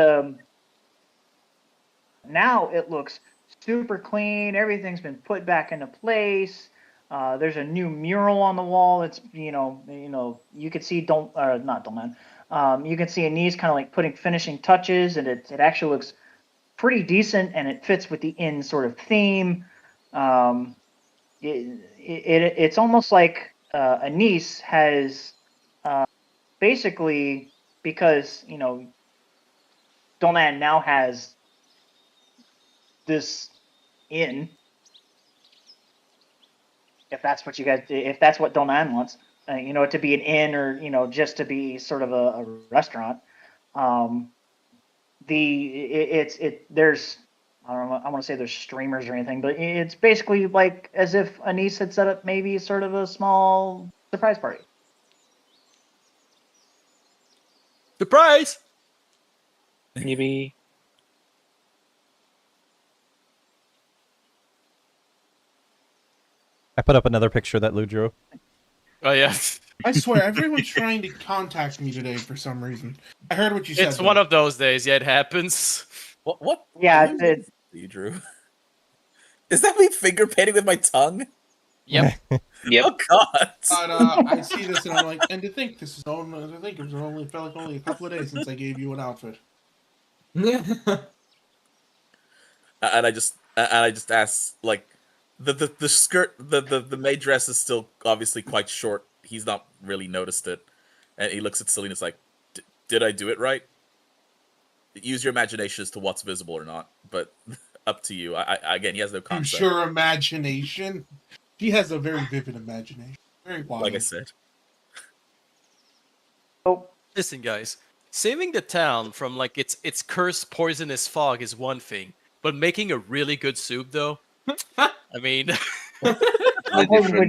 now it looks super clean. Everything's been put back into place. There's a new mural on the wall. It's you could see not Dolman. You can see Anise kind of like putting finishing touches, and it actually looks pretty decent, and it fits with the inn sort of theme. It's almost like Anise has basically, because Donan now has this inn, if that's what Donan wants, to be an inn or just to be sort of a restaurant. There's, I don't know, I want to say there's streamers or anything, but it's basically like as if Anise had set up maybe sort of a small surprise party. Surprise! Maybe. I put up another picture that Lou drew. Oh, yeah. I swear, everyone's trying to contact me today for some reason. I heard what you said. It's one of those days. Yeah, it happens. What? Yeah, What you drew? Is that me finger painting with my tongue? Yep. Yep. Oh God! But I see this and I'm like, and to think it was only felt like only a couple of days since I gave you an outfit. And I just asked, like, the skirt, the maid dress is still obviously quite short. He's not really noticed it, and he looks at Selena's like, "Did I do it right?" Use your imagination as to what's visible or not, but up to you. Again, he has no I'm concept. sure imagination. He has a very vivid imagination. Very wild. Like I said. Oh, Listen, guys. Saving the town from like its cursed poisonous fog is one thing, but making a really good soup, though. I mean,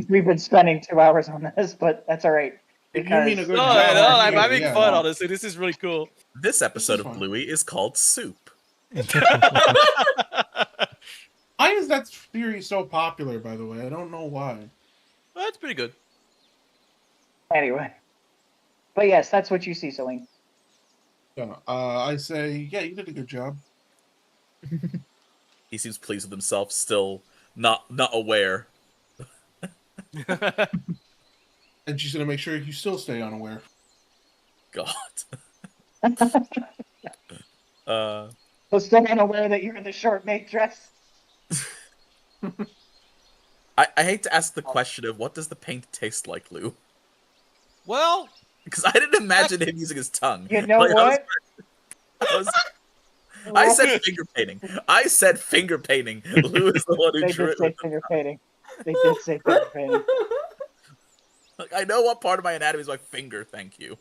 we've been spending 2 hours on this, but that's all right. If you mean a Because good no, job, no, I'm yeah, having yeah, fun. no. Honestly, this is really cool. This episode of fun. Bluey is called Soup. Why is that theory so popular, by the way? I don't know why. Well, that's pretty good. anyway, but yes, that's what you see, Celine. Yeah, I say, yeah, you did a good job. He seems pleased with himself, still not aware. And she's gonna make sure you still stay unaware. God. So still unaware that you're in the short maid dress. I hate to ask the question of what does the paint taste like, Lou? Well, Because I didn't imagine him using his tongue. You know Like, what? I said finger painting. I said finger painting. Lou is the one who They drew did it. say finger painting. They did say finger painting. Like, I know what part of my anatomy is my finger. Thank you.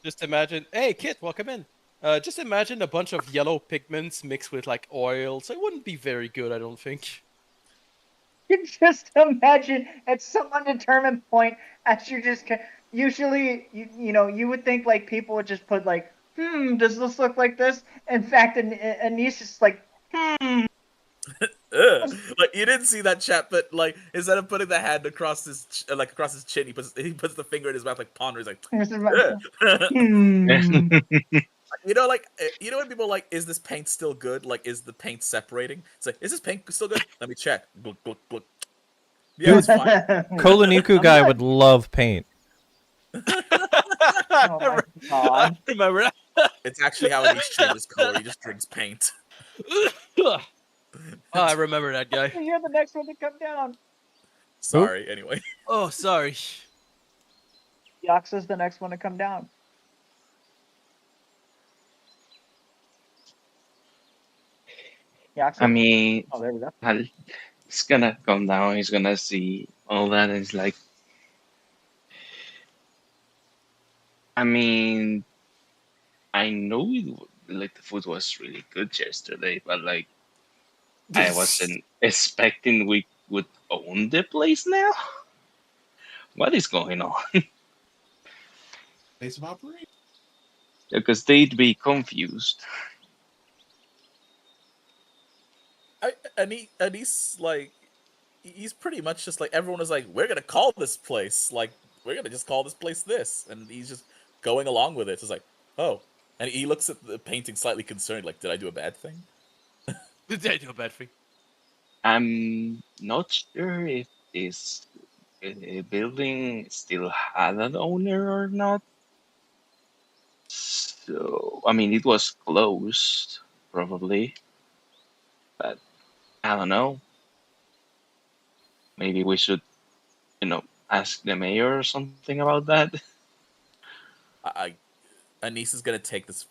just imagine. Hey, Kit, welcome in. Just imagine a bunch of yellow pigments mixed with like oil, so it wouldn't be very good, I don't think. You just imagine at some undetermined point, as you're just usually you would think like people would just put like, does this look like this? In fact, Anise is like, Ugh. Like you didn't see that chat, but like instead of putting the hand across his across his chin, he puts the finger in his mouth like ponders like. this is my, Ugh. You know, like you know when people are like, is this paint still good? Like, is the paint separating? It's like, is this paint still good? Let me check. Gluk, gluk, gluk. Yeah, it's fine. Koloniku guy would love paint. Oh my god. Remember It's actually how he changes color. He just drinks paint. Oh, I remember that guy. You're the next one to come down. Sorry. Anyway, Oh, sorry. Yaxa's the next one to come down. Yaxa? I mean, Oh, there we go. he's gonna come down. He's gonna see all that, and he's like, I mean, I know like the food was really good yesterday, but like I wasn't expecting we would own the place now. What is going on? Base of operation. Because they'd be confused. and he's like, he's pretty much just like everyone is like, we're gonna call this place like we're gonna just call this place this, and he's just going along with it. It's like, oh, and he looks at the painting slightly concerned, like, did I do a bad thing? Did I do a bad thing? I'm not sure if this building still had an owner or not. So, I mean, it was closed, probably. But, I don't know. Maybe we should, ask the mayor or something about that. Anise is gonna take this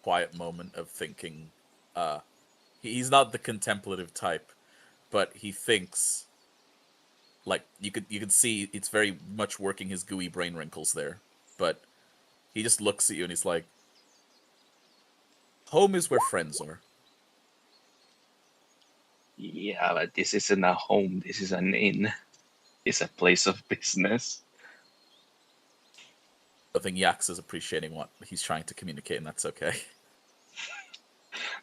quiet moment of thinking. He's not the contemplative type, but he thinks. Like you could see, it's very much working his gooey brain wrinkles there. But he just looks at you and he's like, "Home is where friends are." Yeah, but this isn't a home. This is an inn. It's a place of business. I think Yax is appreciating what he's trying to communicate, and that's okay.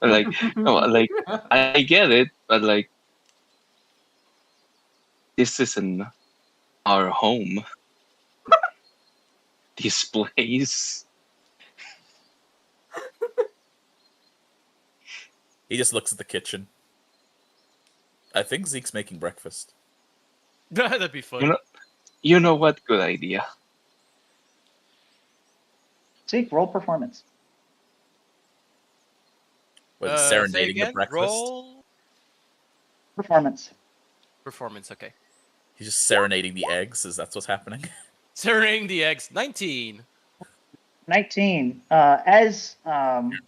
Like, no, like I get it, but like, this isn't our home. This place. He just looks at the kitchen. I think Zeke's making breakfast. That'd be fun. You know what? Good idea. Zeke, roll performance. What, Say it serenading the again. breakfast? Roll Performance. performance. Okay. He's just serenading the eggs, is that's what's happening? Serenading the eggs. 19. 19. As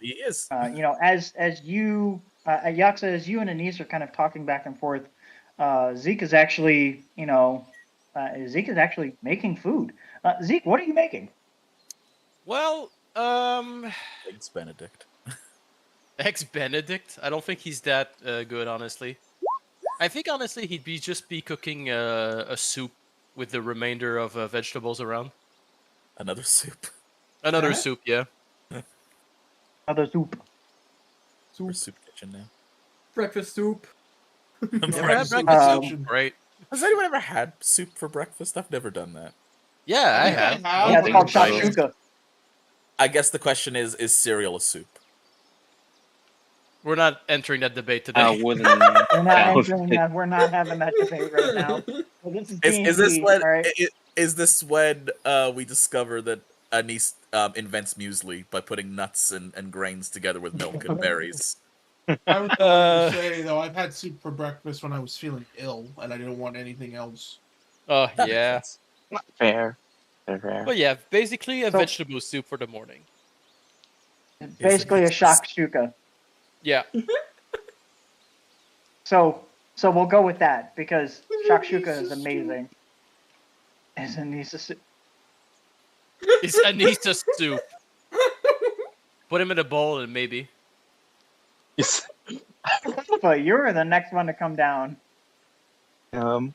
He is. as you, Yaksa, as you and Anise are kind of talking back and forth, Zeke is actually, making food. Zeke, what are you making? Well, Eggs Benedict. Eggs Benedict. I don't think he's that good, honestly. I think honestly he'd just be cooking a soup with the remainder of vegetables around. Another soup. Another soup, yeah. Another soup. We're soup kitchen now. Breakfast soup. Never had Soup breakfast kitchen. soup, right? Has anyone ever had soup for breakfast? I've never done that. Yeah, I think have. Yeah, it's think called so. shakshuka. I guess the question is cereal a soup? We're not entering that debate today. I wouldn't. We're not count entering it. that. We're not having that debate right now. Well, this is Is this D&D, when all right? is this when we discover that Anise invents muesli by putting nuts and grains together with milk and berries? I would like to say though, I've had soup for breakfast when I was feeling ill and I didn't want anything else. Oh, That makes yeah. sense. Fair. Fair. But yeah, basically a So- vegetable soup for the morning. Basically a shakshuka. Yeah. So we'll go with that because shakshuka is amazing. Is Anise a soup? It's Anissa soup. Put him in a bowl and maybe. But you're the next one to come down. Um,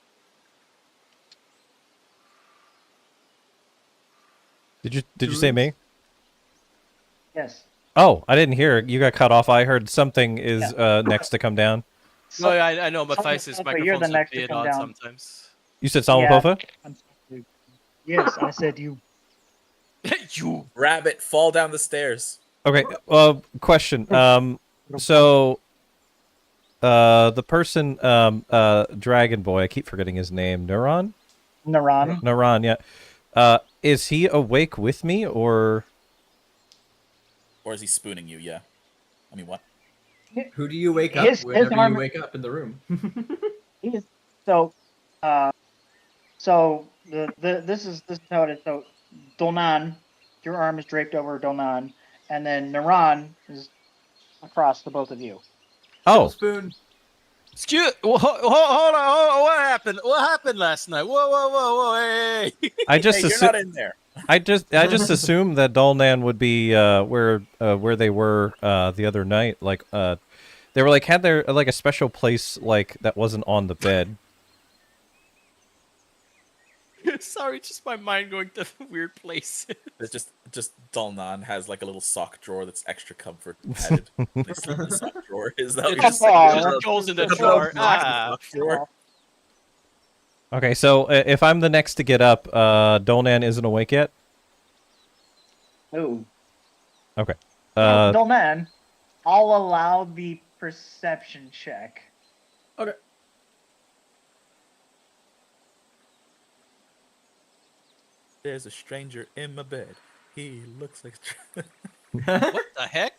Did you say me? Yes. Oh, I didn't hear. You got cut off. I heard something is next to come down. No, yeah, I know. Matthias' But you're the microphone's a next to bit come odd down. sometimes. You said Salmapofa? Yes, I said you. You. Rabbit, fall down the stairs. Okay. Question. So, the person, Dragon Boy. I keep forgetting his name. Neuron. Naran. Yeah. Is he awake with me or? Or is he spooning you? Yeah. I mean, what? Who do you wake up His whenever arm- you wake up in the room? So, this is how it is. So, Dolnan, your arm is draped over Dolnan, and then Naran is across the both of you. Oh, Spoon. Excuse. Hold on. What happened? What happened last night? Whoa! Hey. I just Hey, you're not in there. I just assumed that Dolnan would be where they were the other night. Like they were like had their like a special place like that wasn't on the bed. Sorry, just my mind going to weird places. It's just Dalnan has like a little sock drawer that's extra comfort padded. They sleep in the sock drawer. Is that what It you're just, saying? it just goes in the It's a drawer. black Ah. sock drawer. Okay, so if I'm the next to get up, Dolnan isn't awake yet. Ooh. Okay. Dolnan, I'll allow the perception check. Okay. There's a stranger in my bed. He looks like. What the heck?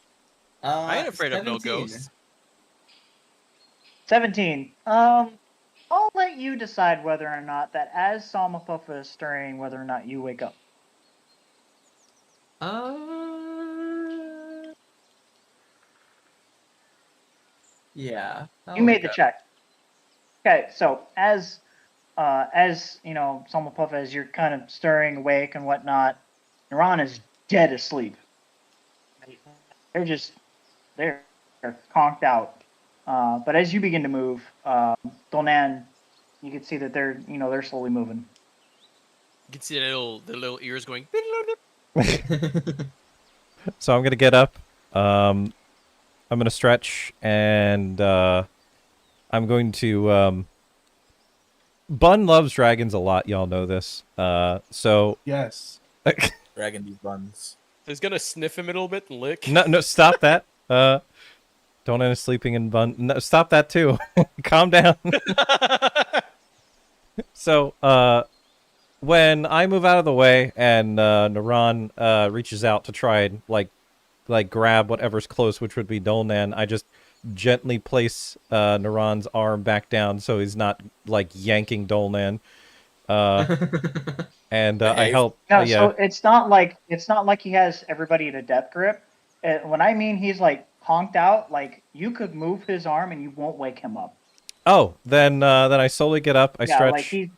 I ain't afraid of no 17. ghosts. 17. I'll let you decide whether or not that as Salmapufa is stirring, whether or not you wake up. Yeah. You made the check. Okay, so as you know, Salmapufa, as you're kind of stirring awake and whatnot, Naran is dead asleep. They're conked out. But as you begin to move, Dolnan, you can see that they're slowly moving. You can see the little ears going. So I'm gonna get up. I'm gonna stretch, and I'm going to. Bun loves dragons a lot. Y'all know this. So Yes. Dragon these buns. He's gonna sniff him a little bit and lick. no, stop that. Don't end up sleeping in Bun. No, stop that too. Calm down. So, when I move out of the way and Naran reaches out to try and like grab whatever's close, which would be Dolnan, I just gently place Naran's arm back down so he's not like yanking Dolnan. And I help. No, Yeah. so it's not like he has everybody at a death grip. When I mean he's like conked out, like you could move his arm and you won't wake him up. Oh, then I slowly get up. I stretch. Like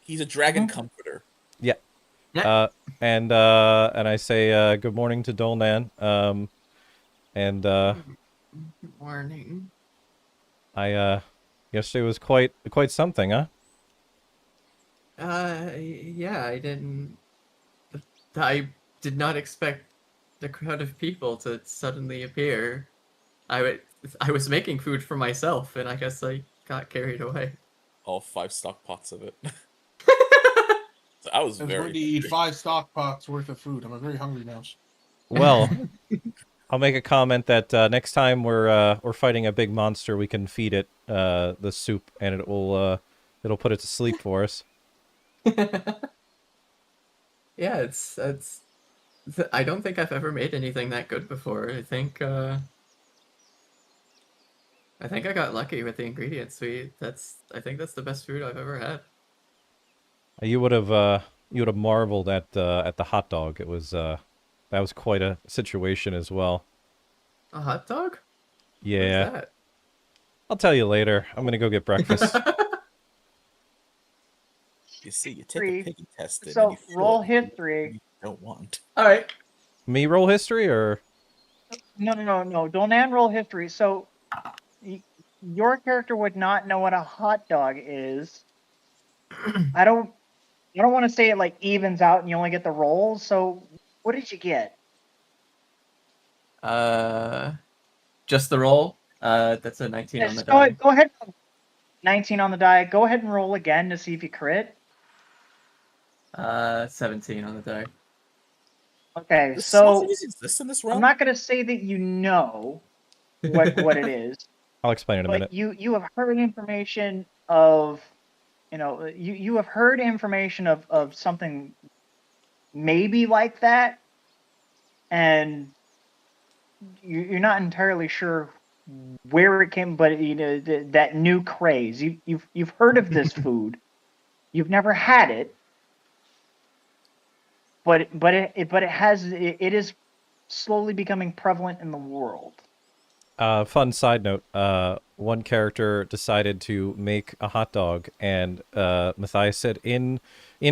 He's a dragon comforter. Yeah. And I say good morning to Dolnan. Morning. Yesterday was quite something, huh? Yeah, I did not expect the crowd of people to suddenly appear. I was making food for myself, and I guess I got carried away. All 5 stock pots of it. So I was I'm very going to eat 5 stock pots worth of food. I'm a very hungry mouse. Well, I'll make a comment that next time we're fighting a big monster, we can feed it the soup, and it'll put it to sleep for us. Yeah, it's I don't think I've ever made anything that good before. I think I got lucky with the ingredients. I think that's the best food I've ever had. You would have marveled at the hot dog. It was that was quite a situation as well. A hot dog? Yeah. What is that? I'll tell you later. I'm gonna go get breakfast. You see, you take a piggy test. So roll history. You don't want. All right. Me roll history or? No. Don't roll history. So your character would not know what a hot dog is. I don't want to say it like evens out and you only get the rolls. So what did you get? Just the roll. That's a 19 on the Just die. go ahead. 19 on the die. Go ahead and roll again to see if you crit. 17 on the die. Okay, Does so sausages exist in this realm? I'm not going to say that you know what it is, I'll explain in a minute. but you have heard information of, you have heard information of something maybe like that, and you're not entirely sure where it came, but that new craze. You've heard of this food, you've never had it, but it is slowly becoming prevalent in the world. Fun side note, one character decided to make a hot dog, and Matthias said, in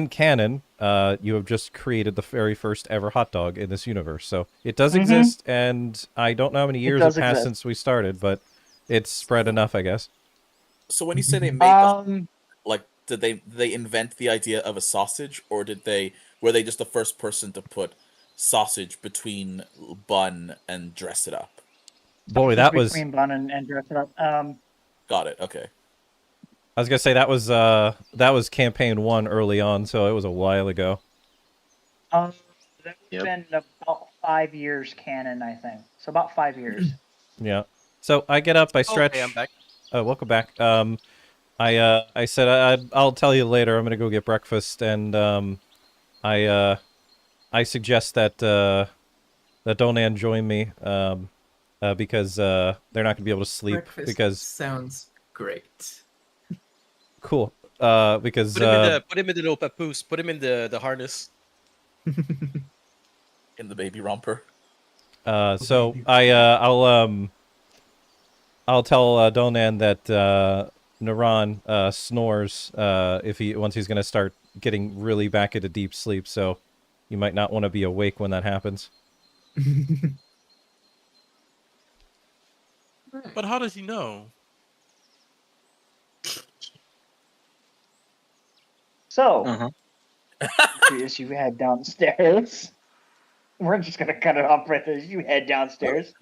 canon, you have just created the very first ever hot dog in this universe. So it does exist, and I don't know how many years have passed since we started, but it's spread enough, I guess. So when you say they made like, did they invent the idea of a sausage, or were they just the first person to put sausage between bun and dress it up? Boy, that was... between bun and dress it up. Got it. Okay. I was gonna say that was campaign 1 early on, so it was a while ago. That would have been about 5 years canon, I think. So about 5 years. Yeah. So I get up, I stretch. Okay, I'm back. Oh, welcome back. I said I'll tell you later. I'm gonna go get breakfast, and I suggest that Donan join me, because they're not gonna be able to sleep. Breakfast because sounds great. Cool. Because Put him in the little papoose. Put him in the harness. In the baby romper. So I'll tell Donan that Naran snores once he's gonna start getting really back into deep sleep. So you might not want to be awake when that happens. But how does he know? So, as you head downstairs, we're just gonna cut it off right there. As you head downstairs,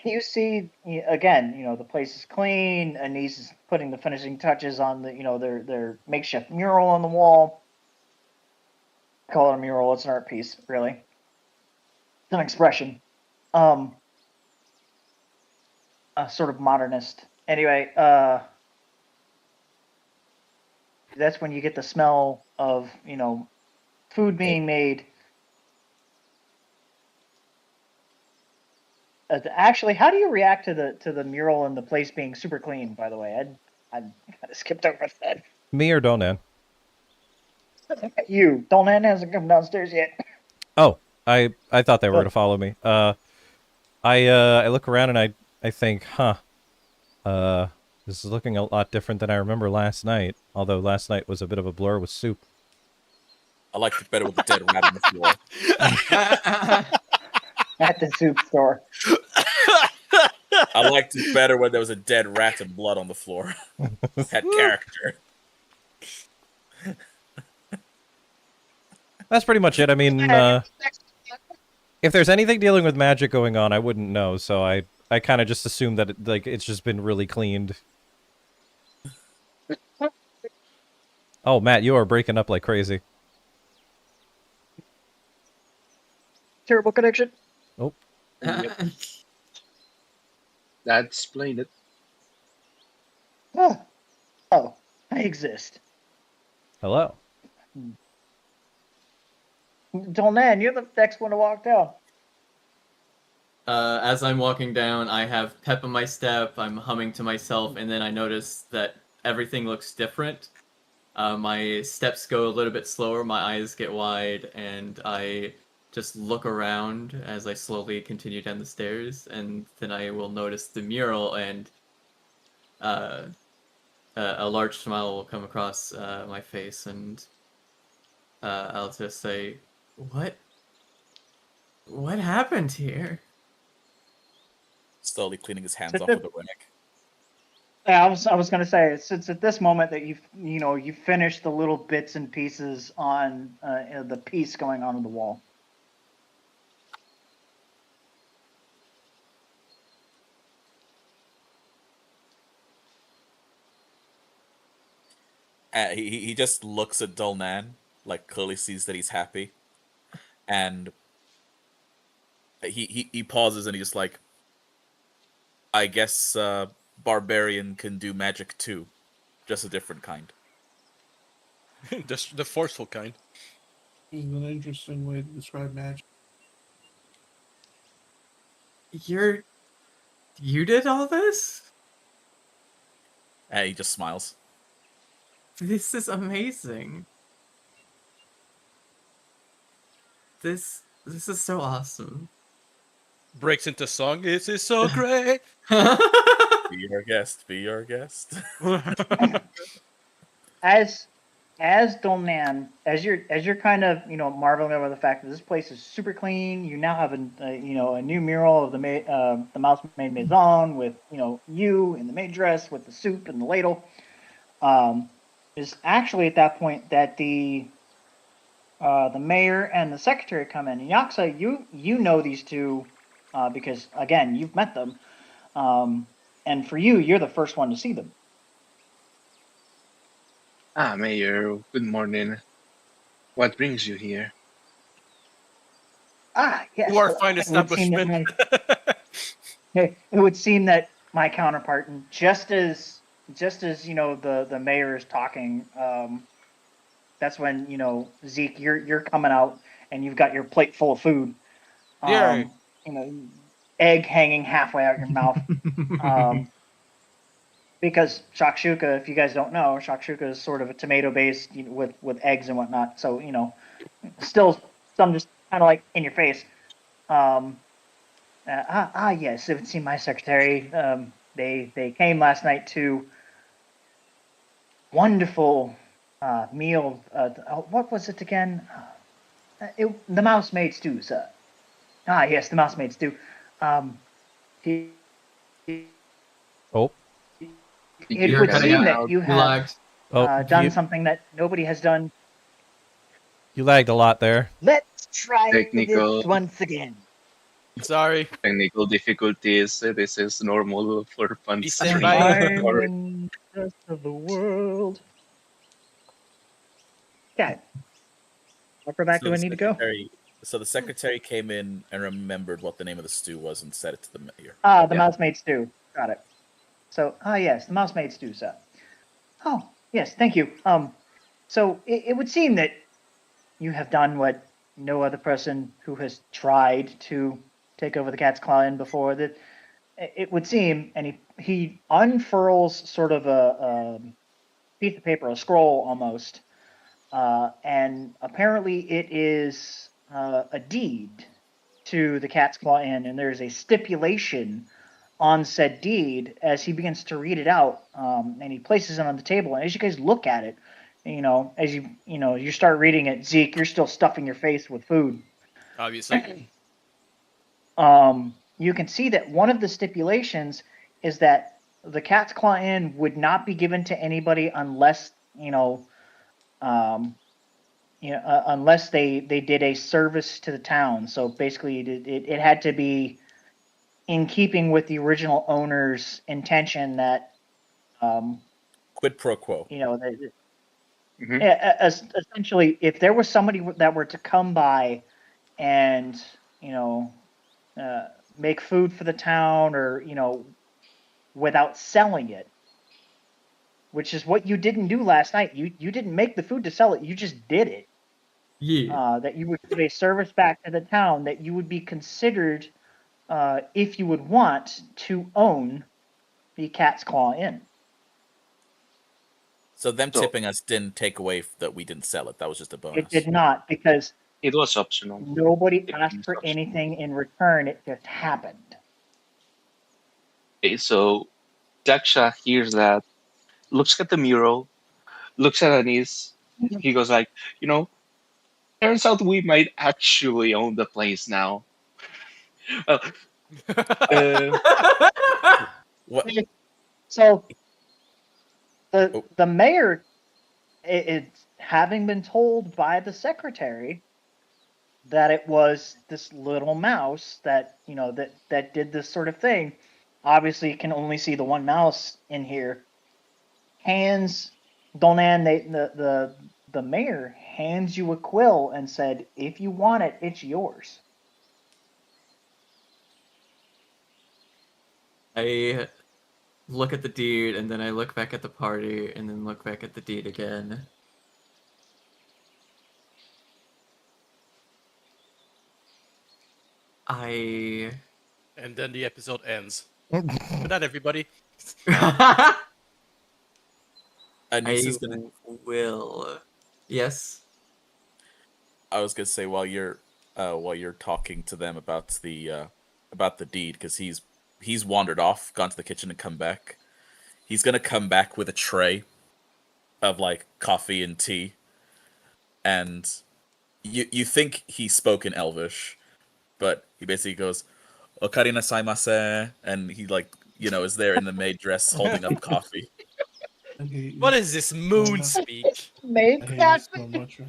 you see again. The place is clean. Anise is putting the finishing touches on their makeshift mural on the wall. I call it a mural. It's an art piece, really. It's an expression. Sort of modernist. Anyway, that's when you get the smell of food being made. Actually, how do you react to the mural and the place being super clean? By the way, I kind of skipped over that. Me or Donan? You. Donan hasn't come downstairs yet. Oh, I thought they were to follow me. I look around and I think, this is looking a lot different than I remember last night. Although last night was a bit of a blur with soup. I liked it better with the dead rat on the floor. At the soup store. I liked it better when there was a dead rat and blood on the floor. Had character. That's pretty much it. I mean, if there's anything dealing with magic going on, I wouldn't know. So I kind of just assume that it's just been really cleaned. Oh, Matt, you are breaking up like crazy. Terrible connection. Oh. Yep. That explained it. Oh, I exist. Hello. Donan, you're the next one to walk down. As I'm walking down, I have pep in my step, I'm humming to myself, and then I notice that everything looks different. My steps go a little bit slower, my eyes get wide, and I just look around as I slowly continue down the stairs, and then I will notice the mural, and a large smile will come across my face, and I'll just say, "What What happened here? Slowly cleaning his hands Sit off there. with a rag. Yeah, I was gonna say it's at this moment that you finish the little bits and pieces on the piece going onto the wall. He just looks at Dolnan, like clearly sees that he's happy, and he pauses and he's just like, I guess barbarian can do magic too, just a different kind. The forceful kind. This is an interesting way to describe magic. You did all this? And he just smiles. This is amazing. This is so awesome. Breaks into song. This is so great. Be your guest. Be your guest. As Dolman, as you're kind of marveling over the fact that this place is super clean. You now have a new mural of the mouse maid maison with you in the maid dress with the soup and the ladle. Is actually at that point that the mayor and the secretary come in. And Yaksa, you know these two because again you've met them, and for you're the first one to see them. Ah, Mayor, good morning. What brings you here? Yes. To our fine It would seem that establishment. it would seem that my counterpart, and just as the mayor is talking, that's when Zeke, you're coming out and you've got your plate full of food. Yay. Egg hanging halfway out your mouth. Because shakshuka, if you guys don't know, shakshuka is sort of a tomato based with eggs and whatnot. So still some just kind of like in your face. Yes, it would seem my secretary. They came last night to wonderful meal. What was it again? The mouse maid stew, sir. Yes, the mouse maid stew. He, Oh, it would seem that you You have lagged. done something that nobody has done. You lagged a lot there. Let's try Technical. this once again. Sorry. Technical difficulties. This is normal for fun Be stream. standby. Or- In the rest of the world. Okay. How far back do I need to go? So the secretary came in and remembered what the name of the stew was and said it to the mayor. The mouse maid stew. Got it. So, yes, the mouse maid stew, sir. Oh, yes, thank you. So it would seem that you have done what no other person who has tried to take over the Cat's Claw Inn before. That it would seem, and he unfurls sort of a piece of paper, a scroll almost, and apparently it is a deed to the Cat's Claw Inn, and there's a stipulation on said deed as he begins to read it out, and he places it on the table. And as you guys look at it, as you start reading it, Zeke, you're still stuffing your face with food. Obviously. You can see that one of the stipulations is that the Cat's Claw Inn would not be given to anybody unless unless they did a service to the town. So basically, it had to be in keeping with the original owner's intention that Quid pro quo. Essentially, if there was somebody that were to come by and make food for the town, or without selling it, which is what you didn't do last night. You didn't make the food to sell it. You just did it. Yeah. That you would give a service back to the town, that you would be considered, if you would want to own the Cat's Claw Inn. So them So- tipping us didn't take away that we didn't sell it. That was just a bonus. It did not, because It was optional. nobody It asked was for optional. anything in return. It just happened. Okay, so Daksha hears that, looks at the mural, looks at Anis. He goes like, turns out we might actually own the place now. Well, What? So Oh. the mayor, it's having been told by the secretary that it was this little mouse that that did this sort of thing. Obviously, you can only see the one mouse in here. Hands Donan, the mayor hands you a quill and said, "If you want it, it's yours." I look at the deed, and then I look back at the party, and then look back at the deed again. I And then the episode ends. Good night, everybody. Anissa's I gonna. will. Yes. I was gonna say while you're talking to them about the deed, because he's wandered off, gone to the kitchen, and come back. He's gonna come back with a tray of like coffee and tea, and you think he spoke in Elvish, but he basically goes, "Okarina saimase," and he like is there in the maid dress holding up coffee. I hate you. What is this moon no. speak? Made I hate that. you so much.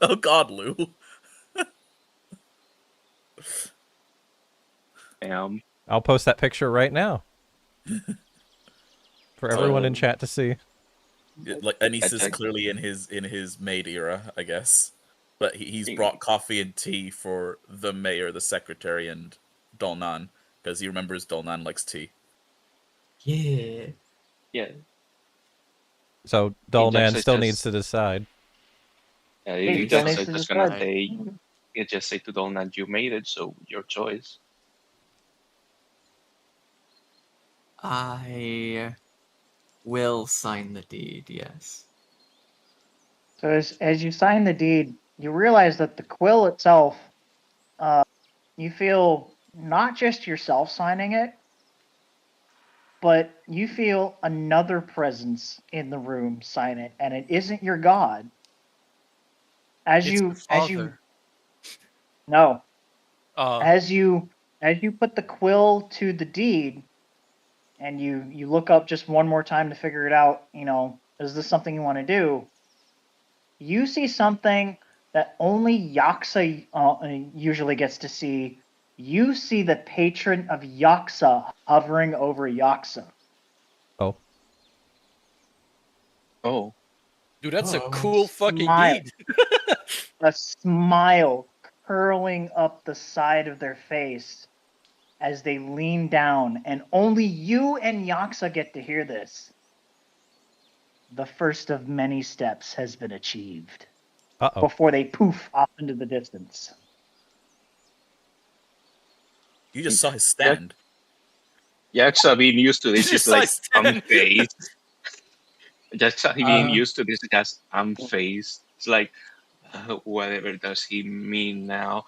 Oh God, Lou. I'll post that picture right now for everyone in chat to see. Like Anissa's Exactly. clearly in his maid era, I guess. But he's brought coffee and tea for the mayor, the secretary, and Dolnan, because he remembers Dolnan likes tea. Yeah. Yeah. So Dolnan Jax still is needs just- to decide. Yeah, Hey, you Dennis just is just gonna right. say, you just say to Dolan, you made it, so your choice. I will sign the deed, yes. So as you sign the deed, you realize that the quill itself, you feel not just yourself signing it, but you feel another presence in the room sign it, and it isn't your god. As It's you the as you father. no, Uh, as you put the quill to the deed, and you look up just one more time to figure it out, is this something you want to do? You see something that only Yaksa usually gets to see. You see the patron of Yaksa hovering over Yaksa. Oh, Oh, dude, that's a Uh-oh. cool fucking Smile. deed. A smile curling up the side of their face as they lean down, and only you and Yaksa get to hear this. The first of many steps has been achieved uh-oh. before they poof off into the distance. You just saw his stand. Yaksa being used to this is Just like, size I'm 10. phased. Yaksa being used to this as, I'm phased. It's like, whatever does he mean now?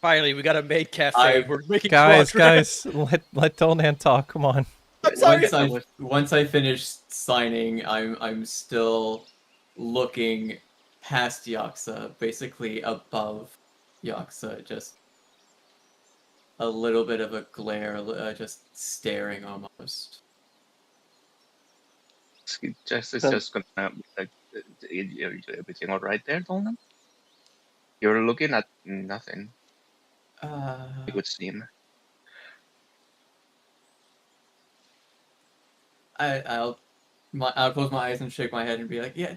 Finally, we got a maid cafe. I- We're making Guys, progress. let Dolnan talk. Come on. I'm sorry. Once I finish signing, I'm still looking past Yaksa, basically above Yaksa, just a little bit of a glare, just staring almost. It's So- just gonna be like, everything all right there, Dolan? You're looking at nothing. It would seem. I'll close my eyes and shake my head and be like, yeah,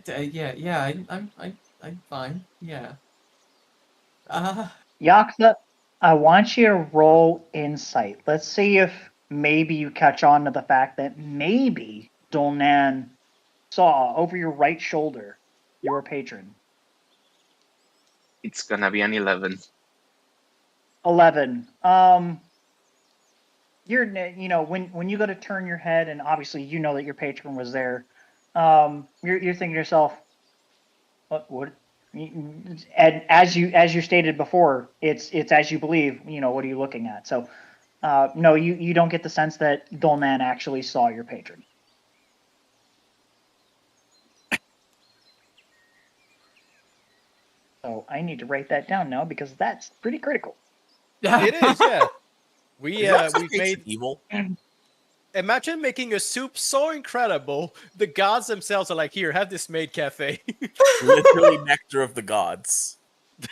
I'm fine, yeah. Yaksa, I want you to roll insight. Let's see if maybe you catch on to the fact that maybe Dolnan saw over your right shoulder your patron. It's gonna be an 11. 11. You're when you go to turn your head, and obviously you know that your patron was there. You're thinking to yourself, what? And as you stated before, it's as you believe. What are you looking at? So, no, you don't get the sense that Dolman actually saw your patron. So I need to write that down now because that's pretty critical. It is, yeah. Is We've made. evil. Imagine making a soup so incredible, the gods themselves are like, "Here, have this maid cafe." Literally nectar of the gods.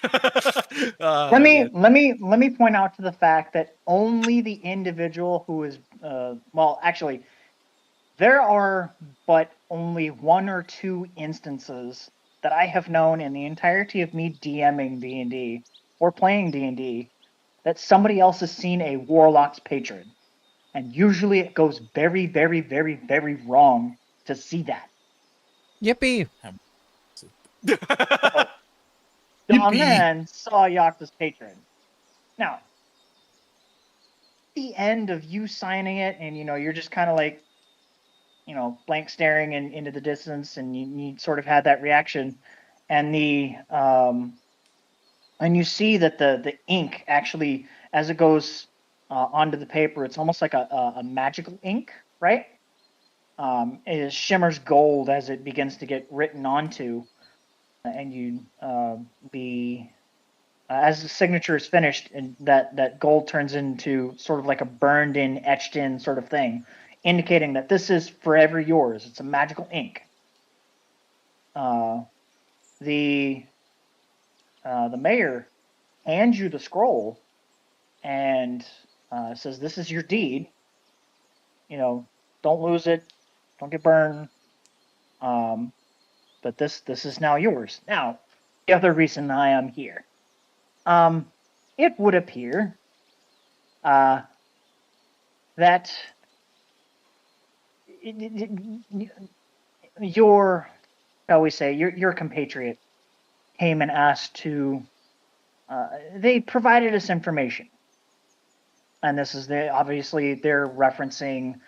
Let me Yeah. let me point out to the fact that only the individual who is well, actually, there are but only 1 or 2 instances that I have known in the entirety of me DMing D&D or playing D&D that somebody else has seen a warlock's patron. And usually it goes very, very, very, very wrong to see that. Yippee! So, Yippee. Man saw Yaxa's patron. Now, the end of you signing it, and you're just kind of like, blank staring into the distance, and you sort of had that reaction, and and you see that the ink actually, as it goes onto the paper, it's almost like a magical ink, right? It shimmers gold as it begins to get written onto, and as the signature is finished, and that gold turns into sort of like a burned in, etched in sort of thing, indicating that this is forever yours. It's a magical ink. The mayor hands you the scroll and says, "This is your deed. Don't lose it. Don't get burned. But this is now yours." Now, the other reason I am here, it would appear that your, shall we say, your compatriot came and asked to. They provided us information, and this is obviously they're referencing.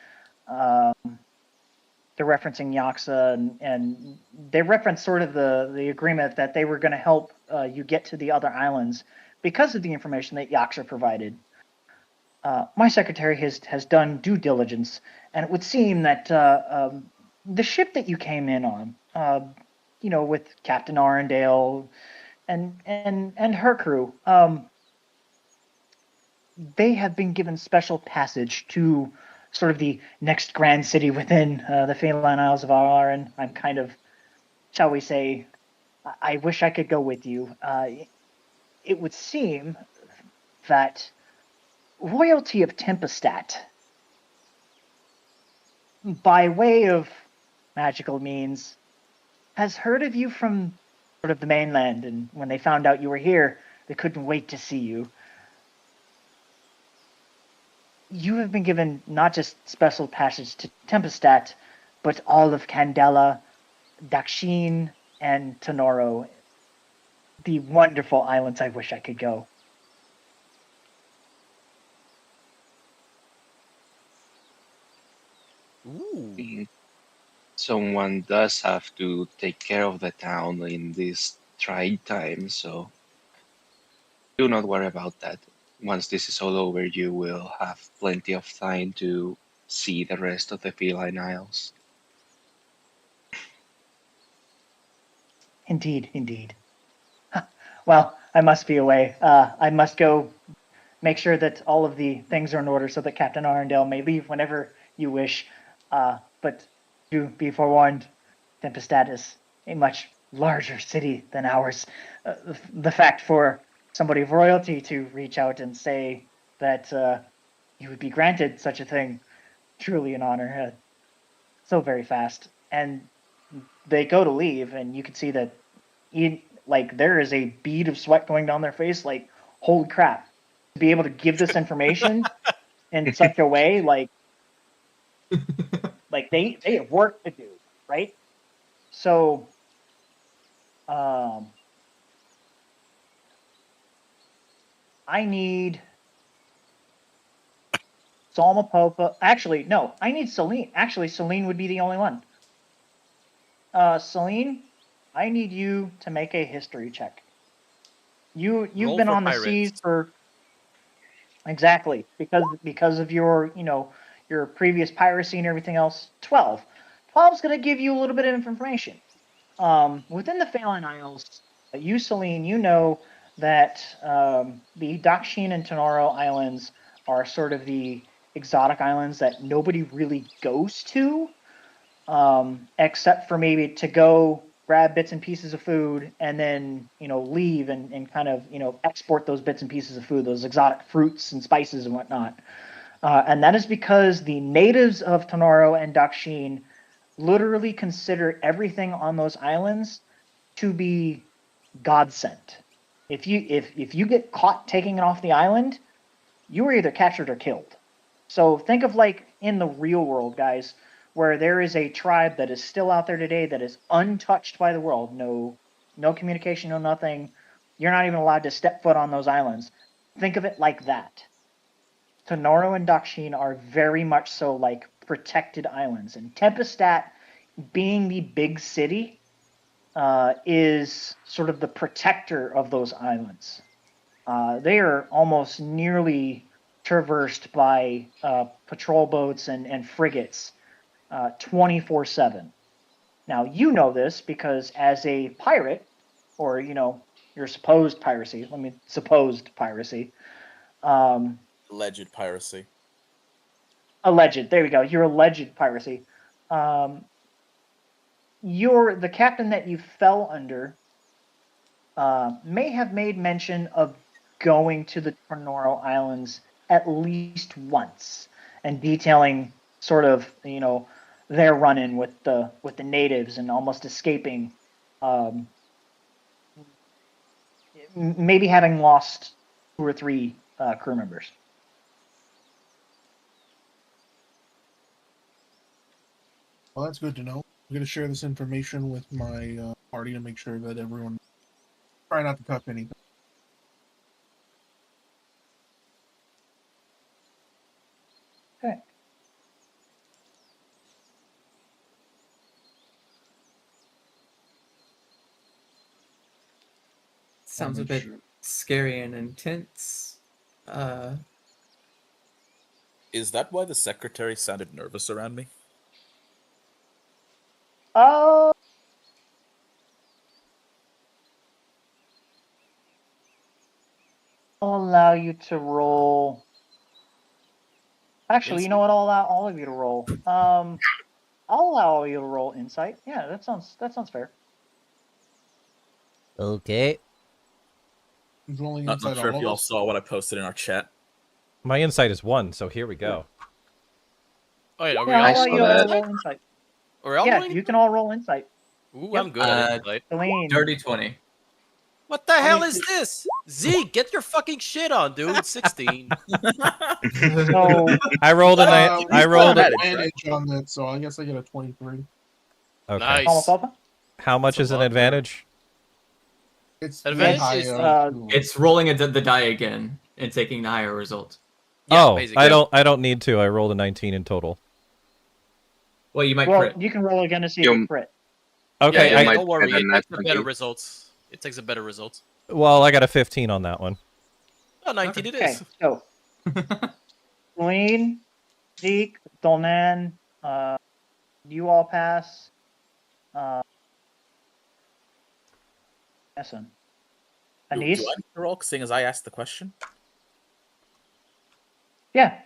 They're referencing Yaxa, and they reference sort of the agreement that they were going to help you get to the other islands because of the information that Yaxa provided. My secretary has done due diligence, and it would seem that the ship that you came in on, with Captain Arendelle and her crew, they have been given special passage to sort of the next grand city within the Feline Isles of Arar, and I'm kind of, shall we say, I wish I could go with you. It would seem that royalty of Tempestat, by way of magical means, has heard of you from sort of the mainland, and when they found out you were here, they couldn't wait to see you. You have been given not just special passage to Tempestat, but all of Candela, Dakshin, and Tenoro. The wonderful islands I wish I could go. Ooh. Someone does have to take care of the town in this trying time, so do not worry about that. Once this is all over, you will have plenty of time to see the rest of the Feline Isles. Indeed, indeed. Well, I must be away. I must go make sure that all of the things are in order so that Captain Arendelle may leave whenever you wish. But do be forewarned, Tempestat is a much larger city than ours. The fact for somebody of royalty to reach out and say that you would be granted such a thing, truly an honor. So very fast. And they go to leave, and you can see that there is a bead of sweat going down their face, like, holy crap. To be able to give this information in such a way, like they have work to do, right? So I need Salmapopa. Actually, no, I need Celine. Actually, Celine would be the only one. Celine, I need you to make a history check. You've Roll been for on the pirates. seas for exactly because of your your previous piracy and everything else. 12. 12's gonna give you a little bit of information. Within the Feline Isles, You, Celine, you know that the Dakshin and Tonoro Islands are sort of the exotic islands that nobody really goes to, except for maybe to go grab bits and pieces of food and then, leave and kind of, export those bits and pieces of food, those exotic fruits and spices and whatnot. And that is because the natives of Tonoro and Dakshin literally consider everything on those islands to be God sent. If you get caught taking it off the island, you were either captured or killed. So think of like in the real world, guys, where there is a tribe that is still out there today that is untouched by the world. No communication, no nothing. You're not even allowed to step foot on those islands. Think of it like that. Tonoro and Dakshin are very much so like protected islands, and Tempestat, being the big city, is sort of the protector of those islands. They are almost nearly traversed by patrol boats and frigates 24/7. Now, you know this because as a pirate, or, your supposed piracy, Alleged piracy. alleged, there we go, your alleged piracy, the captain that you fell under may have made mention of going to the Tonoro Islands at least once and detailing sort of their run-in with the natives and almost escaping, maybe having lost 2 or 3 crew members. Well, that's good to know. I'm going to share this information with my party to make sure that everyone try not to touch anything. Okay. Sounds a make bit sure. scary and intense. Is that why the secretary sounded nervous around me? I'll allow you to roll. Actually, you know what? I'll allow all of you to roll. I'll allow all of you to roll insight. Yeah, that sounds fair. Okay. Who's rolling Not inside sure all if of you all us? saw what I posted in our chat. My insight is 1, so here we go. Oh, yeah, are we Yeah, all I'll allow saw you to all that. roll insight. Are we all Yeah, rolling you can insight? all roll insight. Ooh, Yep. I'm good at Uh, insight. Celine. Dirty 20. What the hell mean, is this? Zeke, get your fucking shit on, dude. 16. So I rolled a night. We I still rolled have a. advantage on that, so I guess I get a 23. Okay. Nice. almost over. How much That's a is an lot better. advantage? It's Advantage the high, is- It's rolling the die again and taking the higher result. Yeah, Oh, basically. I don't need to. I rolled a 19 in total. Well, you might Well, crit. you can roll again to see if You- you crit. Okay. yeah, you might don't worry. get a It nat takes a better 20. results. It takes a better result. Well, I got a 15 on that one. Oh, 19 it Okay, is. so Celine, Zeke, Dolnan, you all pass. Essen. Do Anise? I need to roll, seeing as I asked the question? Yeah.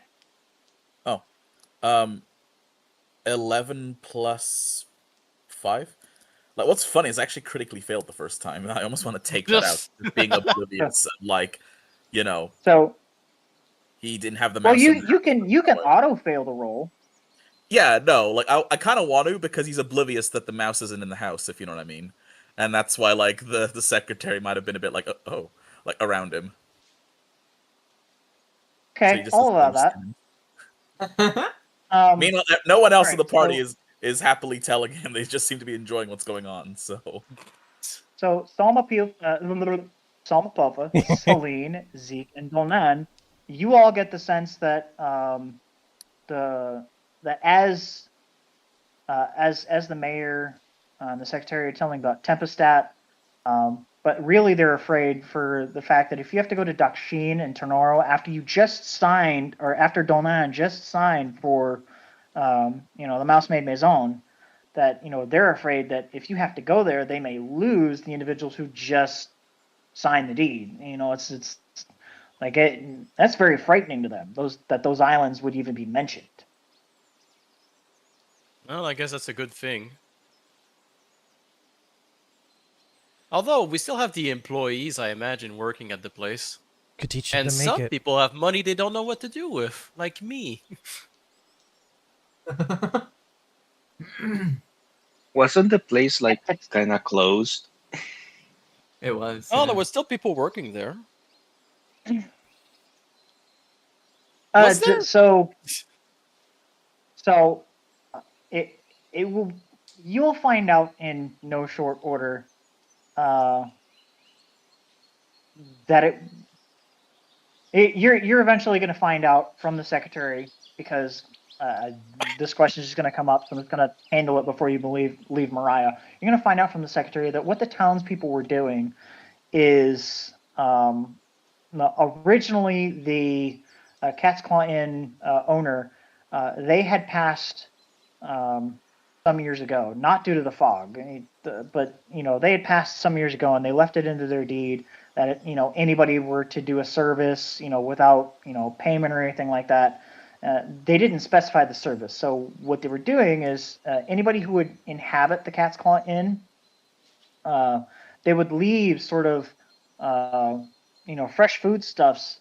11 plus 5? Like, what's funny is I actually critically failed the first time, and I almost want to take that out. Just being oblivious, like, So he didn't have the well, mouse. you can auto fail the roll. Yeah, no, like I kind of want to because he's oblivious that the mouse isn't in the house, if you know what I mean, and that's why like the secretary might have been a bit like like around him. So he Okay, just I'll doesn't allow that. understand. Meanwhile, no one else in alright, the party is happily telling him. They just seem to be enjoying what's going on. So Salma Puffa, Celine, Zeke, and Dolnan, you all get the sense that as the mayor and the secretary are telling about Tempestat, but really they're afraid for the fact that if you have to go to Dakshin and Tonoro after you just signed, or after Dolnan just signed for the Mouse Maid Maison, that they're afraid that if you have to go there, they may lose the individuals who just signed the deed. It's like that's very frightening to them. Those islands would even be mentioned. Well, I guess that's a good thing. Although we still have the employees, I imagine, working at the place. Could teach them And to make some it. people have money they don't know what to do with, like me. Wasn't the place like kind of closed? It was. Oh, yeah. there was still people working there. Was there? So it will you'll find out in no short order that you're eventually going to find out from the secretary, because this question is just going to come up, so I'm just going to handle it before you leave Mariah. You're going to find out from the secretary that what the townspeople were doing is originally the Cat's Claw Inn owner, they had passed some years ago, not due to the fog, but they had passed some years ago, and they left it into their deed that anybody were to do a service without payment or anything like that. They didn't specify the service. So what they were doing is anybody who would inhabit the Cat's Claw Inn, they would leave sort of fresh foodstuffs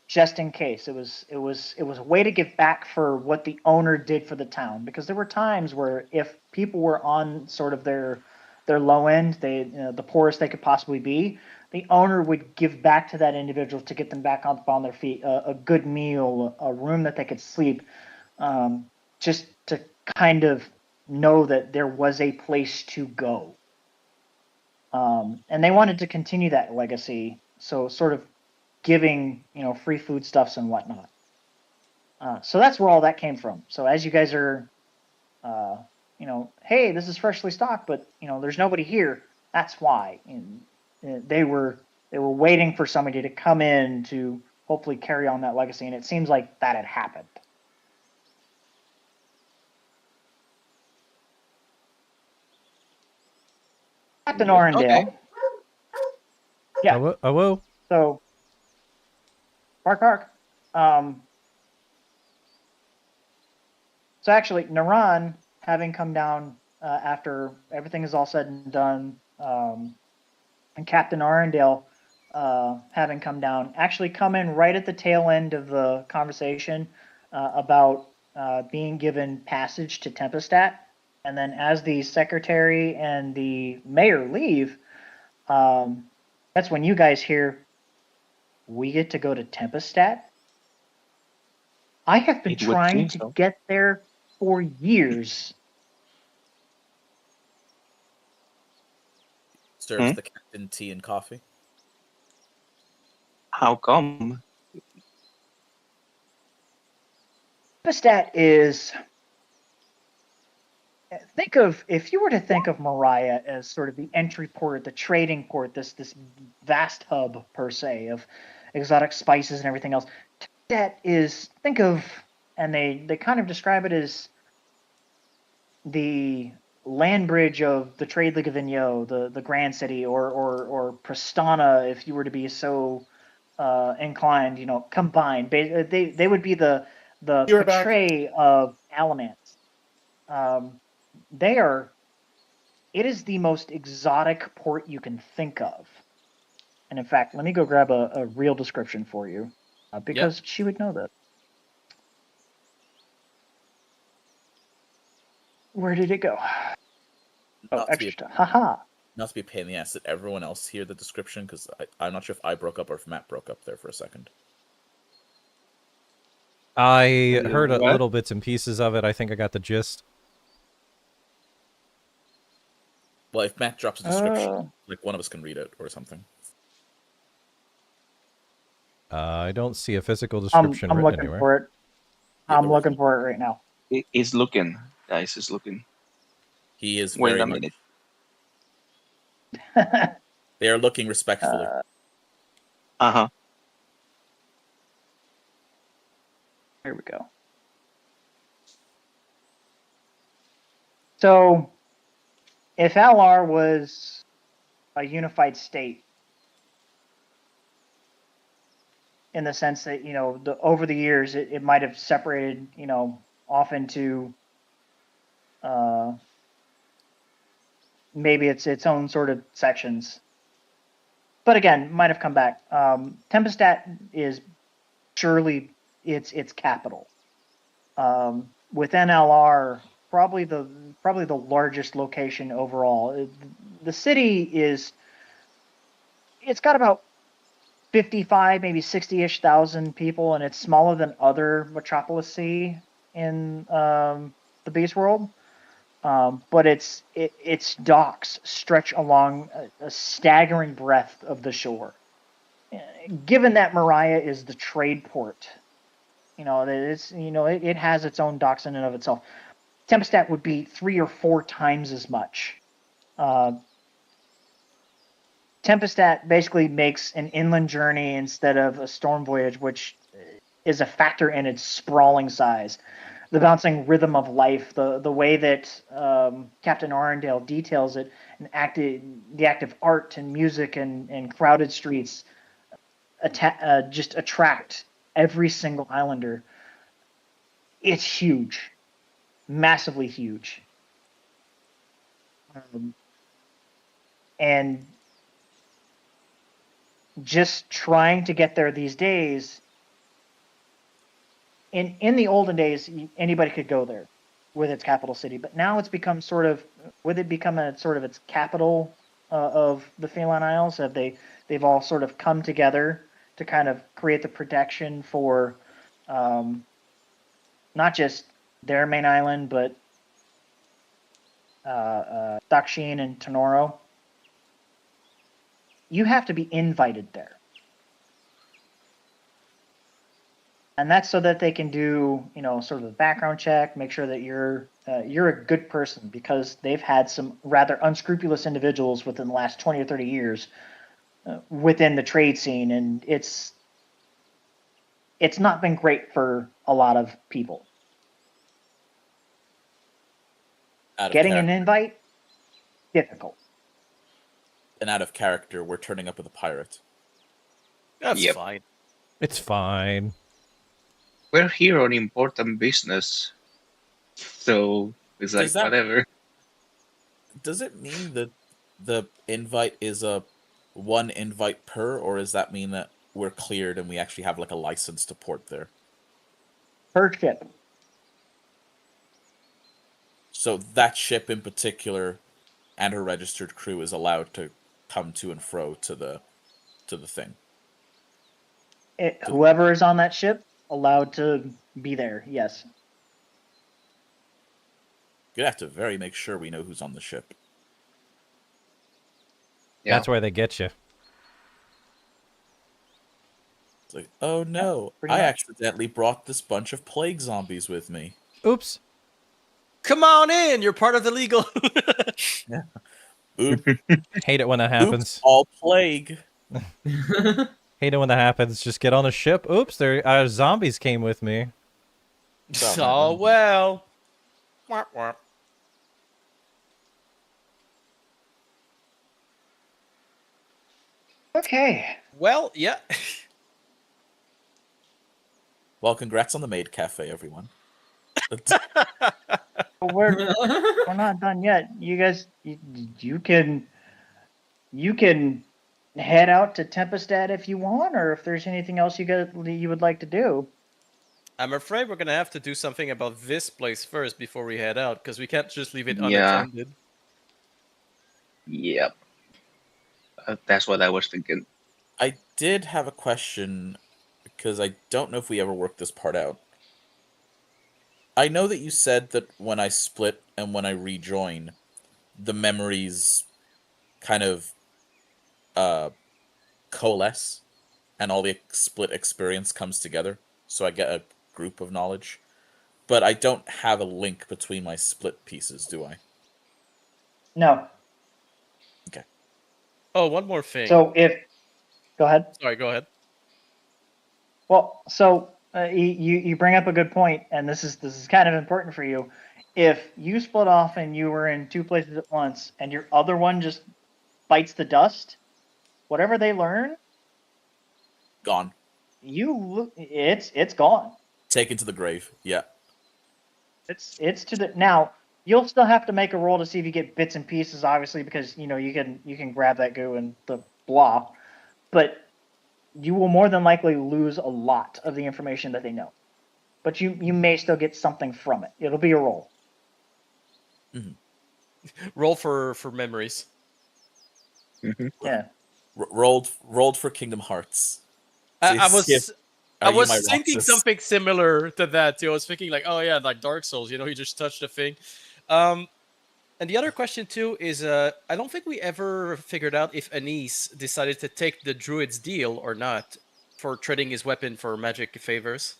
just in case. It was a way to give back for what the owner did for the town, because there were times where if people were on sort of their low end, the poorest they could possibly be, the owner would give back to that individual to get them back on their feet, a good meal, a room that they could sleep, just to kind of know that there was a place to go. And they wanted to continue that legacy, so sort of giving free foodstuffs and whatnot. So that's where all that came from. So as you guys are, hey, this is freshly stocked, but there's nobody here. That's why. And they were waiting for somebody to come in to hopefully carry on that legacy, and it seems like that had happened. Captain Arendelle. Okay. Yeah. Whoa. So, bark. So actually, Naran, having come down after everything is all said and done, and Captain Arendelle having come down, actually come in right at the tail end of the conversation about being given passage to Tempestat. And then as the secretary and the mayor leave, that's when you guys hear, we get to go to Tempestat? I have been It would trying seem to so. get there for years. Serves the captain tea and coffee. How come? Tempestat is, if you were to think of Mariah as sort of the entry port, the trading port, this vast hub per se of exotic spices and everything else. That is, and they kind of describe it as the land bridge of the Trade League of Vigneault, the Grand City, or Prestana, if you were to be so inclined, combined. They would be the You're back. portray of Alamance. It is the most exotic port you can think of. And in fact, let me go grab a real description for you, because she would know that. Where did it go? Oh, Not to be extra. Haha. not to be a pain in the ass. Did everyone else hear the description? Because I'm not sure if I broke up or if Matt broke up there for a second. I heard What? little bits and pieces of it. I think I got the gist. Well, if Matt drops a description, like one of us can read it or something. I don't see a physical I'm description written looking anywhere. for it. Yeah, I'm but looking for it right now. He's looking, guys. He's looking. He is Wait very a much. minute. They are looking respectfully. Uh-huh. Here we go. So, if LR was a unified state, in the sense that over the years it might have separated off into maybe its own sort of sections, but again might have come back. Tempestat is surely its capital. Within LR, probably the largest location overall. The city it's got about 55, maybe 60-ish thousand people, and it's smaller than other metropolises in the Beast World. But its docks stretch along a staggering breadth of the shore. Given that Mariah is the trade port, it has its own docks in and of itself. Tempestat would be 3 or 4 times as much. Tempestat basically makes an inland journey instead of a storm voyage, which is a factor in its sprawling size. The bouncing rhythm of life, the way that Captain Arendelle details it, and the active art and music and crowded streets just attract every single islander. It's huge, massively huge. And just trying to get there these days, in the olden days, anybody could go there with its capital city, but now it's become its capital of the Feline Isles. They've all sort of come together to kind of create the protection for not just their main island, but Dakshin and Tenoro. You have to be invited there. And that's so that they can do, sort of a background check, make sure that you're a good person, because they've had some rather unscrupulous individuals within the last 20 or 30 years within the trade scene, and it's not been great for a lot of people. Getting an invite, difficult. And out of character, we're turning up with a pirate. That's Yep. fine. It's fine. We're here on important business, so it's like whatever. Does it mean that the invite is a 1 invite per, or does that mean that we're cleared and we actually have like a license to port there? Per ship. So that ship in particular and her registered crew is allowed to come to and fro to the thing. Whoever is on that ship, allowed to be there, yes. You'd have to make sure we know who's on the ship. Yeah. That's where they get you. It's like, oh no, pretty I much. accidentally brought this bunch of plague zombies with me. Oops. Come on in. You're part of the legal. Yeah. Oop, Hate it when that happens. oops, all plague. Hate it when that happens. Just get on a ship. Oops, there zombies came with me. Oh well. Wah, wah. Okay. Well, yeah. Well, congrats on the maid cafe, everyone. We're not done yet. You guys, you can head out to Tempestat if you want, or if there's anything else you would like to do. I'm afraid we're gonna have to do something about this place first before we head out, because we can't just leave it Yeah. unattended. Yep. That's what I was thinking. I did have a question, because I don't know if we ever worked this part out. I know that you said that when I split and when I rejoin, the memories kind of coalesce, and all the split experience comes together, so I get a group of knowledge. But I don't have a link between my split pieces, do I? No. Oh, one more thing. So go ahead. Sorry, go ahead. Well, so you bring up a good point, and this is kind of important for you. if you split off and you were in two places at once, and your other one just bites the dust, whatever they learn, Gone. it's gone. Taken to the grave. Yeah. It's to the now. You'll still have to make a roll to see if you get bits and pieces, obviously, because you can grab that goo and the blah, but you will more than likely lose a lot of the information that they know. But you may still get something from it. It'll be a roll. Roll for memories. Yeah. Rolled for Kingdom Hearts. I See if- was are I you was my thinking Roxas? something similar to that too. I was thinking like, oh yeah, like Dark Souls. You just touch the thing. And the other question too is, I don't think we ever figured out if Anis decided to take the druid's deal or not for trading his weapon for magic favors.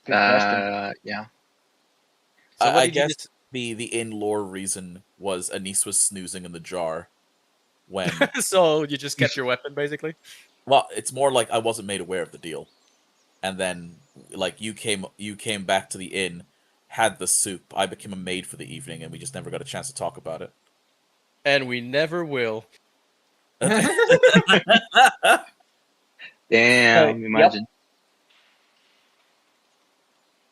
Good question. Yeah. So what I did you guess just- the in-lore reason was Anise was snoozing in the jar when So you just kept your weapon basically. well, it's more like I wasn't made aware of the deal. And then like you came back to the inn, had the soup, I became a maid for the evening, and we just never got a chance to talk about it. And we never will. Damn, Yep. imagine.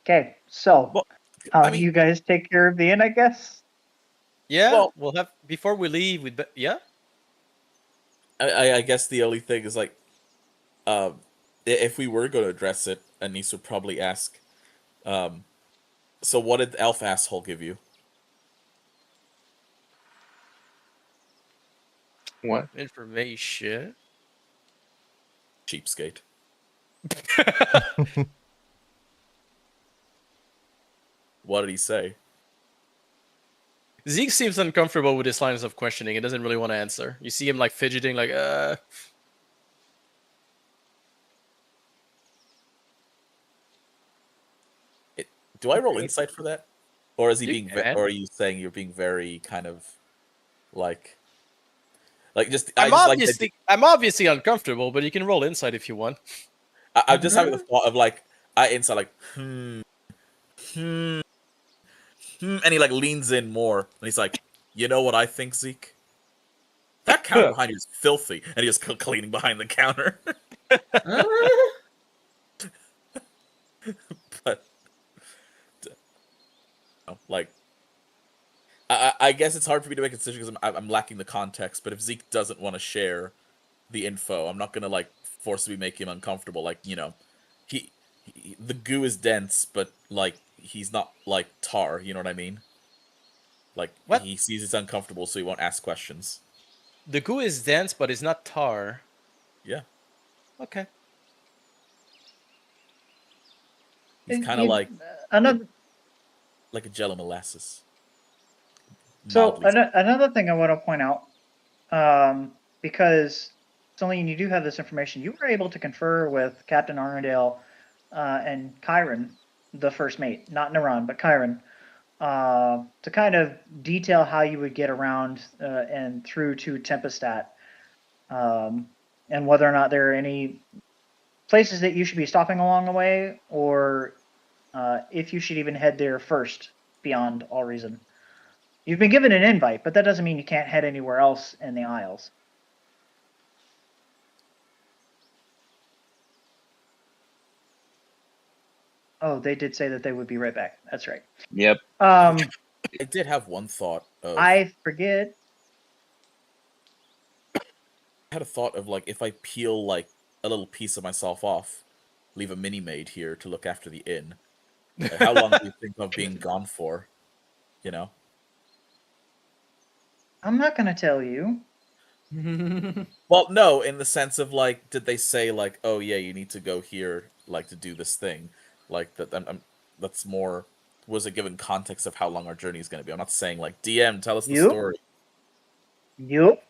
Okay, so Well, how I do mean- you guys take care of the inn? I guess. Yeah, Well- we'll have before we leave. Yeah. I guess the only thing is like, if we were going to address it, Anise would probably ask, so what did the elf asshole give you? What? Information. Cheapskate. What did he say? Zeke seems uncomfortable with his lines of questioning. He doesn't really want to answer. You see him like fidgeting, like Do I roll insight for that, or is he You being? can. Or are you saying you're being very kind of like just? I'm I just obviously I'm obviously uncomfortable, but you can roll insight if you want. I'm just having the thought of like inside like and he like leans in more and he's like, you know what I think, Zeke? That counter behind you is filthy, and he just cleaning behind the counter. But like, I guess it's hard for me to make a decision because I'm lacking the context. But if Zeke doesn't want to share the info, I'm not gonna like forcibly make him uncomfortable. Like, you know, he the goo is dense, but like he's not like tar. You know what I mean? Like What? he sees it's uncomfortable, so he won't ask questions. The goo is dense, but it's not tar. Yeah, Okay. he's kind of like another. a Jello molasses. So Mildly another thing I want to point out, because Celine, you do have this information. You were able to confer with Captain Arndale and Kyron, the first mate, not Naran, but Kyron, to kind of detail how you would get around and through to Tempestat, and whether or not there are any places that you should be stopping along the way, or if you should even head there first, beyond all reason. You've been given an invite, but that doesn't mean you can't head anywhere else in the Isles. Oh, they did say that they would be right back. That's right. Yep. Um, I did have one thought of I forget. I had a thought of like if I peel like a little piece of myself off, leave a mini maid here to look after the inn. Like, how long do you think of being gone for? You know? I'm not going to tell you. Well, no, in the sense of like, did they say like, oh yeah, you need to go here like to do this thing? Like that. That's more. Was it given context of how long our journey is going to be? I'm not saying like DM, tell us the Yep. story. Yup.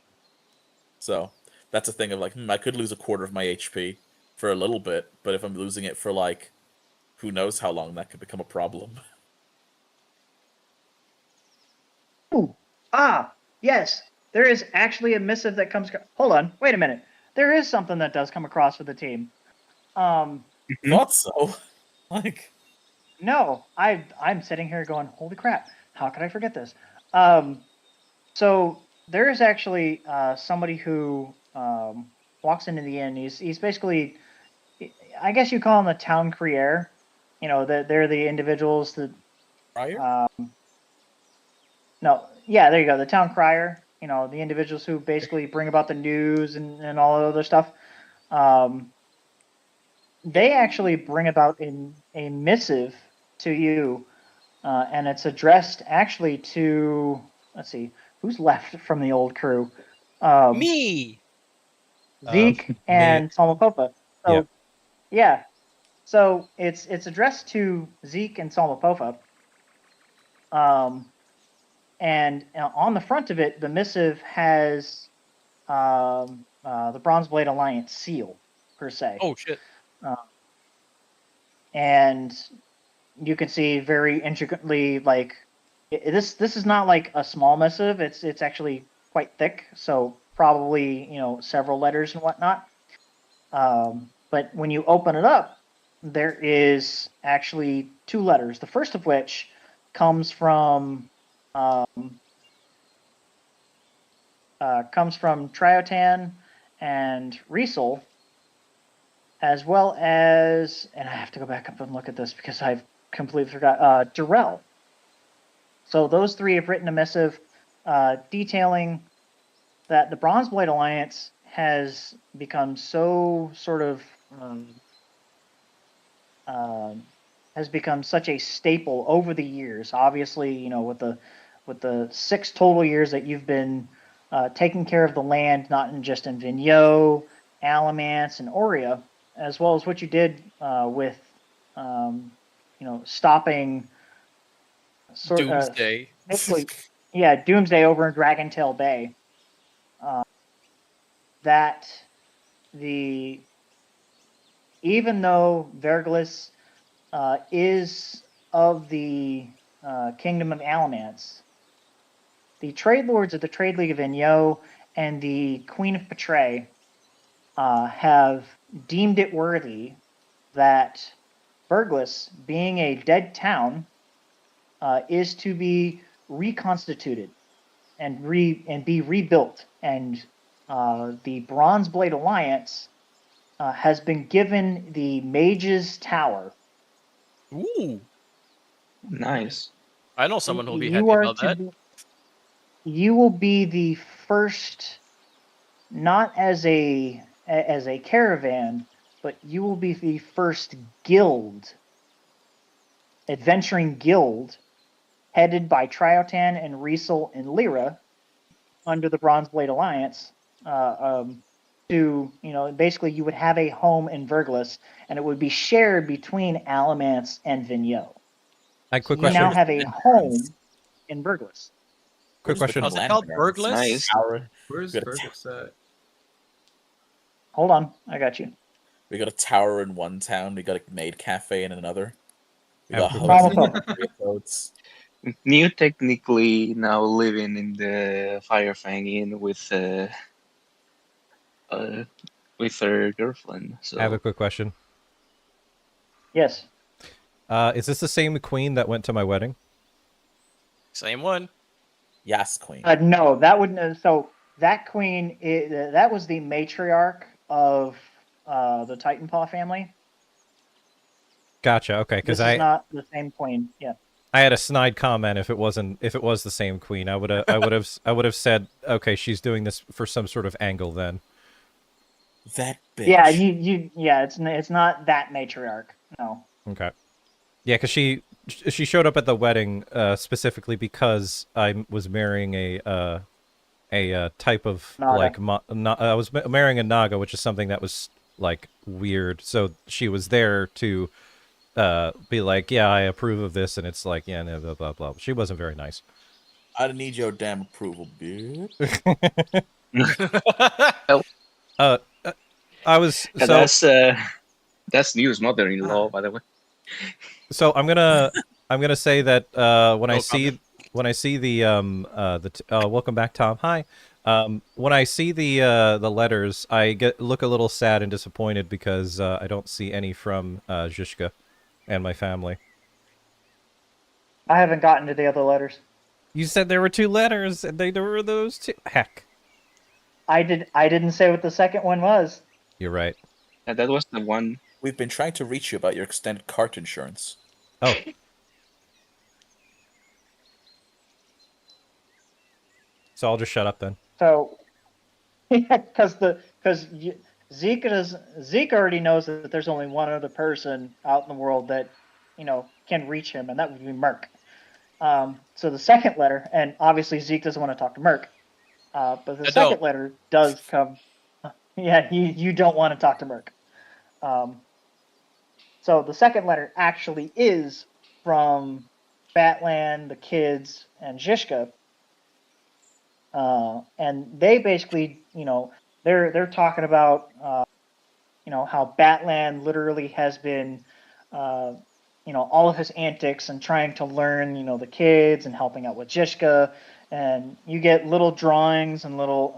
So that's a thing of like, I could lose a quarter of my HP for a little bit, but if I'm losing it for like, who knows how long, that could become a problem. Ooh. Ah, yes. There is actually a missive that comes. Hold on. Wait a minute. There is something that does come across for the team. Thought so. Like, No, I'm sitting here going, holy crap! How could I forget this? So there is actually somebody who walks into the inn. He's basically, I guess you call him the town crier. You know, they're the individuals that. prior? No, yeah, there you go. The town crier. You know, the individuals who basically bring about the news and all that other stuff. They actually bring about a missive to you, and it's addressed actually to, let's see, who's left from the old crew? Me. Zeke Me. and Salmapopa. So Yep. yeah, so it's addressed to Zeke and Salmapopa. And on the front of it, the missive has the Bronzeblade Alliance seal per se. Oh shit. And you can see very intricately, like this is not like a small missive. It's actually quite thick, so probably several letters and whatnot. But when you open it up, there is actually two letters. The first of which comes from Triotan and Riesel, as well as, and I have to go back up and look at this because I've completely forgot, Durrell. So those three have written a missive detailing that the Bronzeblade Alliance has become so sort of has become such a staple over the years. Obviously, with the 6 total years that you've been taking care of the land, not just in Vigneault, Alamance, and Aurea, as well as what you did with stopping Doomsday. basically, yeah, Doomsday over in Dragontail Bay. That even though Verglis is of the Kingdom of Alamance, the trade lords of the Trade League of Vigneault and the Queen of Petray have deemed it worthy that Verglis, being a dead town, is to be reconstituted and be rebuilt, and the Bronzeblade Alliance has been given the Mage's Tower. Ooh. Nice. I know someone who'll be happy You are about that. You will be the first, not as a caravan, but you will be the first adventuring guild, headed by Triotan and Riesel and Lyra, under the Bronzeblade Alliance. Basically you would have a home in Verglis, and it would be shared between Alamance and Vigneault. Quick You now question. have a home in Verglis. Quick question. How's it called? Burgless? Nice. Tower. Where's Good. Burgess at? Hold on, I got you. We got a tower in one town. We got a maid cafe in another. We got Salmapopa. boats. New technically now living in the Firefang Inn with her girlfriend. So I have a quick question. Yes. Is this the same queen that went to my wedding? Same one. Yes, queen. No, that wouldn't. So that queen, that was the matriarch of the Titanpaw family. Gotcha. Okay, This because is not the same queen. Yeah. I had a snide comment if it was the same queen. I would have said, okay, she's doing this for some sort of angle then. That bitch. Yeah, it's not that matriarch. No. Okay. Yeah, because she showed up at the wedding specifically because I was marrying a type of Naga. I was marrying a Naga, which is something that was like weird. So she was there to be like, yeah, I approve of this, and it's like, yeah, no, blah blah blah. She wasn't very nice. I don't need your damn approval, bitch. I was Yeah, so that's New's mother-in-law, by the way. so I'm gonna say that when I No see the welcome back, Tom. Hi. When I see the letters, I look a little sad and disappointed because I don't see any from Zhishka. and my family. I haven't gotten to the other letters. You said there were 2 letters, and they were those 2. Heck. I didn't say what the second one was. You're right. That was the one. We've been trying to reach you about your extended cart insurance. Oh. So I'll just shut up then. So, yeah, because Zeke already knows that there's only one other person out in the world that, can reach him, and that would be Merc. So the second letter, and obviously Zeke doesn't want to talk to Merc, but the second letter does come. Yeah, you don't want to talk to Merc. So the second letter actually is from Batland, the kids, and Zhishka. And they basically, they're talking about, how Batland literally has been, all of his antics and trying to learn, the kids and helping out with Zhishka. And you get little drawings and little,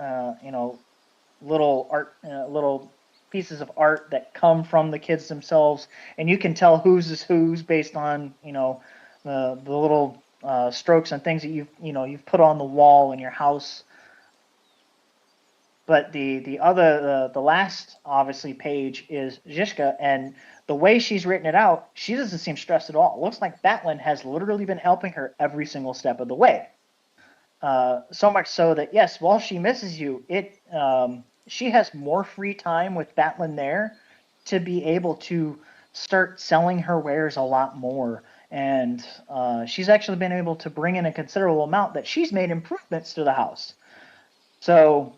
little art, little pieces of art that come from the kids themselves, and you can tell whose is whose based on, the little strokes and things that you've put on the wall in your house. But the last obviously page is Zhishka, and the way she's written it out, she doesn't seem stressed at all. It looks like Batland has literally been helping her every single step of the way. So much so that yes, while she misses you, she has more free time with Batland there to be able to start selling her wares a lot more. And she's actually been able to bring in a considerable amount that she's made improvements to the house. So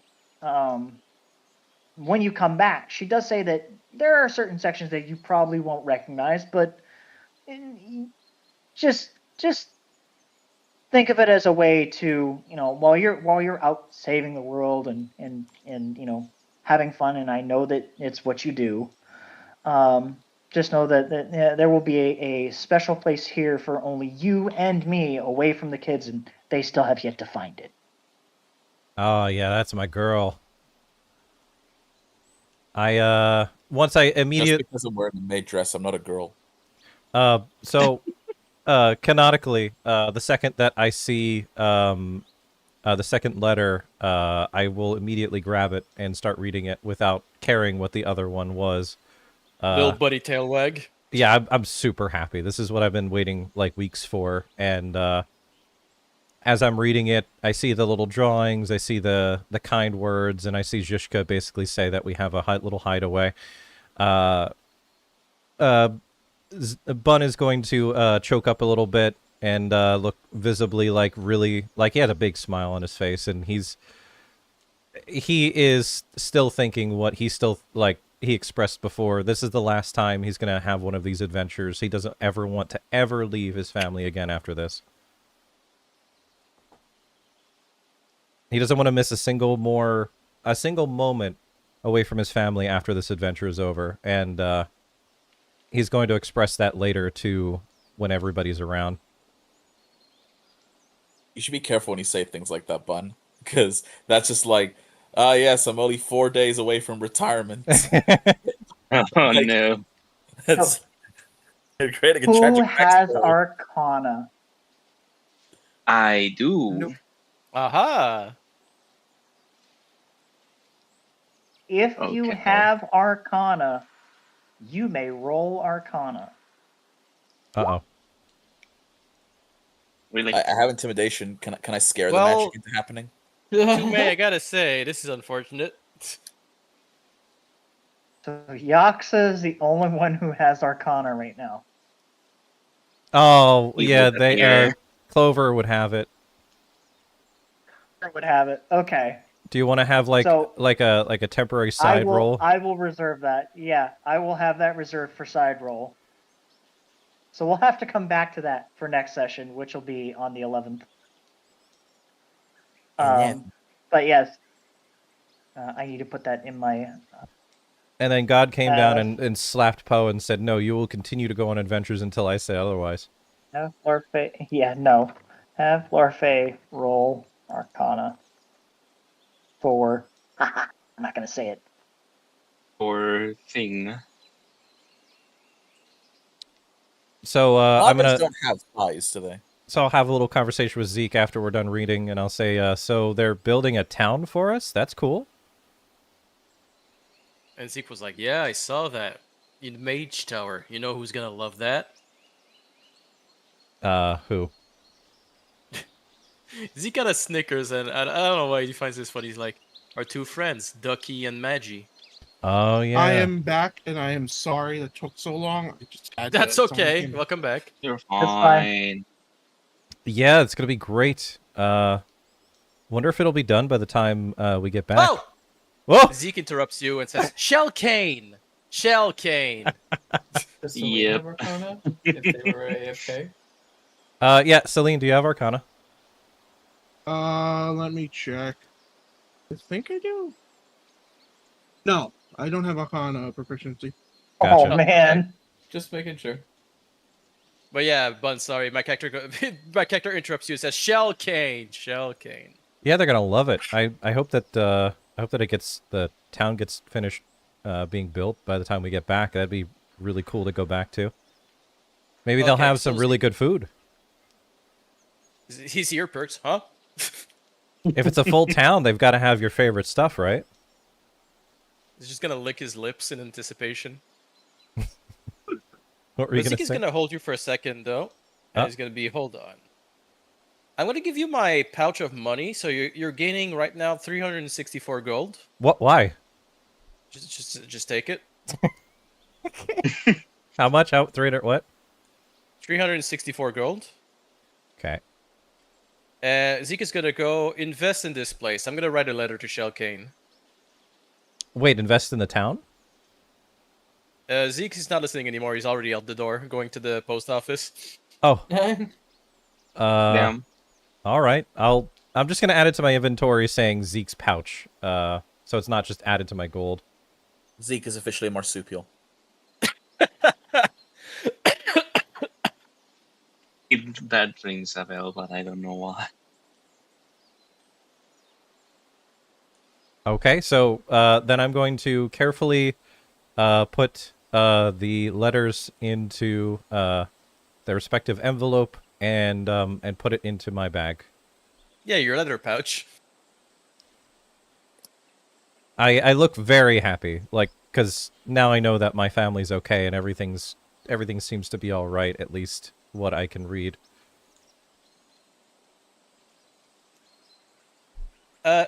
when you come back, she does say that there are certain sections that you probably won't recognize, but just think of it as a way to, while you're out saving the world and having fun, and I know that it's what you do. Just know that there will be a special place here for only you and me, away from the kids, and they still have yet to find it. Oh yeah, that's my girl. Once I immediately, Just because I'm wearing a maid dress, I'm not a girl. so canonically, the second that I see the second letter, I will immediately grab it and start reading it without caring what the other one was. Little buddy tail wag. Yeah, I'm super happy. This is what I've been waiting like weeks for, and as I'm reading it, I see the little drawings, I see the kind words, and I see Zhishka basically say that we have a little hideaway. Bun is going to choke up a little bit and look visibly like he had a big smile on his face, and he is still thinking what he expressed before. This is the last time he's going to have one of these adventures. He doesn't ever want to ever leave his family again after this. He doesn't want to miss a single moment away from his family after this adventure is over, and he's going to express that later too when everybody's around. You should be careful when you say things like that, Bun, because that's just like, yes, I'm only 4 days away from retirement. Oh no! That's you're creating a Who tragic has backstory. Arcana? I do. Nope. Aha! If you Okay. have Arcana, you may roll Arcana. Uh-oh. Really? I have intimidation. Can I scare the Well- magic into happening? To May, I gotta say, this is unfortunate. So Yaxa is the only one who has Arcana right now. Oh, He yeah, would appear. Clover would have it. Would have it. Okay. Do you want to have like a temporary side roll? I will reserve that. Yeah, I will have that reserved for side roll. So we'll have to come back to that for next session, which will be on the 11th. But yes, I need to put that in my. And then God came down and slapped Poe and said, "No, you will continue to go on adventures until I say otherwise." Have Lorfe. Yeah, no. Have Lorfe roll Arcana. For. I'm not gonna say it. Poor thing. So I'm Goblins gonna. don't have spies today. So I'll have a little conversation with Zeke after we're done reading, and I'll say, so they're building a town for us? That's cool. And Zeke was like, "Yeah, I saw that in Mage Tower. You know who's gonna love that?" Who? Zeke got a Snickers, and I don't know why he finds this funny. He's like, "Our two friends, Ducky and Maggie." Oh, yeah. I am back, and I am sorry that took so long. I just had to- That's someone okay. came- Welcome back. You're fine. fine. Yeah, it's gonna be great. Wonder if it'll be done by the time we get back. Oh! Whoa! Zeke interrupts you and says, "Shell cane, shell cane." Does Celine Yep. have Arcana? If they were AFK? Yeah, Celine, do you have Arcana? Let me check. I think I do. No, I don't have Arcana proficiency. Gotcha. Oh man. Just making sure. But yeah, Bun, sorry, my character my character interrupts you and says, "Shell cane, shell cane." Yeah, they're gonna love it. I hope that the town gets finished being built by the time we get back. That'd be really cool to go back to. Maybe they'll Okay, have so some really good food. He's ear perks, huh? If it's a full town, they've got to have your favorite stuff, right? He's just gonna lick his lips in anticipation. What were you But gonna Zeke is say? gonna hold you for a second though, and Huh? he's gonna be, hold on. I'm gonna give you my pouch of money, so you're gaining right now 364 gold. What? Why? Just take it. How much? How 300? What? 364 gold. Okay. Zeke is gonna go invest in this place. I'm gonna write a letter to Shell Cane. Wait, invest in the town? Zeke is not listening anymore. He's already out the door, going to the post office. Oh. Damn. All right. I'm just gonna add it to my inventory saying Zeke's pouch. So it's not just added to my gold. Zeke is officially a marsupial. That rings a bell, but I don't know why. Okay, so then I'm going to carefully put the letters into their respective envelope and put it into my bag. Yeah, your letter pouch. I look very happy, like, because now I know that my family's okay and everything seems to be all right, at least what I can read.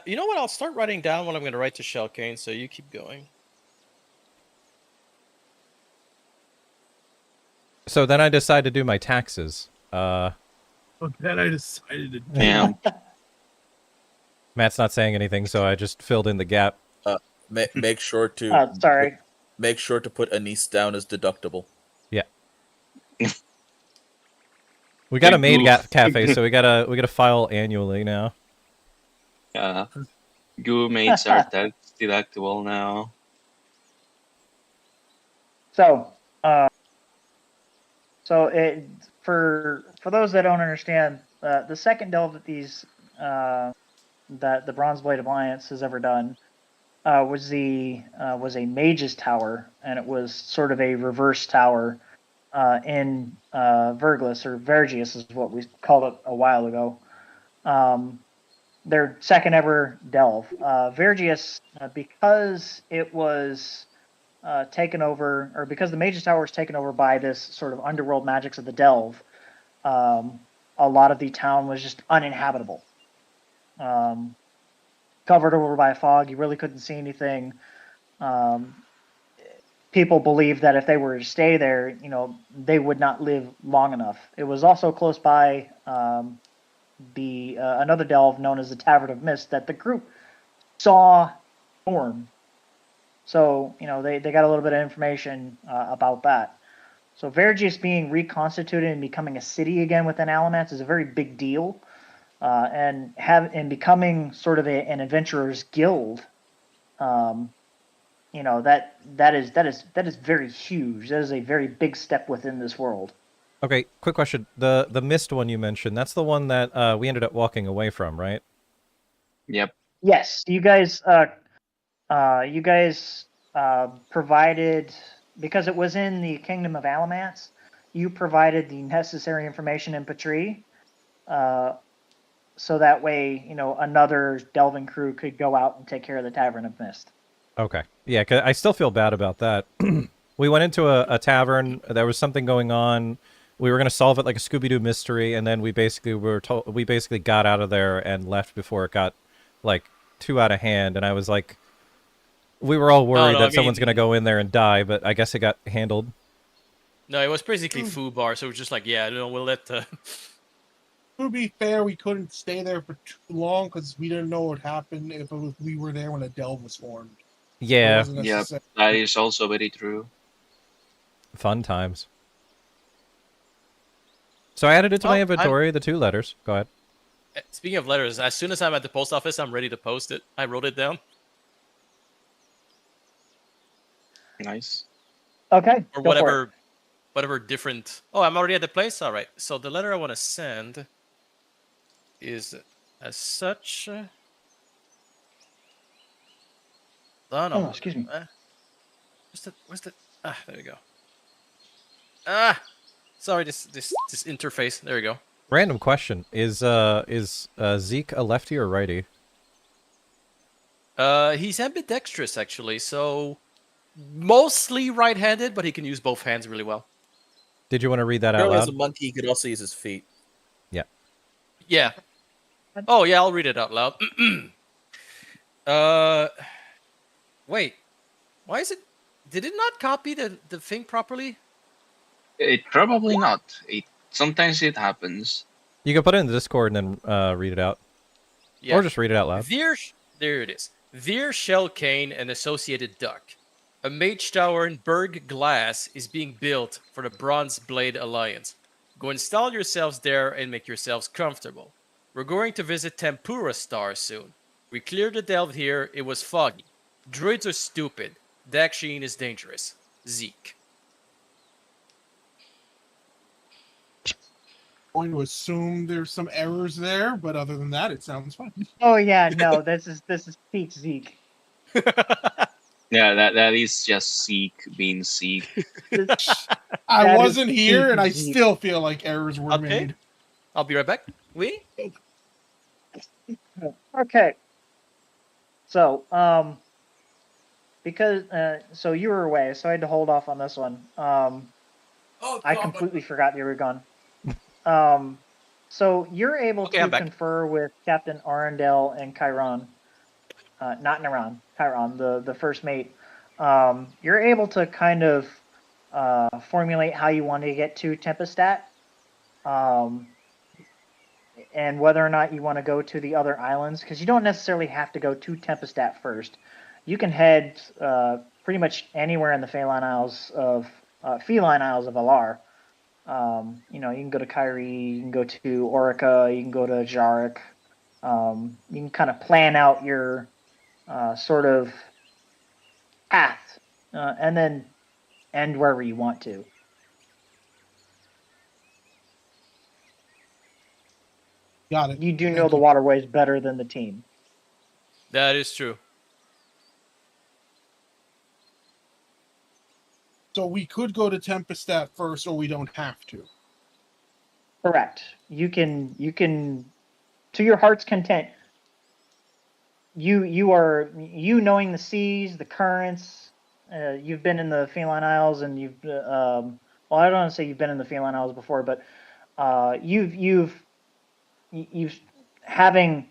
You know what? I'll start writing down what I'm going to write to Shell Cane, so you keep going. So then I decide to do my taxes. Then I decided to. Damn. Matt's not saying anything, so I just filled in the gap. Make sure to Sorry. make sure to put anise down as deductible. Yeah. We got a maid Goof. cafe, so we gotta file annually now. Gourmets are tax deductible now. So, for those that don't understand, the second delve that that the Bronzeblade Alliance has ever done was a mage's tower, and it was sort of a reverse tower in Verglis, or Vergius is what we called it a while ago. Their second ever delve. Vergius, because it was taken over, or because the Mage's Tower was taken over by this sort of underworld magics of the delve, a lot of the town was just uninhabitable. Covered over by fog, you really couldn't see anything. People believed that if they were to stay there, they would not live long enough. It was also close by another delve known as the Tavern of Mist that the group saw form. So, they got a little bit of information about that. So Vergius being reconstituted and becoming a city again within Alamance is a very big deal. And becoming sort of an adventurer's guild, that is very huge. That is a very big step within this world. Okay, quick question. The mist one you mentioned, that's the one that we ended up walking away from, right? Yep. Yes, you guys provided, because it was in the Kingdom of Alamance, you provided the necessary information in Patrie, so that way, another delving crew could go out and take care of the Tavern of Mist. Okay. Yeah, 'cause I still feel bad about that. We went into a tavern. There was something going on. We were going to solve it like a Scooby-Doo mystery, and then we basically got out of there and left before it got like too out of hand. And I was like, we were all worried that someone's going to go in there and die, but I guess it got handled. No, it was basically foo bar, so it was just like, yeah, we'll let. To be fair, we couldn't stay there for too long because we didn't know what happened if we were there when a delve was formed. Yeah. Yeah, that is also very true. Fun times. So I added it to my inventory, the 2 letters. Go ahead. Speaking of letters, as soon as I'm at the post office, I'm ready to post it. I wrote it down. Nice. Okay. Or whatever different. Oh, I'm already at the place? All right. So the letter I want to send is as such. Oh, excuse me. Where's the? Ah, there we go. Sorry, this interface. There we go. Random question: Is Zeke a lefty or righty? He's ambidextrous actually, so mostly right-handed, but he can use both hands really well. Did you want to read that out Apparently, loud? as a monkey, he could also use his feet. Yeah. Yeah. Oh yeah, I'll read it out loud. Wait. Why is it? Did it not copy the thing properly? It probably not. Sometimes it happens. You can put it in the Discord and then read it out. Yeah. Or just read it out loud. There it is. Veer Shell Cane and Associated Duck. A mage tower in Berg Glass is being built for the Bronzeblade Alliance. Go install yourselves there and make yourselves comfortable. We're going to visit Tempura Star soon. We cleared the delve here, it was foggy. Druids are stupid. Daksheen is dangerous. Zeke. Going to assume there's some errors there, but other than that, it sounds fine. Oh yeah, no, this is peak Zeke. Yeah, that is just Zeke being Zeke. I wasn't here, and I still feel like errors were Okay. made. I'll be right back. We? Okay. So, because so you were away, so I had to hold off on this one. I completely forgot you were gone. So you're able to confer with Captain Arundel and Chiron. Not Naran, Chiron, the first mate. You're able to kind of formulate how you want to get to Tempestat, and whether or not you want to go to the other islands, because you don't necessarily have to go to Tempestat first. You can head pretty much anywhere in the Feline Isles of Alar. You can go to Kyrie, you can go to Orica, you can go to Jarek. You can kind of plan out your sort of path, and then end wherever you want to. Got it. You do know the waterways better than the team. That is true. So we could go to Tempestat first, or we don't have to. Correct. You can, to your heart's content. You knowing the seas, the currents. You've been in the Feline Isles, and you've well, I don't want to say you've been in the Feline Isles before, but you've having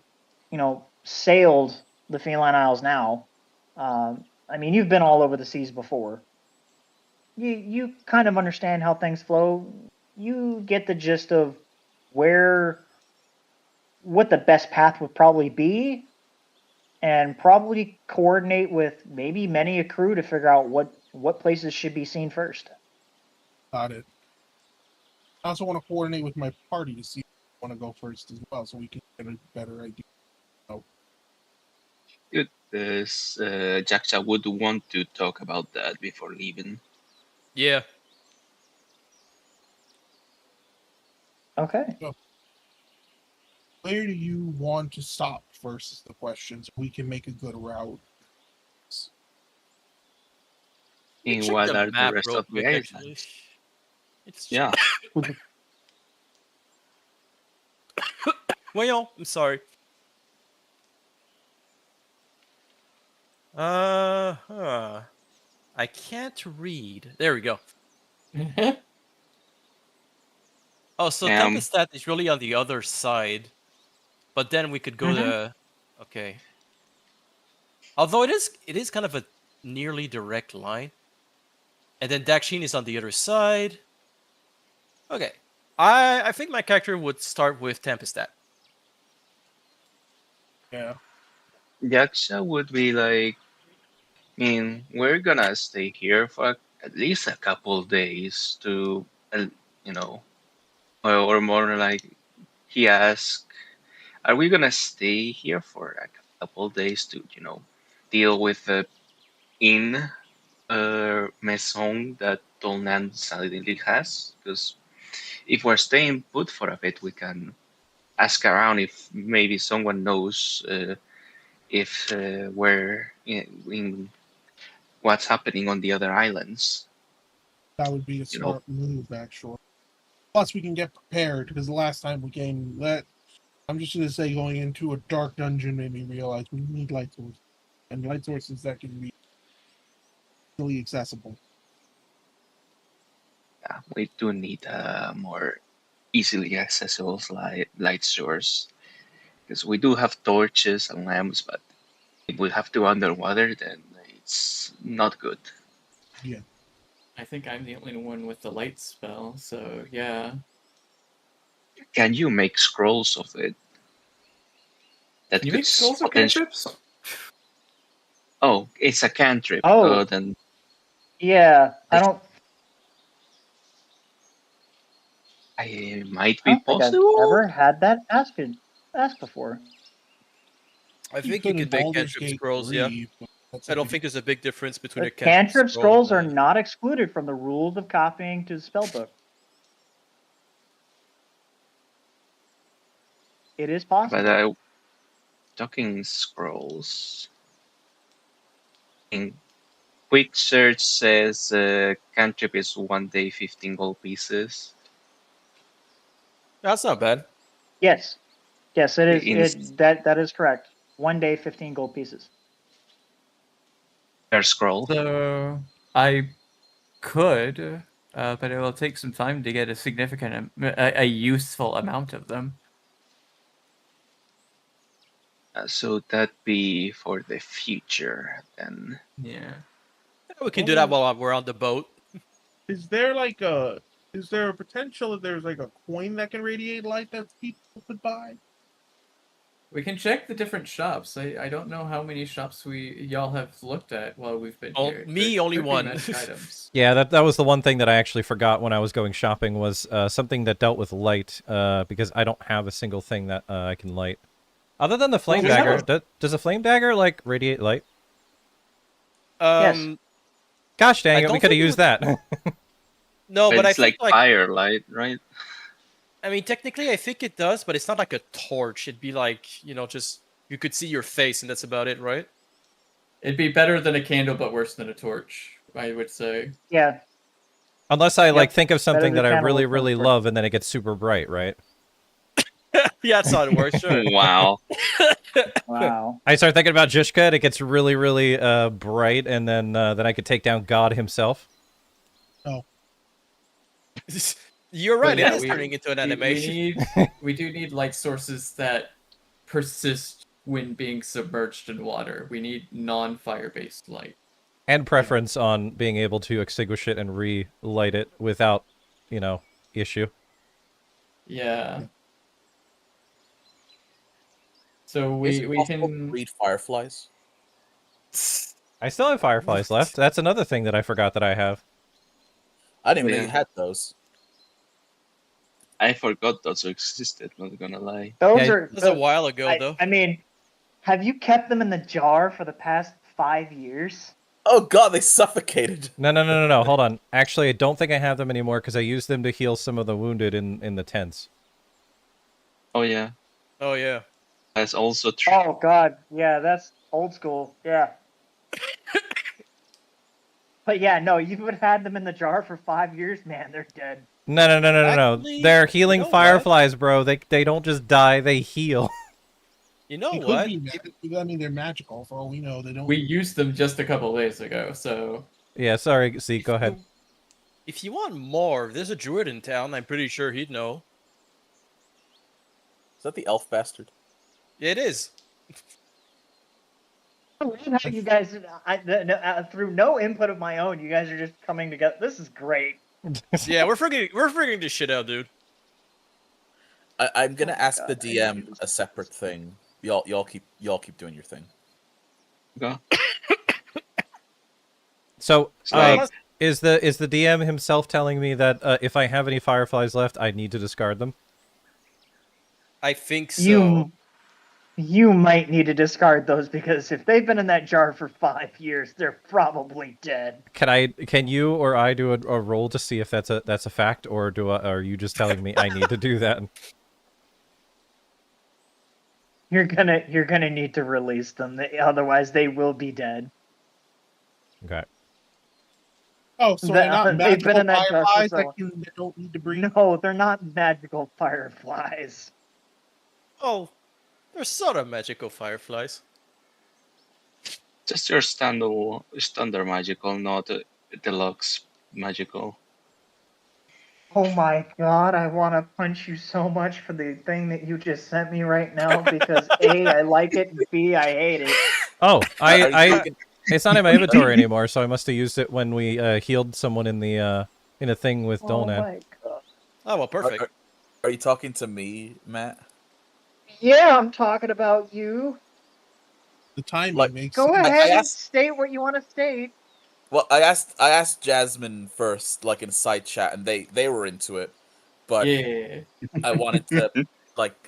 sailed the Feline Isles now. I mean, you've been all over the seas before. You kind of understand how things flow. You get the gist of what the best path would probably be, and probably coordinate with maybe many a crew to figure out what places should be seen first. Got it. I also want to coordinate with my party to see if I want to go first as well, so we can get a better idea. Good. Jaxa would want to talk about that before leaving. Yeah. Okay. So, where do you want to stop first is the question, so we can make a good route. In what are the rest of the islands? It's Yeah. well, I'm sorry. I can't read. There we go. Oh, so Um, Tempestat is really on the other side, but then we could go to. Okay. Although it is kind of a nearly direct line, and then Dakshin is on the other side. Okay. I think my character would start with Tempestat. Yeah. Yaksha would be like, I mean, we're gonna stay here for at least a couple days to, you know, or more like he asked, are we gonna stay here for like a couple days to, deal with the inn maison that Dolnan suddenly has? Because if we're staying put for a bit, we can ask around if maybe someone knows if we're in what's happening on the other islands. That would be a smart move, actually. Plus, we can get prepared because the last time we came, I'm just gonna say, going into a dark dungeon made me realize we need light sources, and light sources that can be easily accessible. Yeah, we do need more easily accessible light source because we do have torches and lamps, but if we have to underwater, then it's not good. Yeah. I think I'm the only one with the light spell, so yeah. Can you make scrolls of it? That Can you could make scrolls of potentially. cantrips? Oh, it's a cantrip. Oh. Then Yeah, I don't. it might I be don't think I've possible. ever had that asked before. I think you could in could make Baldur's cantrip Gate scrolls, yeah. 3, but that's I don't like think there's a big difference between a But cantrip cantrip scroll scrolls are and not excluded from the rules of copying to the spellbook. It is possible. But talking scrolls. In quick search says cantrip is 1 day 15 gold pieces. That's not bad. Yes, it is. In That is correct. 1 day, 15 gold pieces. per scroll. So I could, but it will take some time to get a significant, a useful amount of them. So that be for the future then. Yeah. We can do that while we're on the boat. Is there a potential that there's like a coin that can radiate light that people could buy? We can check the different shops. I don't know how many shops y'all have looked at while we've been here. Me, There only could be one. magic items. Yeah, that was the one thing that I actually forgot when I was going shopping was something that dealt with light, because I don't have a single thing that I can light. Other than the flame we have dagger, does a flame dagger like radiate light? Yes. Gosh dang I it, we don't could have think it used would- that. No, but I it's think like firelight, right? I mean, technically, I think it does, but it's not like a torch. It'd be like, just you could see your face, and that's about it, right? It'd be better than a candle, but worse than a torch, I would say. Yeah. Unless I like Yep, think of something the that I candle really, with really torch. love, and then it gets super bright, right? Yeah, that's how it works. Sure. Wow. Wow. I start thinking about Jushka, and it gets really, really bright, and then I could take down God himself. You're right. But yeah, it is turning into an animation. We do need light sources that persist when being submerged in water. We need non-fire-based light. And preference on being able to extinguish it and relight it without, issue. Yeah. So Is it we possible to can read fireflies. I still have fireflies left. That's another thing that I forgot that I have. I didn't even know Yeah. you had those. I forgot those existed, not gonna lie. Those Yeah, are. That was a while ago, though. I mean, have you kept them in the jar for the past 5 years? Oh god, they suffocated. No. Hold on. Actually, I don't think I have them anymore because I used them to heal some of the wounded in the tents. Oh yeah, Oh, yeah. that's also true. Oh God, yeah, that's old school. Yeah. But yeah, no, you've had them in the jar for 5 years, man. They're dead. No. Actually, They're you healing know what? fireflies, bro. They don't just die, they heal. You know They could what? be. I mean, they're magical for all we know. They don't. We used them just a couple days ago, so Yeah, sorry, Zeke, go ahead. If you want more, there's a druid in town. I'm pretty sure he'd know. Is that the elf bastard? It is. I love how you guys, through no input of my own, you guys are just coming together. This is great. Yeah, we're figuring this shit out, dude. I'm gonna Oh my ask the God, I hate DM this. a separate thing. Y'all keep doing your thing. Okay. So, It's like- is the DM himself telling me that if I have any fireflies left, I need to discard them? I think so. You might need to discard those because if they've been in that jar for 5 years, they're probably dead. Can you or I do a roll to see if that's a fact, or are you just telling me I need to do that? You're gonna need to release them, otherwise they will be dead. Okay. Oh, so they're not They've been magical in that jar for fireflies so that long. they don't need to breathe. No, they're not magical fireflies. Oh, they're sort of magical fireflies. Just your standard magical, not deluxe magical. Oh my god, I want to punch you so much for the thing that you just sent me right now because A, I like it, and B, I hate it. Oh, Are you talking- it's not in my inventory anymore, so I must have used it when we healed someone in the in a thing with Oh Dolnan. my god. Oh well, perfect. Are you talking to me, Matt? Yeah, I'm talking about you. The timing Like- makes Go sense. ahead and asked- state what you want to state. Well, I asked Jasmine first, like in side chat, and they were into it, but yeah. I wanted to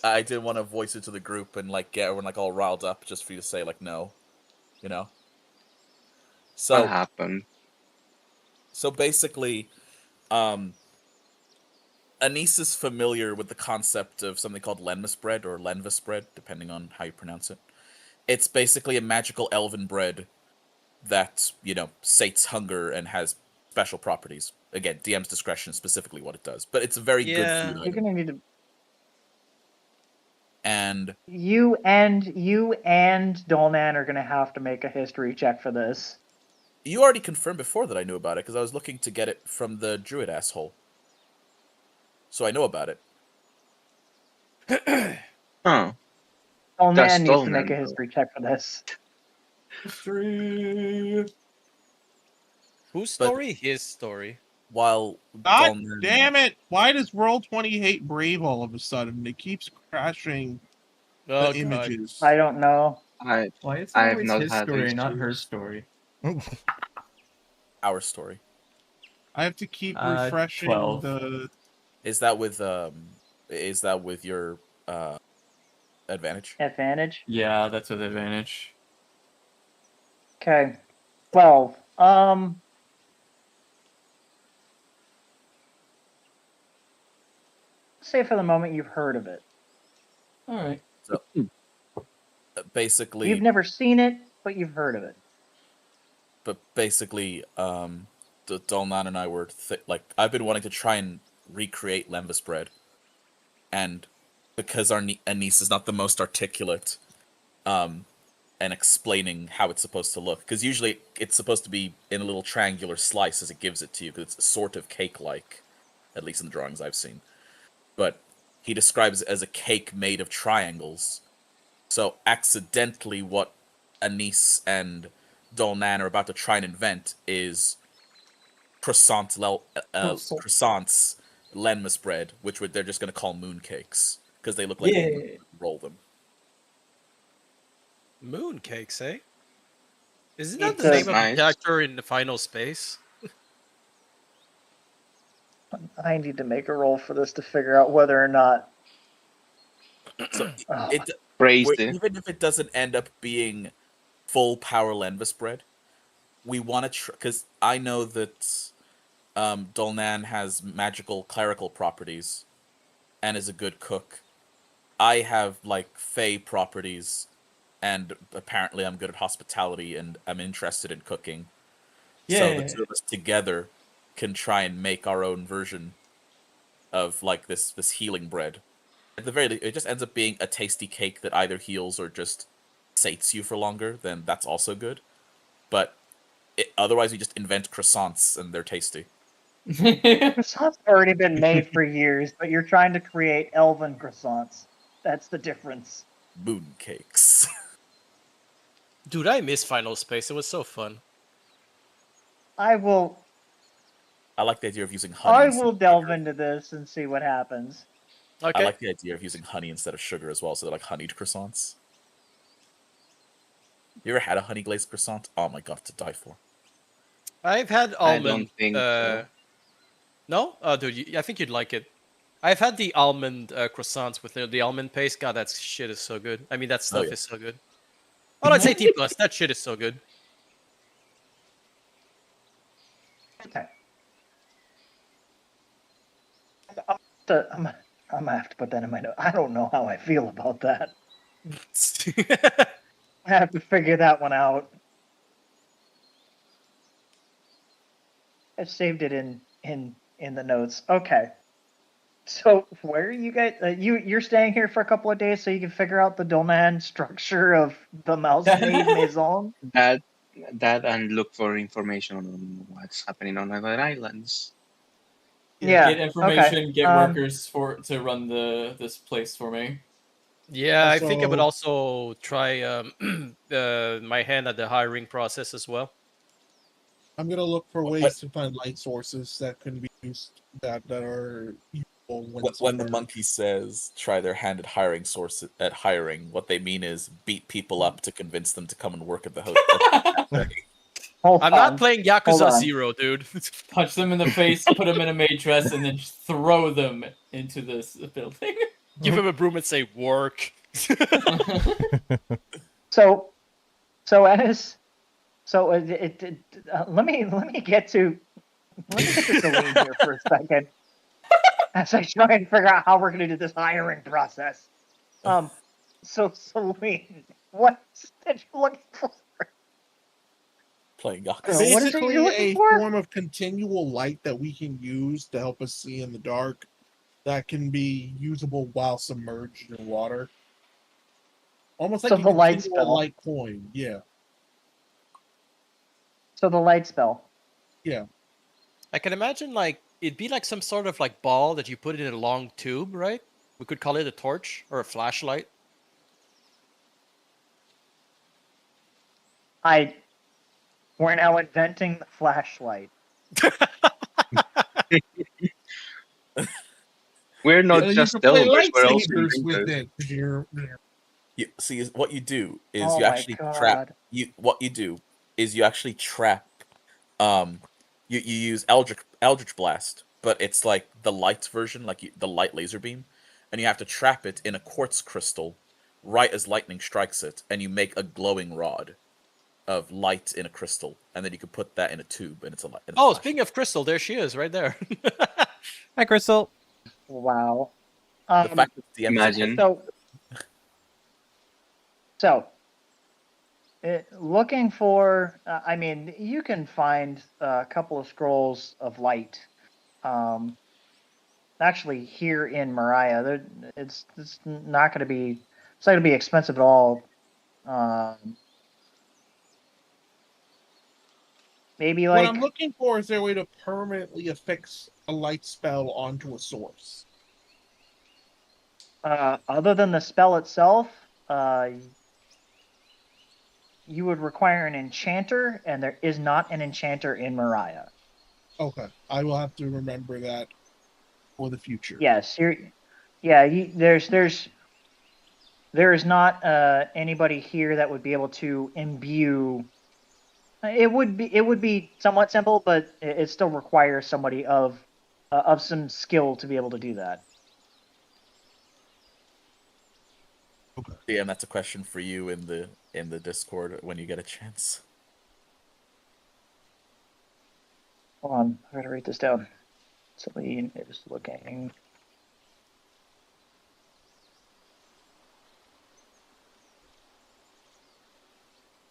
I didn't want to voice it to the group and like get everyone like all riled up just for you to say like no, you know. What So happened? basically, Anise is familiar with the concept of something called Lenmus bread or Lenvis bread, depending on how you pronounce it. It's basically a magical elven bread that, sates hunger and has special properties. Again, DM's discretion, specifically what it does. But it's a very good Yeah. food You're item. gonna need to. And You and Dolnan are gonna have to make a history check for this. you already confirmed before that I knew about it, because I was looking to get it from the druid asshole. So I know about it. Oh, Dolnan That's needs to Dolnan, make a though. history check for this. Whose But- story? His story. While God Dolnan- damn it! Why does Roll20 hate Brave all of a sudden? It keeps crashing the Oh god. images. I don't know. Why is it I have always not his had story, these not her issues. story? our story. I have to keep 12. refreshing the. Is that with your advantage? Advantage. Yeah, that's with advantage. Okay. 12. Say for the moment you've heard of it. All right. Basically, You've never seen it, but you've heard of it. Dolnan and I were I've been wanting to try and recreate Lenvis bread, and because our Anise is not the most articulate, and explaining how it's supposed to look, because usually it's supposed to be in a little triangular slice as it gives it to you, because it's sort of cake-like, at least in the drawings I've seen. But he describes it as a cake made of triangles. So accidentally, what Anise and Dolnan are about to try and invent is croissants Lenmus bread, which they're just going to call mooncakes because they look like Yeah. you roll them. Mooncakes, eh? Isn't that It's the a- name of Nice. the character in the Final Space? I need to make a roll for this to figure out whether or not. So Oh, Crazy. even if it doesn't end up being full power Lenvis bread, we want to because I know that Dolnan has magical clerical properties and is a good cook. I have fey properties, and apparently I'm good at hospitality and I'm interested in cooking. So the Yeah. two of us together can try and make our own version of like this healing bread. At the very least, it just ends up being a tasty cake that either heals or just sates you for longer. Then that's also good. But otherwise, we just invent croissants and they're tasty. Croissants have already been made for years, but you're trying to create elven croissants. That's the difference. Moon cakes. Dude, I miss Final Space. It was so fun. I will I like the idea of using honey. I instead will of delve sugar. into this and see what happens. Okay. I like the idea of using honey instead of sugar as well, so they're like honeyed croissants. You ever had a honey glazed croissant? Oh my god, to die for. I've had I almond. don't think so. No? Oh, dude, I think you'd like it. I've had the almond croissants with the almond paste. God, that shit is so good. I mean, that stuff yeah. is so good. Oh, that's 18 plus. That shit is so good. Okay. I'm gonna have to put that in my note. I don't know how I feel about that. I have to figure that one out. I've saved it in the notes. Okay. So where are you guys? You're staying here for a couple of days so you can figure out the domain structure of the Mousemaid Maison. That and look for information on what's happening on other islands. Yeah. Get information, Okay. get workers to run this place for me. Yeah, I think I would Also- also try my hand at the hiring process as well. I'm gonna look for ways to find light sources that can be used that are useful When the summer. monkey says try their hand at hiring, what they mean is beat people up to convince them to come and work at the hotel. Hold I'm on. not playing Hold Yakuza on. 0, dude. Punch them in the face, put them in a maid dress, and then just throw them into this building. Give him a broom and say, work. So let me get to Celine here for a second, as I try and figure out how we're gonna do this hiring process. So Celine, what did you look for? Playing Yakuza. What is it Basically, you're looking a for? form of continual light that we can use to help us see in the dark that can be usable while submerged in water. Almost like So a the light continual spell. light coin. Yeah. So the light spell. Yeah. I can imagine, like, it'd be like some sort of, like, ball that you put in a long tube, right? We could call it a torch or a flashlight. We're now inventing the flashlight. We're not You just can play delvers, we're also lightsabers with inventors. it. See, what you do is Oh you my actually trap. God. What you do is you actually trap. You use Eldritch Blast, but it's like the light version, like the light laser beam, and you have to trap it in a quartz crystal, right as lightning strikes it, and you make a glowing rod of light in a crystal, and then you can put that in a tube, and it's a light. Oh, speaking of Crystal, there she is, right there. Hi, Crystal. Wow. The fact that the Imagine. So, looking for, I mean, you can find a couple of scrolls of light. Actually, here in Mariah, it's not going to be, it's not going to be expensive at all. Maybe What like, I'm looking for is a way to permanently affix a light spell onto a source. other than the spell itself, you would require an enchanter, and there is not an enchanter in Mariah. Okay, I will have to remember that for the future. Yes, there is not anybody here that would be able to imbue. It would be somewhat simple, but it still requires somebody of some skill to be able to do that. Yeah, and that's a question for you in the Discord when you get a chance. Hold on, I gotta write this down. Celine is looking.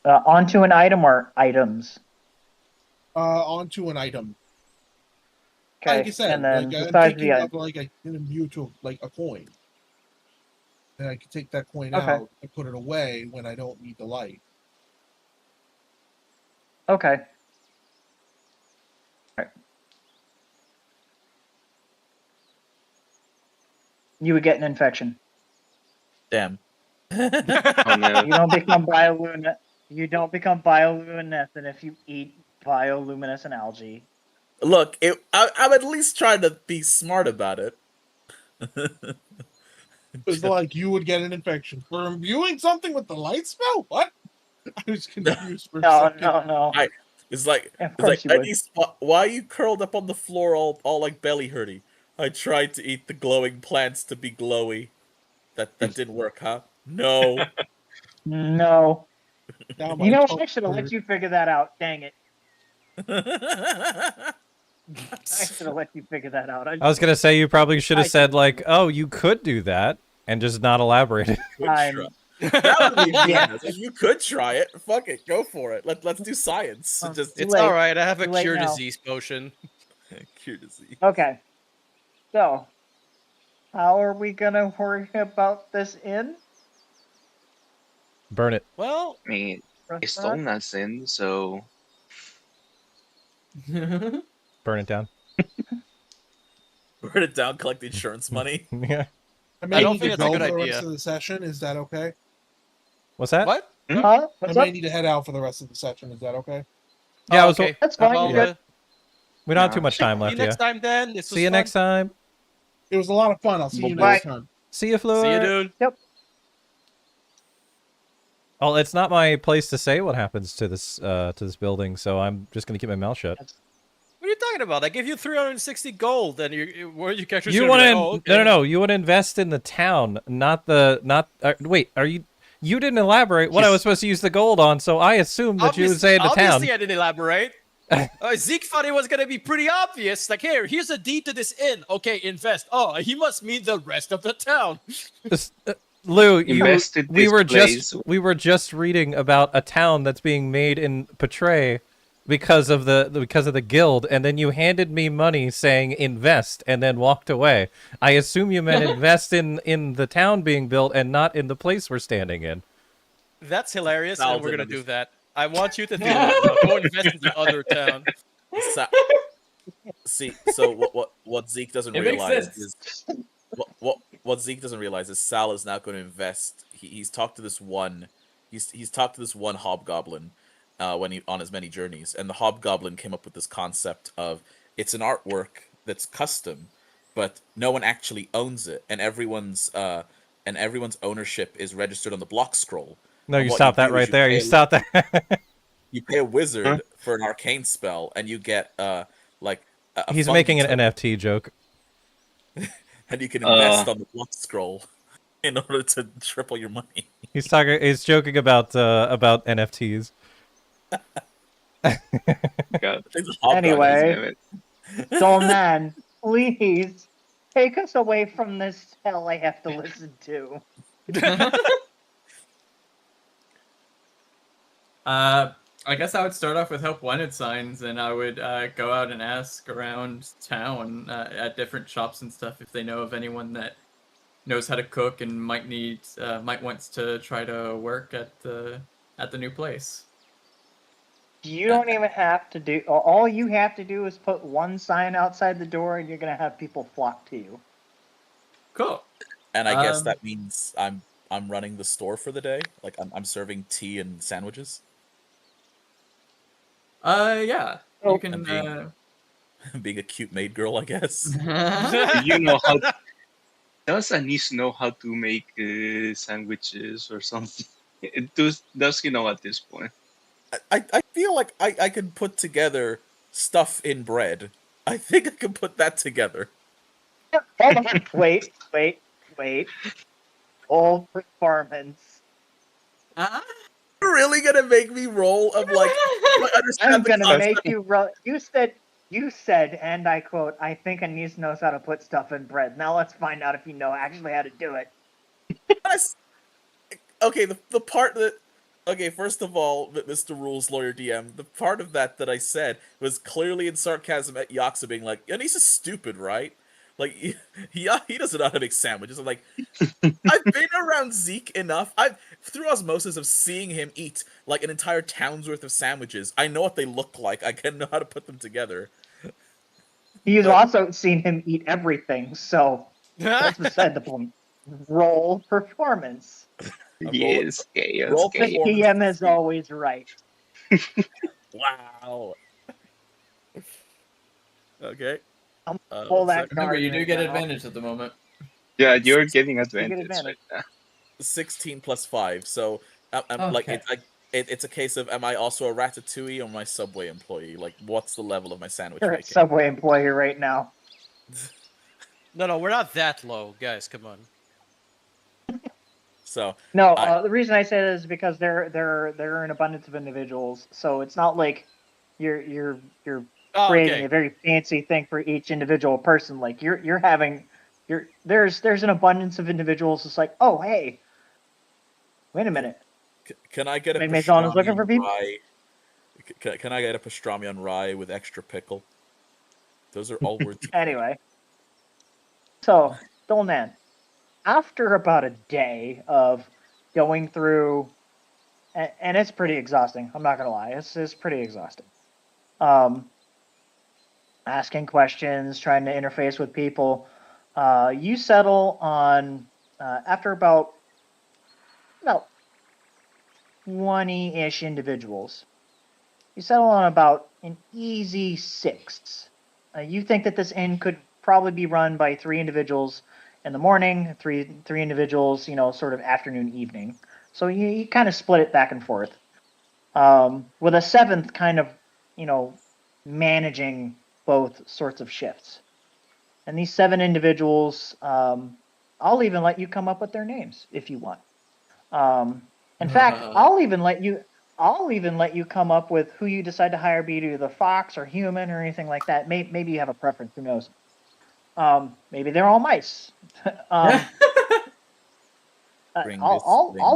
Onto an item or items? Onto an item. Like I said, and then like, I'm besides thinking the of like an imbue to like a coin. And I can take that coin Okay. out and put it away when I don't need the light. okay. Alright. You would get an infection. Damn. Oh no. You don't become bioluminescent. You don't become bioluminescent if you eat bioluminescent algae. Look, I'm at least trying to be smart about it. It's like you would get an infection for imbuing something with the light spell. What? I was confused for a No, second. no. It's like, Of it's course like, you would. Denise, why are you curled up on the floor all like belly hurty? I tried to eat the glowing plants to be glowy. That didn't work, huh? No. No. Now You my know, toe I should have let hurt. you figure that out. Dang it. I I should have let you figure that out. I was gonna say you probably should I have said like, "Oh, you could do that," and just not elaborated. I'm- That would be Yeah. genius. If you could try it, fuck it, go for it. Let's do science. Just Too It's late. all right. I have a Too late cure now. disease potion. cure disease. Okay. So, how are we gonna worry about this inn? Burn it. Well, I mean, it's Restaurant? stolen us in, so Burn it down. Burn it down, collect the insurance money. Yeah. I may don't need think to that's a go good for the idea. rest of the session. Is that okay? What's that? what? Huh? I What's may up? need to head out for the rest of the session. Is that okay? Yeah, Oh, I was- okay. That's fine. Well, You're good. We don't have Yeah. too much time see you left. next Yeah. time, then. This was See you fun. next time. It was a lot of fun. I'll see you Bye-bye. next time. See you, Floor. See you, dude. Oh, it's not my place to say what happens to this building, so I'm just gonna keep my mouth shut. What are you talking about? I gave you 360 gold, and where you catch You want to? No. You want to invest in the town, not the wait. Are you? You didn't elaborate what I was supposed to use the gold on, so I assumed that you would say the town. Obviously, I didn't elaborate. Zeke thought it was gonna be pretty obvious. Like, here's a deed to this inn. Okay, invest. Oh, he must mean the rest of the town. Lou, invested we this were place. just reading about a town that's being made in Petray because of the guild, and then you handed me money saying invest, and then walked away. I assume you meant invest in the town being built and not in the place we're standing in. That's hilarious, and Thousand we're gonna of do these- that. I want you to do that. Now. Go invest in the other town. See, so what Zeke doesn't It makes realize sense. is what Zeke doesn't realize is Sal is now going to invest. He's talked to this one. He's talked to this one hobgoblin when he on his many journeys, and the hobgoblin came up with this concept of it's an artwork that's custom, but no one actually owns it, and everyone's ownership is registered on the block scroll. No, And you what stop that do is right there. You stop that. You pay a wizard for an arcane spell, and you get like a He's fungi making an token, NFT joke. and you can invest on the block scroll in order to triple your money. He's joking about NFTs. God, I think the hobgoblin Anyway. damn it. Dull man, please take us away from this hell I have to listen to. I guess I would start off with help wanted signs, and I would go out and ask around town at different shops and stuff if they know of anyone that knows how to cook and might wants to try to work at the new place. You don't even have to do. All you have to do is put one sign outside the door, and you're gonna have people flock to you. Cool. And I guess Um, that means I'm running the store for the day. Like I'm serving tea and sandwiches. Yeah. Oh. You can. And being a cute maid girl, I guess. Do you know how? Does Anis know how to make sandwiches or something? Does he know at this point? I feel like I can put together stuff in bread. I think I can put that together. Hold on. Wait. All performance. You're really gonna make me roll of like I understand I'm the gonna concept. make you roll. You said, and I quote, "I think Anis knows how to put stuff in bread." Now let's find out if you know actually how to do it. Okay, the part that Okay, first of all, Mr. Rules Lawyer DM, the part of that I said was clearly in sarcasm at Yaxa being like, and he's just stupid, right? Like, he doesn't know how to make sandwiches. I'm like, I've been around Zeke enough. I've through osmosis of seeing him eat like an entire town's worth of sandwiches. I know what they look like. I can know how to put them together. You've But- also seen him eat everything, so that's beside the point. Roll performance. Yes, chaos, roll The chaos. performance. PM is always right. Wow. Okay. I'm pull that sec. Remember, card you do right get now. advantage at the moment. Yeah, you're getting You advantage get advantage. right now. 16 plus 5. So, like, Okay. it's a case of, am I also a Ratatouille or am I Subway employee? Like, what's the level of my sandwich You're a making? Subway employee right now. No, we're not that low, guys. Come on. So, No, I- the reason I say that is because there are an abundance of individuals, so it's not like you're Oh, creating okay. a very fancy thing for each individual person. Like you're having there's an abundance of individuals. It's like, oh hey, wait a minute, can I get a Maybe Maison is looking pastrami for on people? rye? Can I get a pastrami on rye with extra pickle? Those are all words. Anyway, so Dolnan, after about a day of going through, and it's pretty exhausting. I'm not gonna lie, it's pretty exhausting. Asking questions, trying to interface with people. You settle on after about 20-ish individuals. You settle on about an easy 6. You think that this inn could probably be run by 3 individuals in the morning, three individuals, sort of afternoon, evening. So you kind of split it back and forth. With a 7th kind of, managing both sorts of shifts. And these 7 individuals, I'll even let you come up with their names if you want. In fact, I'll even let you come up with who you decide to hire, be it either fox or human or anything like that. Maybe you have a preference. Who knows? Maybe they're all mice. I'll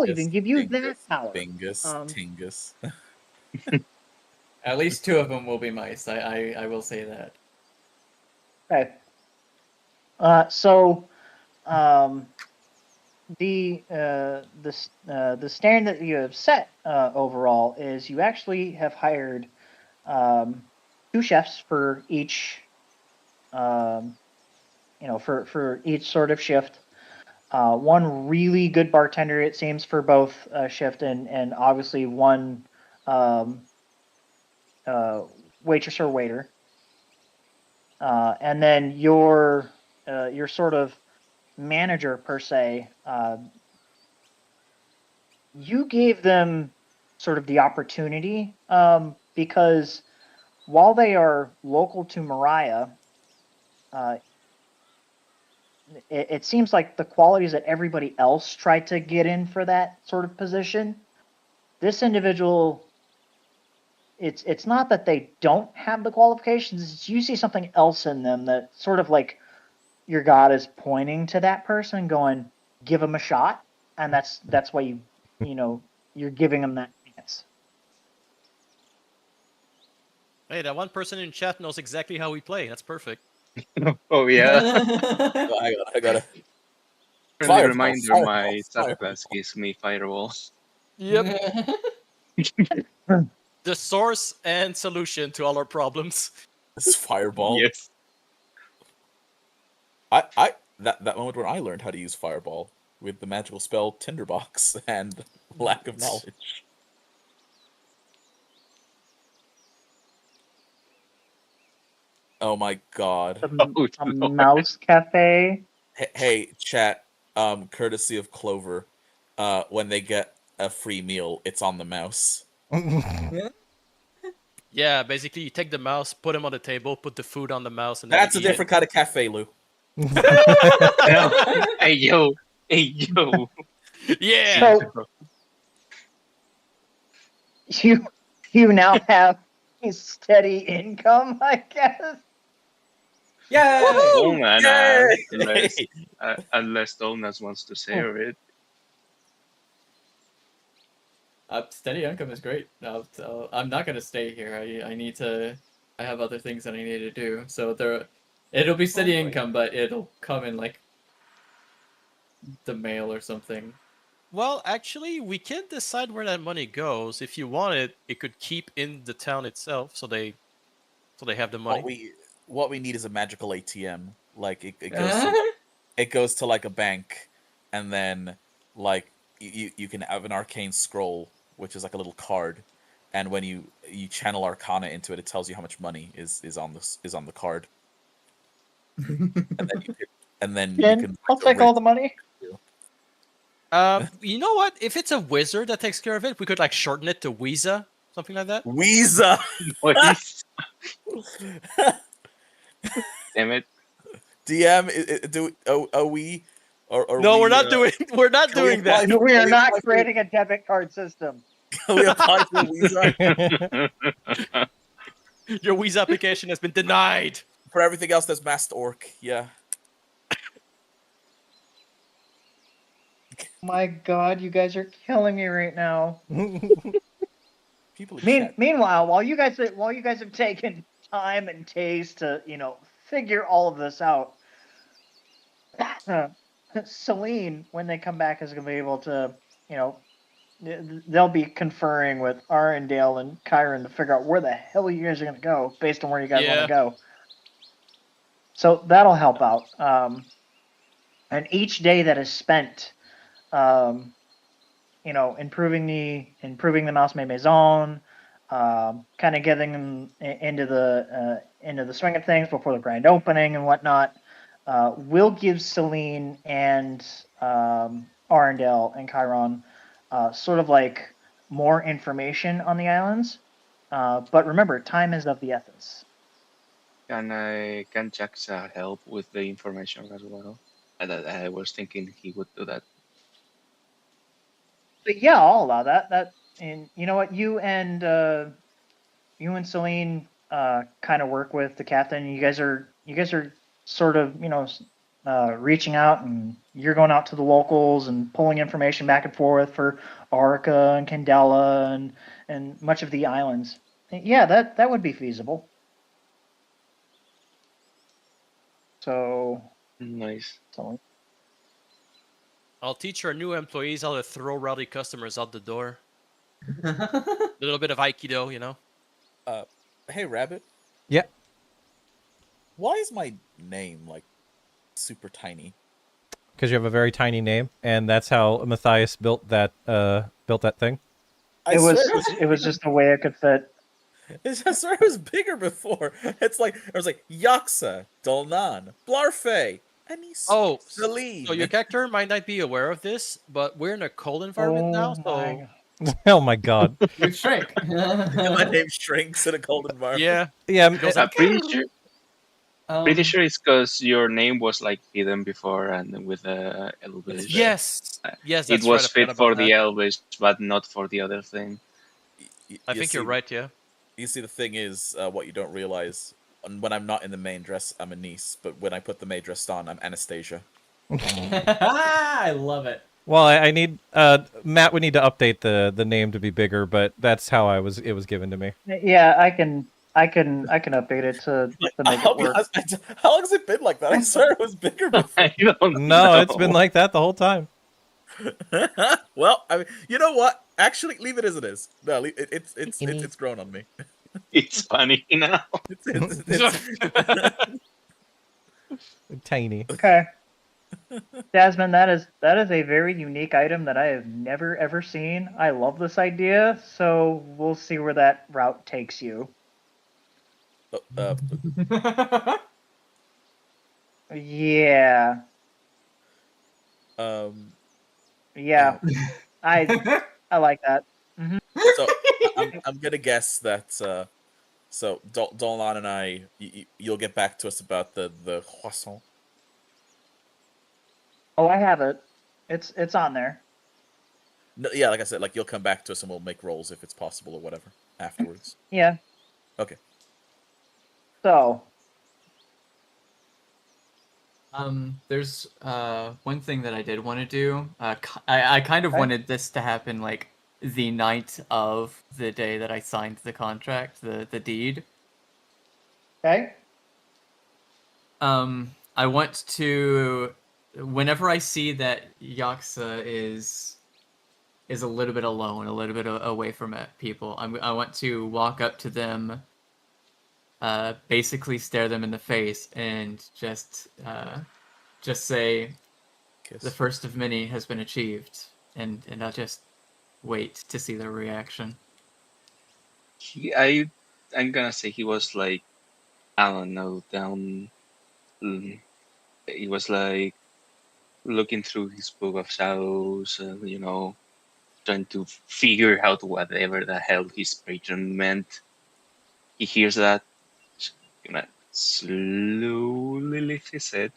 even give you that power. Bingus, Tingus. At least 2 of them will be mice. I will say that. Okay. So, the standard that you have set overall is you actually have hired 2 chefs for each, for each sort of shift. One really good bartender, it seems, for both shift, and obviously one waitress or waiter. And then your sort of manager per se, you gave them sort of the opportunity because while they are local to Mariah, it seems like the qualities that everybody else tried to get in for that sort of position, this individual, it's not that they don't have the qualifications, it's you see something else in them that sort of like your god is pointing to that person going, give him a shot. And that's why you're giving them that chance. Hey, that one person in chat knows exactly how we play. That's perfect. Oh yeah. I gotta. Friendly Fireball, reminder, fireball, my fireball. subclass gives me firewall. Yep. The source and solution to all our problems. This fireball. Yes. That moment when I learned how to use fireball with the magical spell Tinderbox and lack of knowledge. Oh my god. A mouse cafe. Hey, chat, courtesy of Clover, when they get a free meal, it's on the mouse. Yeah, basically you take the mouse, put him on the table, put the food on the mouse, and then That's a you eat different kind of cafe, Lou. Hey yo. Hey yo. it. Yeah. So you now have a steady income, I guess. Oh man, Yay! unless Donuts wants to share it. Steady income is great. I'm not gonna stay here. I need to. I have other things that I need to do. So it'll be steady Hopefully. income, but it'll come in like the mail or something. Well, actually, we can decide where that money goes. If you want it, it could keep in the town itself, so they have the money. What we need is a magical ATM. Like it goes to like a bank, and then like you can have an arcane scroll, which is like a little card, and when you channel Arcana into it, it tells you how much money is on the card, and then you can. I'll take all the money. You know what? If it's a wizard that takes care of it, we could like shorten it to Weeza, something like that. Weeza. Please. Damn it. DM, are we? Or No, we, we're not doing. We're not can we doing that. apply- We are not apply for- creating a debit card system. Can we apply for Weeza? Your Weeza application has been denied. For everything else, there's Masked Orc. Yeah. My God, you guys are killing me right now. People. In chat. Meanwhile, while you guys have taken time and taste to figure all of this out, Celine, when they come back, is going to be able to they'll be conferring with Arendelle and Kyron to figure out where the hell you guys are going to go based on where you guys want to go. So that'll help out. And each day that is spent, improving the Mouse Maison, kind of getting them into the swing of things before the grand opening and whatnot, will give Celine and Arendelle and Chiron sort of like more information on the islands. But remember, time is of the essence. Can Jaxa help with the information as well? I was thinking he would do that. But yeah, I'll allow that. And you know what, you and Celine kind of work with the captain. You guys are sort of reaching out, and you're going out to the locals and pulling information back and forth for Arica and Candela and much of the islands. Yeah, that would be feasible. So Nice. Celine. I'll teach our new employees how to throw rowdy customers out the door. A little bit of Aikido, you know. Hey, Rabbit. Yeah. Why is my name like super tiny? Because you have a very tiny name, and that's how Matthias built that thing. I It was just the way it could fit. I swear it was bigger before. It's like I was like Yaksa, Dolnan, Blarfey, Anis, Oh, Celine. so your character might not be aware of this, but we're in a cold environment now, so Oh my god. You shrink. My name shrinks in a cold environment. yeah. Yeah. Goes I'm like, pretty sure it's because your name was like hidden before and with the Elvish. yes, yes, that's It was right, I fit forgot for about the that. Elvish, but not for the other thing. I think you're right. Yeah. You see, the thing is, what you don't realize, when I'm not in the main dress, I'm Anis, but when I put the main dress on, I'm Anastasia. I love it. Well, I need Matt would need to update the name to be bigger, but that's how it was given to me. Yeah, I can update it to make it work. How long has it been like that? I swear it was bigger before. I don't No, know. it's been like that the whole time. Well, I mean, you know what? Actually, leave it as it is. No, it's grown on me. It's funny now. Tiny. Okay. Jasmine, that is a very unique item that I have never ever seen. I love this idea, so we'll see where that route takes you. Yeah. Yeah. I like that. So I'm gonna guess that. So Dolan and I, you'll get back to us about the croissant. Oh, I have it. It's on there. No, yeah, like I said, like you'll come back to us and we'll make rolls if it's possible or whatever afterwards. Yeah. Okay. So. There's one thing that I did want to do. I kind of wanted this to happen like the night of the day that I signed the contract, the deed. Okay. I want to, whenever I see that Yaksa is a little bit alone, a little bit away from people, I want to walk up to them, basically stare them in the face, and just say, Kiss. the first of many has been achieved, and I'll just wait to see their reaction. I'm gonna say he was like, I don't know, down. He was like looking through his book of shadows, trying to figure out whatever the hell his patron meant. He hears that, gonna slowly lift his head,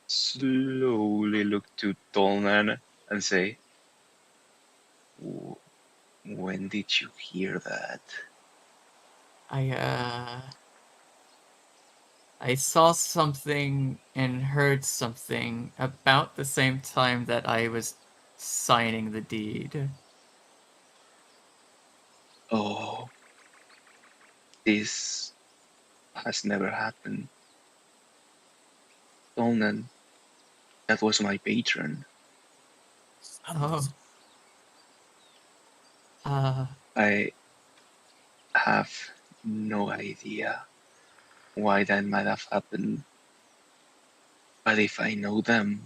slowly look to Tolman and say, When did you hear that? I saw something and heard something about the same time that I was signing the deed. Oh, this has never happened. Tolman, that was my patron. Oh. I have no idea why that might have happened. But if I know them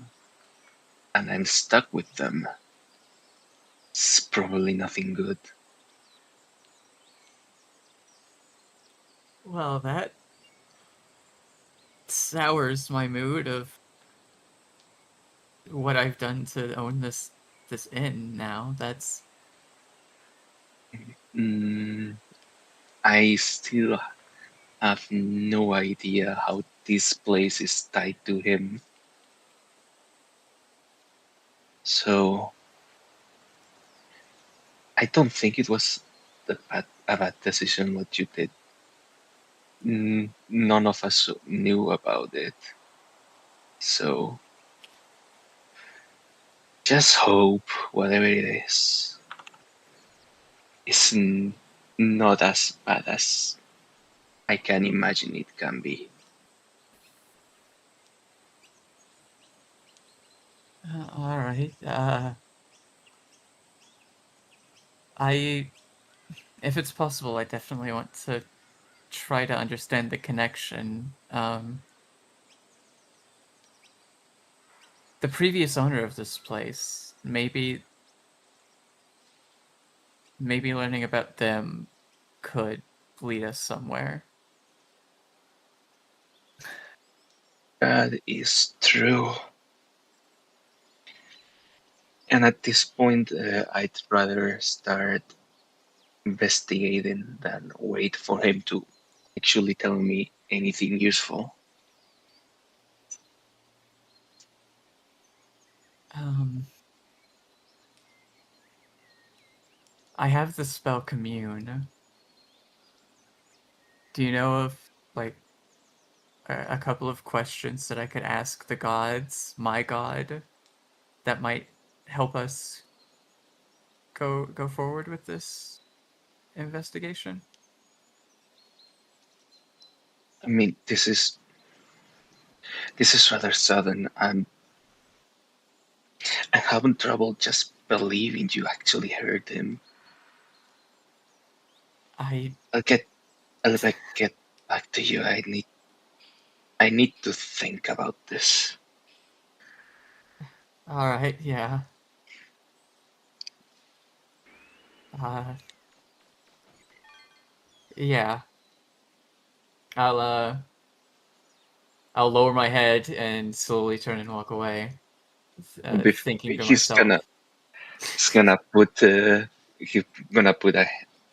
and I'm stuck with them, it's probably nothing good. Well, that sours my mood of what I've done to own this inn now. That's... I still have no idea how this place is tied to him. So I don't think it was a bad decision what you did. None of us knew about it. So just hope whatever it is not as bad as I can imagine it can be. All right. If it's possible, I definitely want to try to understand the connection. The previous owner of this place, maybe learning about them could lead us somewhere. That is true. And at this point, I'd rather start investigating than wait for him to actually tell me anything useful. I have the spell Commune. Do you know of, like, a couple of questions that I could ask the gods, my god, that might help us go forward with this investigation? I mean, this is rather sudden. I'm having trouble just believing you actually heard him. I'll get back to you. I need to think about this. All right, yeah. Yeah. I'll lower my head and slowly turn and walk away, thinking to He's myself. gonna put a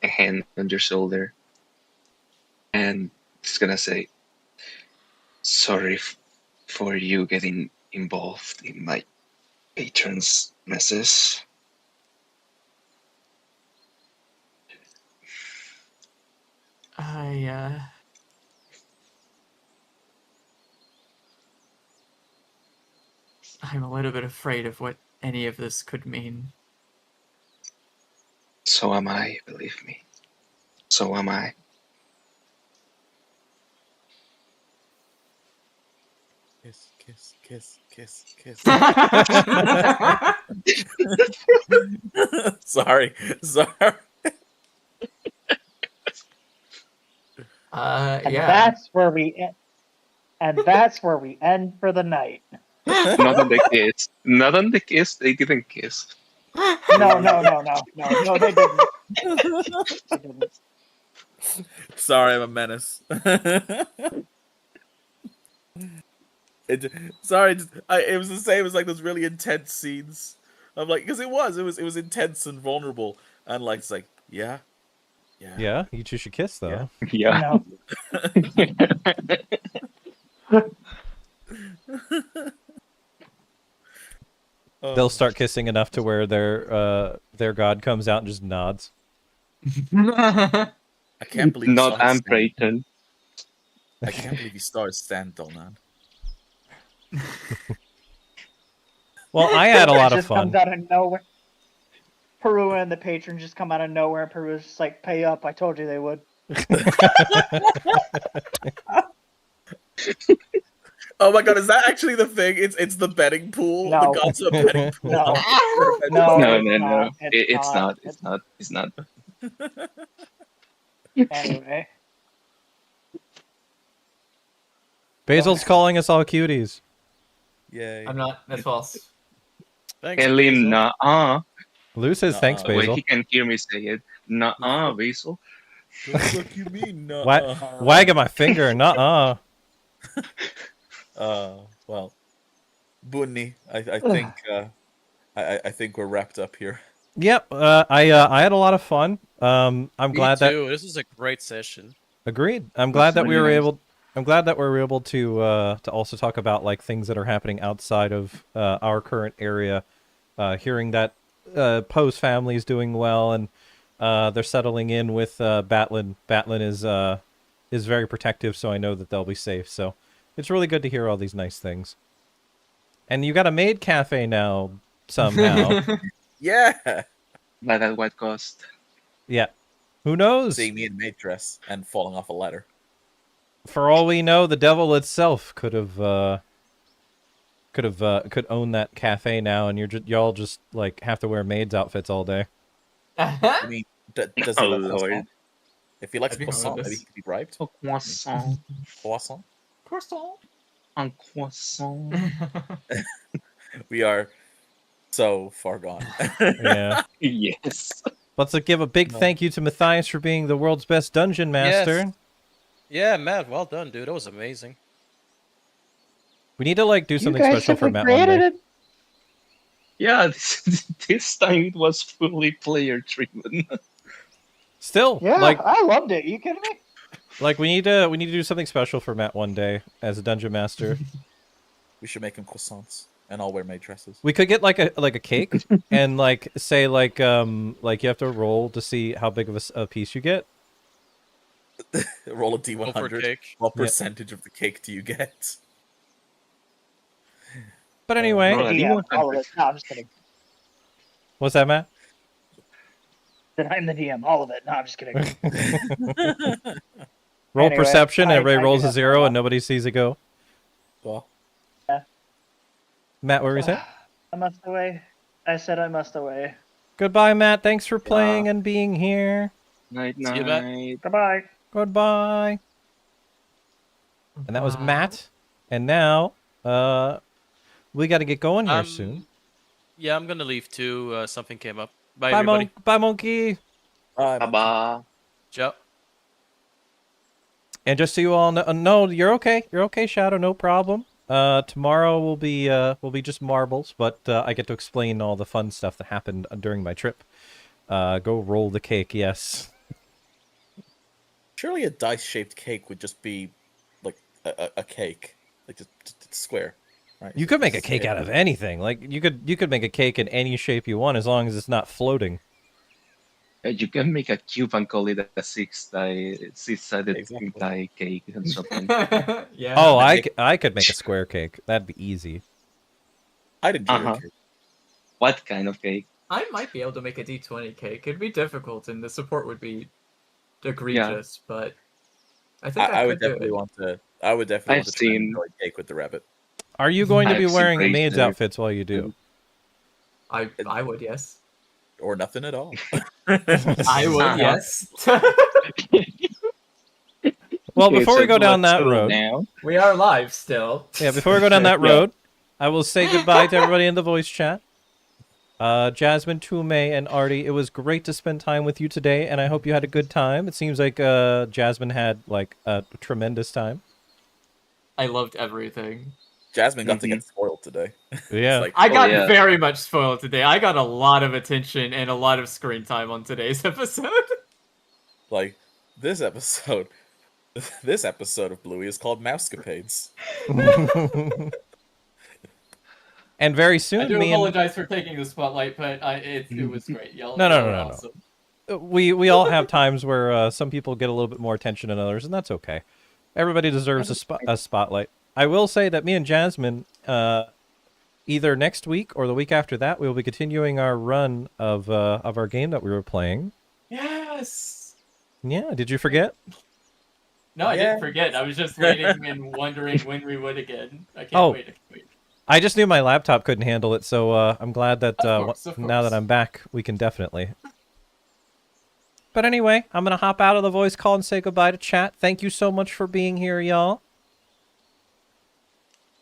hand on your shoulder, and he's gonna say, "Sorry for you getting involved in my patron's messes." I'm a little bit afraid of what any of this could mean. So am I, believe me. So am I. Kiss, kiss, kiss, kiss, kiss. Sorry. And Yeah. that's where we end for the night. Not on the kiss. Not on the kiss. They didn't kiss. No, they didn't. They didn't. Sorry, I'm a menace. Sorry, it was the same as like those really intense scenes. I'm like, because it was intense and vulnerable, and like it's like, yeah. Yeah, you two should kiss though. Yeah. No. They'll start kissing enough to where their god comes out and just nods. I can't believe Not stars stand- Brayton. I can't believe these stars stand tall, man. Well, I had a lot of Just fun. comes out of nowhere. Peru and the patron just come out of nowhere, and Peru's just like, "Pay up! I told you they would." Oh my god, is that actually the thing? It's the betting pool. No. The gods of betting pool. No. No, No, no. it's not. It's not. Anyway, Basil's calling us all cuties. Yay. I'm not. That's false. Thanks. Tell him Basil. nah. Lou says thanks, Wait, Basil. he can hear me say it. Nah, Basil. What the fuck you mean? No. Wagging my finger, nuh-uh. Well, Bunny, I think I think we're wrapped up here. Yep, I had a lot of fun. I'm glad Me that too. This is a great session. agreed. I'm glad that we really were nice. able. I'm glad that we were able to also talk about like things that are happening outside of our current area. Hearing that Poe's family is doing well and they're settling in with Batlin. Batlin is very protective, so I know that they'll be safe. So it's really good to hear all these nice things. And you got a maid cafe now somehow. Yeah. But at what cost? Yeah. Who knows? Seeing me in maid dress and falling off a ladder. For all we know, the devil itself could own that cafe now, and y'all just like have to wear maids outfits all day. I mean, does he Oh, like Lord. croissant? If he likes That'd be croissant, maybe horrendous. he could be bribed. A croissant. Croissant. Croissant. A croissant. We are so far gone. Yeah. Yes. Let's give a big No. thank you to Matthias for being the world's best dungeon master. Yes. Yeah, Matt, well done, dude. That was amazing. We need to like do you something guys special for simply Matt one created day. it. Yeah, this time it was fully player driven. Still, Yeah, like I loved it. You kidding me? we need to do something special for Matt one day as a dungeon master. We should make him croissants, and I'll wear maid dresses. We could get like a cake and like say like you have to roll to see how big of a piece you get. Roll a Go for D100. cake. What percentage of the cake do you get? But anyway, Roll a Yeah, D100. all of it. No, I'm just kidding. what's that, Matt? Then I'm the DM. All of it. No, I'm just kidding. Roll Anyway, perception. Everybody I rolls a guess, 0 and nobody sees it go. Well, Matt, what were you saying? I must away. I said I must away. Goodbye, Matt. Thanks for playing and being here. Night, See you, Matt. night. Goodbye. Goodbye. And that was Matt. And now, we got to get going here soon. Yeah, I'm gonna leave too. Something came up. Bye, Bye, everybody. Bye, Monkey. Bye-bye. Ciao. And just so you all know, no, you're okay. You're okay, Shadow. No problem. Tomorrow will be just marbles, but I get to explain all the fun stuff that happened during my trip. Go roll the cake. Yes. surely a dice-shaped cake would just be like a cake, like just square. Right? You could make a cake out of anything. Like you could make a cake in any shape you want as long as it's not floating. You can make a cube and call it a six-sided Exactly. die cake and something. Yeah. Oh, I could make a square cake. That'd be easy. I'd enjoy Uh-huh. a cake. What kind of cake? I might be able to make a D20 cake. It'd be difficult, and the support would be egregious, but I think I would could do definitely it. want to. I would definitely I've want to try and seen- enjoy cake with the rabbit. Are you going to be I've seen wearing Bracer. maids outfits while you do? I would, yes. Or nothing at all. I would, Uh-huh. yes. Well, Okay, before we so go down let's that go road, now. We are live still. yeah, before we go down that Yeah. road, I will say goodbye to everybody in the voice chat. Jasmine, Tume, and Artie, it was great to spend time with you today, and I hope you had a good time. It seems like Jasmine had like a tremendous time. I loved everything. Jasmine got to get spoiled today. Yeah. It's like, I got yeah. very much spoiled today. I got a lot of attention and a lot of screen time on today's episode. like this episode. This episode of Bluey is called Mousecapades. And very I soon, do me and apologize for taking the spotlight, but it was great. Y'all, No, no, y'all no, were no, no. awesome. we all have times where some people get a little bit more attention than others, and that's okay. Everybody deserves a spotlight. I will say that me and Jasmine, either next week or the week after that, we will be continuing our run of our game that we were playing. Yes. Yeah, did you forget? No, I Yeah. didn't forget. I was just waiting and wondering when we would again. I can't wait. I can't wait. I just knew my laptop couldn't handle it, so I'm glad that Of course. now that I'm back, we can definitely. But anyway, I'm going to hop out of the voice call and say goodbye to chat. Thank you so much for being here, y'all.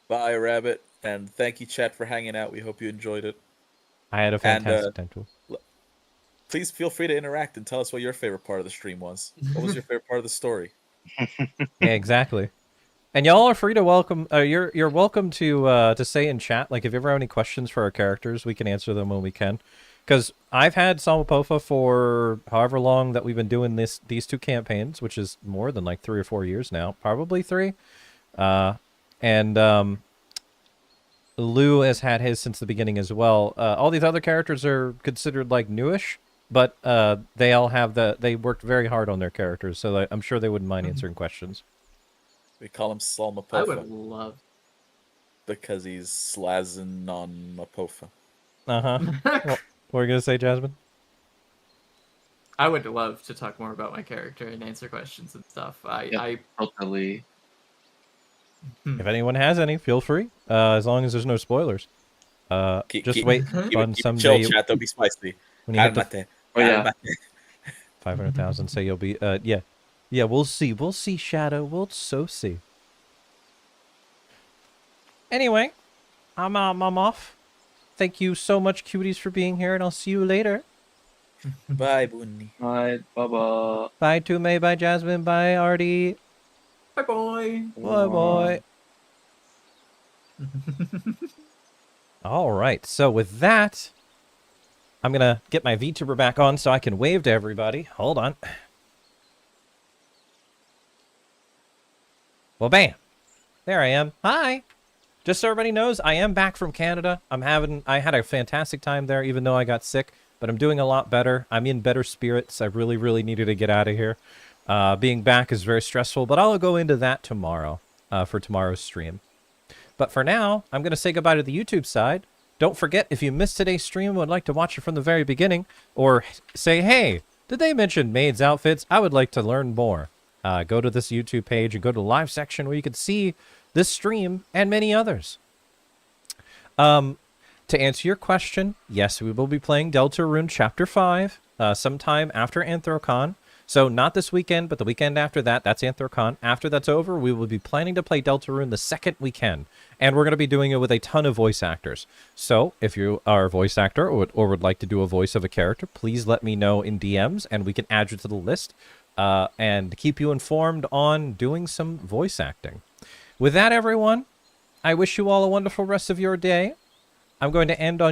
Bye, Rabbit, and thank you, chat, for hanging out. We hope you enjoyed it. I had a fantastic time too. Please feel free to interact and tell us what your favorite part of the stream was. What was your favorite part of the story? Yeah, exactly. And y'all are free to welcome. You're welcome to say in chat, like if you ever have any questions for our characters, we can answer them when we can. Because I've had Salmapofa for however long that we've been doing these two campaigns, which is more than like 3 or 4 years now, probably 3. And Lou has had his since the beginning as well. All these other characters are considered like newish, but they all have they worked very hard on their characters, so I'm sure they wouldn't mind answering questions. We call him I Salmapofa would love. because he's slazzing on Mapofa. What were you gonna say, Jasmine? I would love to talk more about my character and answer questions and stuff. Totally. If anyone has any, feel free. As long as there's no spoilers. Just wait on Keep someday chill, chat. Don't be spicy. when you hit the Calmate. Oh, yeah. Calmate. 500,000. Say you'll be. Yeah. We'll see. We'll see, Shadow. We'll so see. Anyway, I'm off. Thank you so much, cuties, for being here, and I'll see you later. Bye, Bunny. Bye. Bye. Bye, Tume. Bye, Jasmine. Bye, Artie. Bye bye. Bye, boy. All right. So with that, I'm gonna get my VTuber back on so I can wave to everybody. Hold on. Well, bam. There I am. Hi. Just so everybody knows, I am back from Canada. I had a fantastic time there, even though I got sick, but I'm doing a lot better. I'm in better spirits. I really, really needed to get out of here. Being back is very stressful, but I'll go into that tomorrow for tomorrow's stream. But for now, I'm going to say goodbye to the YouTube side. Don't forget, if you missed today's stream and would like to watch it from the very beginning, or say, hey, did they mention maids outfits? I would like to learn more. Go to this YouTube page and go to the live section where you can see this stream and many others. To answer your question, yes, we will be playing Deltarune Chapter 5 sometime after Anthrocon. So not this weekend, but the weekend after that. That's Anthrocon. After that's over, we will be planning to play Deltarune the second we can. And we're going to be doing it with a ton of voice actors. So if you are a voice actor or would like to do a voice of a character, please let me know in DMs and we can add you to the list and keep you informed on doing some voice acting. With that, everyone, I wish you all a wonderful rest of your day. I'm going to end on